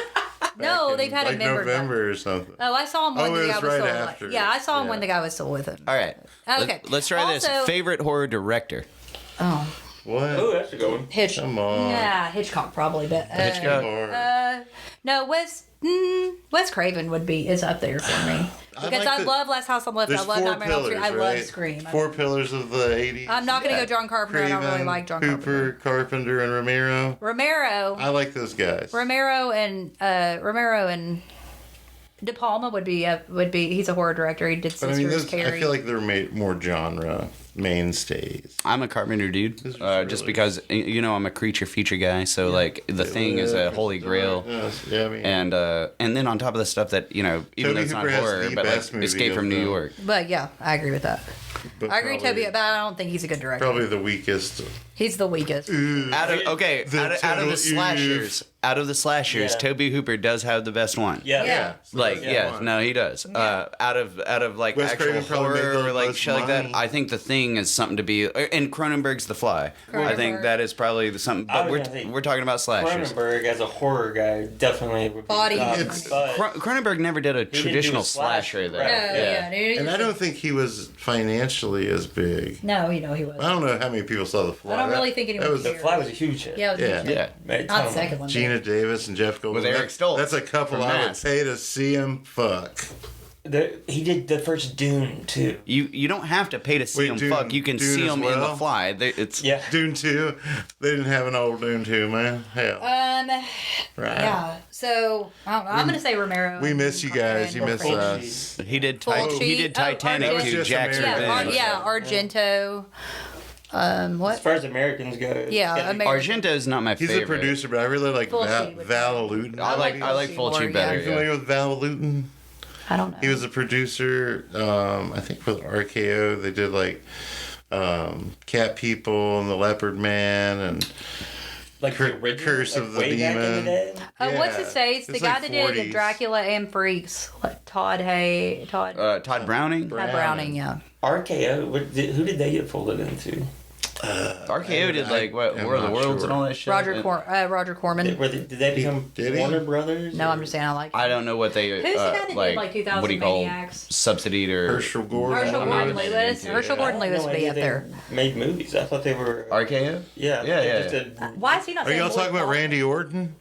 No, back they've in, had like a member. November or something. Oh, I saw him when Oh, the it guy was was right still after. alive. Yeah, I saw him when Yeah. the guy was still with him. All right. Okay. Let's try this. Also- Favorite horror director. Oh, What? Oh, that's a good one. Come on. Yeah, Hitchcock probably, but Hitchcock. no, Wes Craven is up there for me because I like love Last House on the Left. There's I love four Nightmare on Elm pillars, Street. I right? love Scream. 4 pillars of the 80s. I'm not gonna go John Carpenter. I don't really like John Cooper, Carpenter, and Romero. Romero, I like those guys. Romero and De Palma would be he's a horror director. He did But I Sisters, mean, I Carrie. feel like they're more genre. mainstays. I'm a Carpenter dude, This is really- just because I'm a creature feature guy. So like the Thing is a holy grail, Yeah, I mean, and then on top of the stuff that even Toby though it's not Hooper has horror, the but best like movie Escape of from New the- York. But yeah, I agree with that. but I agree, probably- Toby, but I don't think he's a good director. Probably the weakest. He's the weakest. Out of The the slashers, Yeah. Toby Hooper does have the best one. Yeah. Yeah. Like Yeah. no, he does. Out of like Wes actual Craven probably made horror the or like most shit like that, money. I think The Thing is something to be. And Cronenberg's The Fly. I think Cronenberg. that is probably the something. I But was gonna say, we're talking about slashers. Cronenberg as a horror guy definitely would be Body. top, It's- but Cronenberg never did a do a traditional slasher, slasher though. right. Yeah, dude. And I don't think he was financially as big. No, he was. I don't know how many people saw The Fly. I don't really That- think anyone that was The cared. Fly was a huge hit. Yeah, it was Yeah. a huge Yeah. Made a Not ton the of second one. Gina Davis and Jeff Goldblum. With Eric Stoltz That's a couple from I would Mask. pay to see him fuck. He did the first Dune too. You don't have to pay to see Wait, them Dune- fuck. You can Dune see as them in The well? Fly. It's Yeah. Dune 2. They didn't have an old Dune 2, man. Hell. Right. Yeah. So I'm gonna say Romero. We miss you guys. You miss Fulci. us. he did. Fulci. He did Oh, Titanic Argento. too. Just Jack's American. Revenge. Argento. As What? far as Americans go, Yeah, gotta be- American. Argento's not my He's favorite. a producer, but I really like Fulci would Val be- Luton. I like Fulci more, Fulci yeah. better. You familiar with Val Luton? I don't know. He was a producer, I think with RKO. They did like Cat People and The Leopard Man and like Cur- the original, Curse like of the way back in the Demon. day. What's Yeah. his face? The It's guy like that did 40s. Dracula and Freaks. Todd Todd Browning. Browning. Yeah. RKO. Who did they get folded into? RKO did like what I'm War of the not Worlds sure. and all that shit. Roger And Corman. Did they become Did he? Warner Brothers? No, I'm just saying I like. I don't know what they Who's the guy that did, like, 2000 what do you call Maniacs? subsidied or Herschel Gordon. Herschel I'm Gordon not Lewis. into Herschel it. Gordon Lewis would be up there. Made movies. I thought they were. RKO. Yeah. Yeah. Just Why is he not? Are saying y'all Lloyd talking about Kaufman? Randy Orton?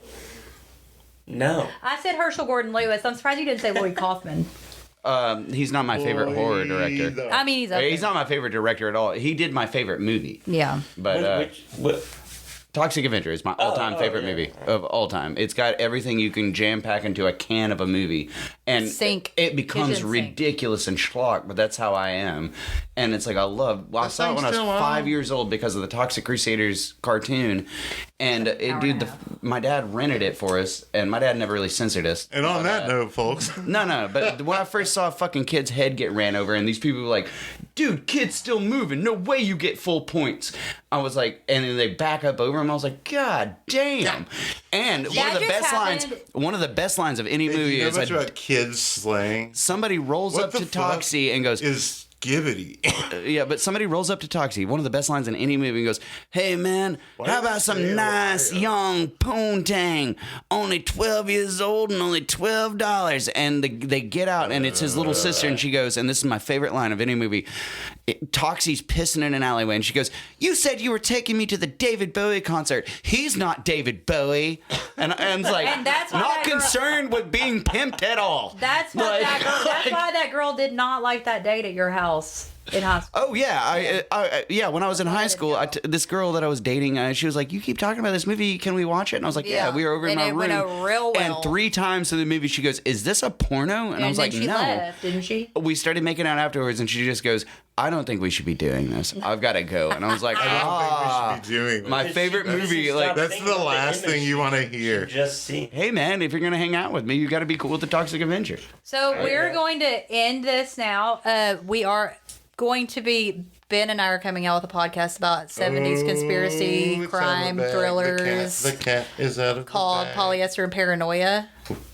No. I said Herschel Gordon Lewis. I'm surprised you didn't say Lloyd Kaufman. He's not my favorite horror director. I mean, he's up He's there. not my favorite director at all. He did my favorite movie, Yeah. but What? Toxic Avenger is my all-time favorite yeah. movie of all time. It's got everything you can jam pack into a can of a movie, and Sink. it becomes Kitchen sink. ridiculous and schlock. But that's how I am, and it's like I love. Well, I That saw it when thing's I was still on. 5 years old because of the Toxic Crusaders cartoon, and hour and a half. my dad rented it for us, and my dad never really censored us. And on that note, folks, No, but when I first saw a fucking kid's head get ran over, and these people were like, dude, kid's still moving. No way you get full points. I was like, and then they back up over him. I was like, God damn. And one That of the just best happened- lines of any movie you know is much about kids slang? somebody rolls What up the to fuck Toxie and goes, Is skibbity. yeah, but somebody rolls up to Toxie, one of the best lines in any movie, and goes, hey man, Why how did about you some say nice Ohio? young poontang, only 12 years old and only $12. And they get out, and it's his little sister, and she goes, and this is my favorite line of any movie, Toxie's pissing in an alleyway, and she goes, you said you were taking me to the David Bowie concert. He's not David Bowie. And it's like, And that's why not that girl- concerned with being pimped at all. That's why Like- that's why that girl did not like that date at your house in high school. Oh yeah, yeah. When I was in high school, this girl that I was dating, she was like, "You keep talking about this movie. Can we watch it?" And I was like, "Yeah." Yeah. We were over in And my it room, went over real well. and 3 times in the movie, she goes, "Is this a porno?" And I was then like, she "No." left, didn't she? We started making out afterwards, and she just goes, "I don't think we should be doing this. I've got to go." And I was like, I don't "Ah." think we should be doing My that. favorite movie, like, That's the last thing you want to hear. Just see. hey man, if you're gonna hang out with me, you got to be cool with the Toxic Avenger. So we're yeah. going to end this now. We are going to be. Ben and I are coming out with a podcast about 70s conspiracy, Ooh, it's crime, out of the bag. thrillers The cat is out of called the bag. Polyester and Paranoia.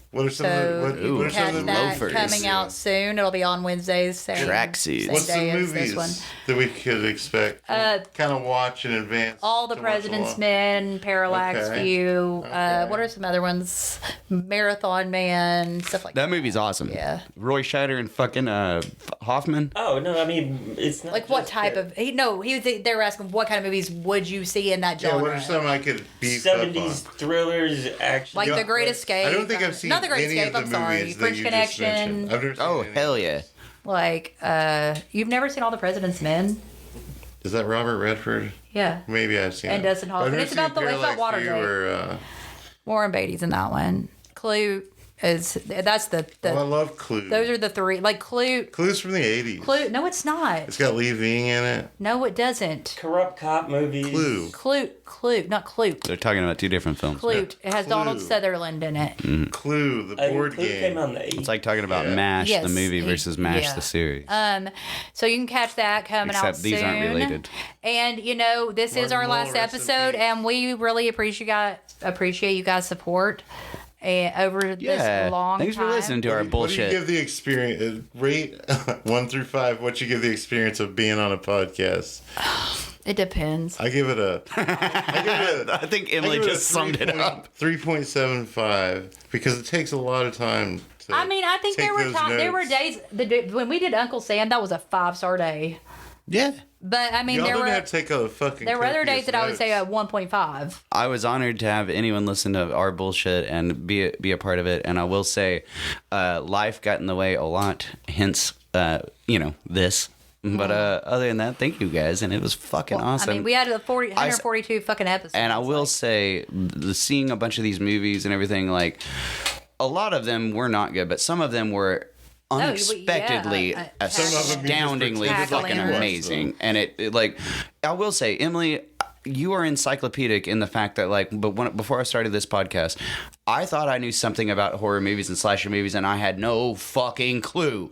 What are some So of the, you what can are some catch of the that loafers? coming out soon. It'll be on Wednesdays. Same, Tracksuits. same What's day the as this one. movies that we could expect? Kind of watch in advance. All the to watch President's along? Men, Parallax Okay. View. Okay. What are some other ones? Marathon Man, stuff like that. That movie's awesome. Yeah. Roy Scheider and fucking Hoffman. Oh no, I mean it's not Like what just type that. of? They were asking what kind of movies would you see in that Yeah, genre? what are some I could beef up on? 70s thrillers, action. Like Yeah, The Great but Escape. I don't think I've seen Not The Great any Escape. of the I'm sorry. movies that French you just Connection. mentioned. I've never seen Oh any. hell yeah. Like you've never seen All the President's Men? Is that Robert Redford? Yeah. Maybe I've seen And it. Dustin But I've Hoffman. never It's about seen it's about Parallax View Watergate. or, Warren Beatty's in that one. Clue. That's the I love Clue. those are the three. Like Clue. Clue's from the 80s. Clue. No, it's not. It's got Lee Ving in it. No, it doesn't. Corrupt cop movies. Clue. Clue. Not Clue. They're talking about two different films. Clue. It has Clue. Donald Sutherland in it. Clue, the board Clue game. came out in the 80s. It's like talking about Yeah. MASH, Yes, the movie, versus MASH, yeah. the series. So you can catch that coming out Except soon. these aren't related. And this is our Martin last Mull, rest in episode, peace. and we really appreciate you guys' support over this long Thanks time. for listening to our What do you bullshit. give the experience? Rate 1 through 5. What you give the experience of being on a podcast? It depends. I give it a. I think Emily just summed it up. 3.75 because it takes a lot of time. I mean, I think there were there were days when we did Uncle Sam. That was a 5-star day. Yeah. But I mean, Y'all there didn't were have to take a fucking. there were other copious days that I would say a notes. 1.5. I was honored to have anyone listen to our bullshit and be a part of it. And I will say, life got in the way a lot. Hence, this. But other than that, thank you guys, and it was fucking awesome. I mean, we had 142 fucking episodes. And I will say, seeing a bunch of these movies and everything, like a lot of them were not good, but some of them were unexpectedly, yeah, astoundingly tackling fucking her. amazing. And it like, I will say, Emily, you are encyclopedic in the fact that before I started this podcast, I thought I knew something about horror movies and slasher movies, and I had no fucking clue.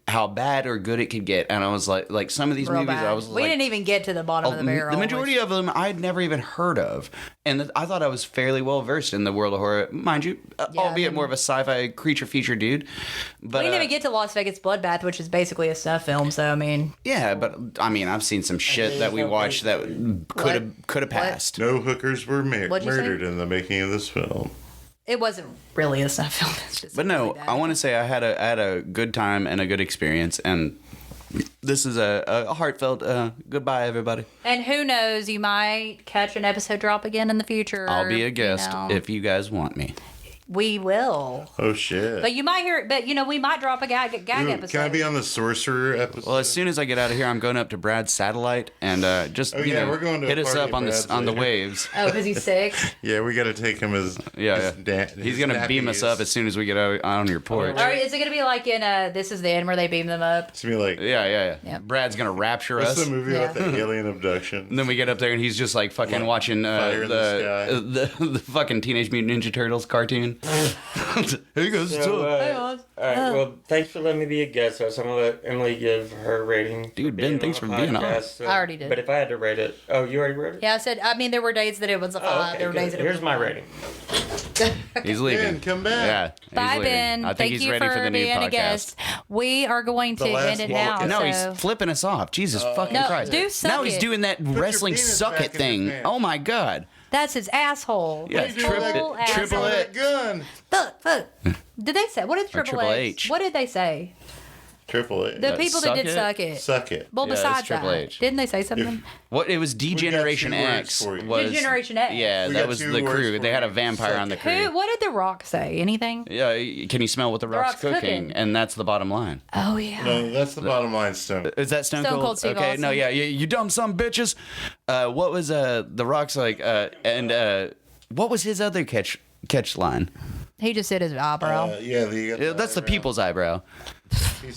How bad or good it could get, and I was like some of these Real movies, bad. I was We like, didn't even get to the bottom of the barrel. the majority of them I had never even heard of, and I thought I was fairly well versed in the world of horror, mind you, albeit more of a sci-fi creature feature dude. But we didn't even get to Las Vegas Bloodbath, which is basically a snuff film. So I mean, yeah, but I mean, I've seen some shit that we watched that could have passed. No hookers were What'd you say? murdered in the making of this film. it wasn't really a snuff film. It's just But no, really bad. I want to say I had a good time and a good experience, and this is a heartfelt goodbye, everybody. And who knows, you might catch an episode drop again in the future. I'll be a guest if you guys want me. We will. Oh shit! But you might hear it. But we might drop a gag Ooh, episode. can I be on the sorcerer episode? Well, as soon as I get out of here, I'm going up to Brad's satellite and just we're going to hit a us party up on at the Brad's on the later. waves. Oh, because he's sick. Yeah, we got to take him as He's gonna beam us up as soon as we get out on your porch. All right, is it gonna be like in This Is the End where they beam them up? It's gonna be like Yeah. Brad's gonna rapture what's us. the movie about the alien abduction? And then we get up there and he's just like fucking watching Fire in the the fucking Teenage Mutant Ninja Turtles cartoon. He goes, So, Hey, all Oz. right, well, thanks for letting me be a guest. So I'm going to let Emily give her rating. Dude, Ben, thanks for being on. I already did. But if I had to rate it... Oh, you already rated it? Yeah, I said. I mean, there were days that it was a 5. Oh, okay, there were good. days that it Here's was my a 5. rating. He's leaving. Ben, come back. Yeah. Bye, he's leaving. Ben. I think Thank he's you ready for for the new being podcast. a guest. We are going to The last end it now. walk. No, so. he's flipping us off. Jesus fucking No, Christ. do suck now he's it. doing that wrestling penis suck back it in your thing. pants. Oh my God. That's his asshole. Yeah, His triple whole it. asshole. Triple That gun. Fuck. Did they say? What did Triple Triple H? H. What did they say? Triple A. The people that suck did it? suck it. Suck it. Well, Yeah, it's besides Triple that, H. didn't they say something? What it was Degeneration two words X for you. was Degeneration X. Yeah, We that got was two the words crew. for They had a you. vampire Suck on the it. crew. What did The Rock say? Anything? Yeah, can you smell what the rock's cooking? And that's the bottom line. Oh yeah. No, that's the bottom line, Stone. Is that Stone, Stone Cold Steve Okay, no, Austin. yeah, you dumb some bitches. What was the rock's like? What was his other catch line? He just did his eyebrow. Yeah, That's the people's eyebrow.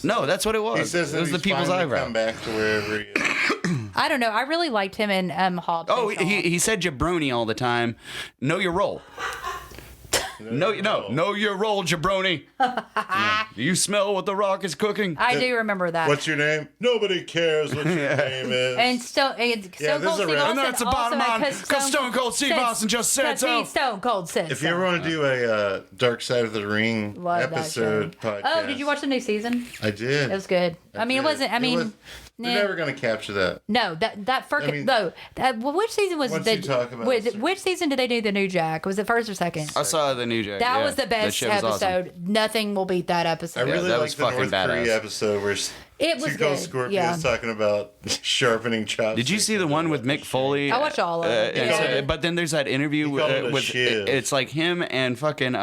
No, that's what it was. He says It that was the he's people's finally eyebrow. Come back to wherever he is. I don't know. I really liked him in Hobbs. Oh, and Shaw. he said jabroni all the time. Know your role. Know your role, jabroni. Yeah. Do you smell what the rock is cooking? I do remember that. What's your name? Nobody cares what your name is. And Stone Yeah, Cold this is Steve a rap. Austin. And that's the bottom also, line, 'cause Stone Cold Steve Austin just said so. Because Stone Cold said If so. you ever want to do a Dark Side of the Ring Love that episode show. podcast. Oh, did you watch the new season? I did. It was good. I mean, it wasn't. I mean, We're never going to capture that. no, that first. I mean, no, which season was once the? you talk about which, it. which season did they do the new Jack? Was it first or second? I saw the new Jack. That yeah. was the That best shit was episode. awesome. Nothing will beat that episode. I really that like was the fucking North badass. Korea episode where It was Two-Cold good. Scorpions Yeah. talking about sharpening chopsticks. Did you see the one with Mick Foley? I watched all of it. and Yeah. so- but then there's that interview called it a with shiv. it's like him and fucking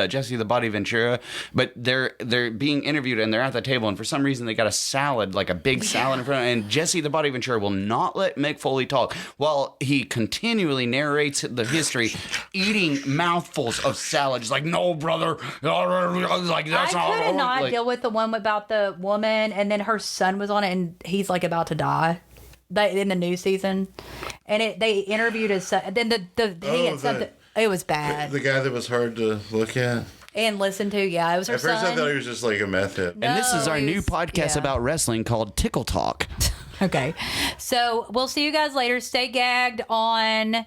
Jesse the Body Ventura, but they're being interviewed and they're at the table and for some reason they got a salad, like a big salad in front of them, and Jesse the Body Ventura will not let Mick Foley talk while he continually narrates the history, eating mouthfuls of salad. Just like, no, brother, like that's I could not like, deal with the one about the woman, and then her son was on it, and he's like about to die. In the new season, and they interviewed his son. Then he had something. It was bad The guy that was hard to look at. and listen to. Yeah, it was her At first, son. I thought he was just like a meth head. And this is our he new was- podcast yeah. about wrestling called Tickle Talk. Okay, so we'll see you guys later. Stay gagged on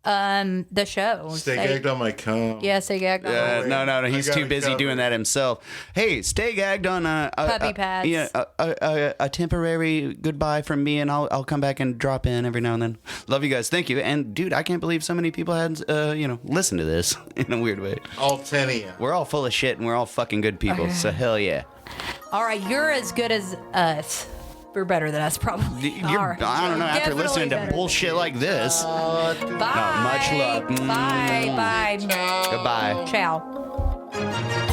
the show. Stay gagged on my cum. Yeah, stay gagged on. No. He's got too it busy covered. doing that himself. Hey, stay gagged on Puppy pads. Yeah, a temporary goodbye from me, and I'll come back and drop in every now and then. Love you guys. Thank you. And dude, I can't believe so many people had listened to this in a weird way. All 10 of you. We're all full of shit, and we're all fucking good people. So hell yeah. All right, you're as good as us. We're better than us, probably. All right. I don't know. After Definitely listening to better. bullshit like this, Bye. much love. Bye. Bye. goodbye. Ciao.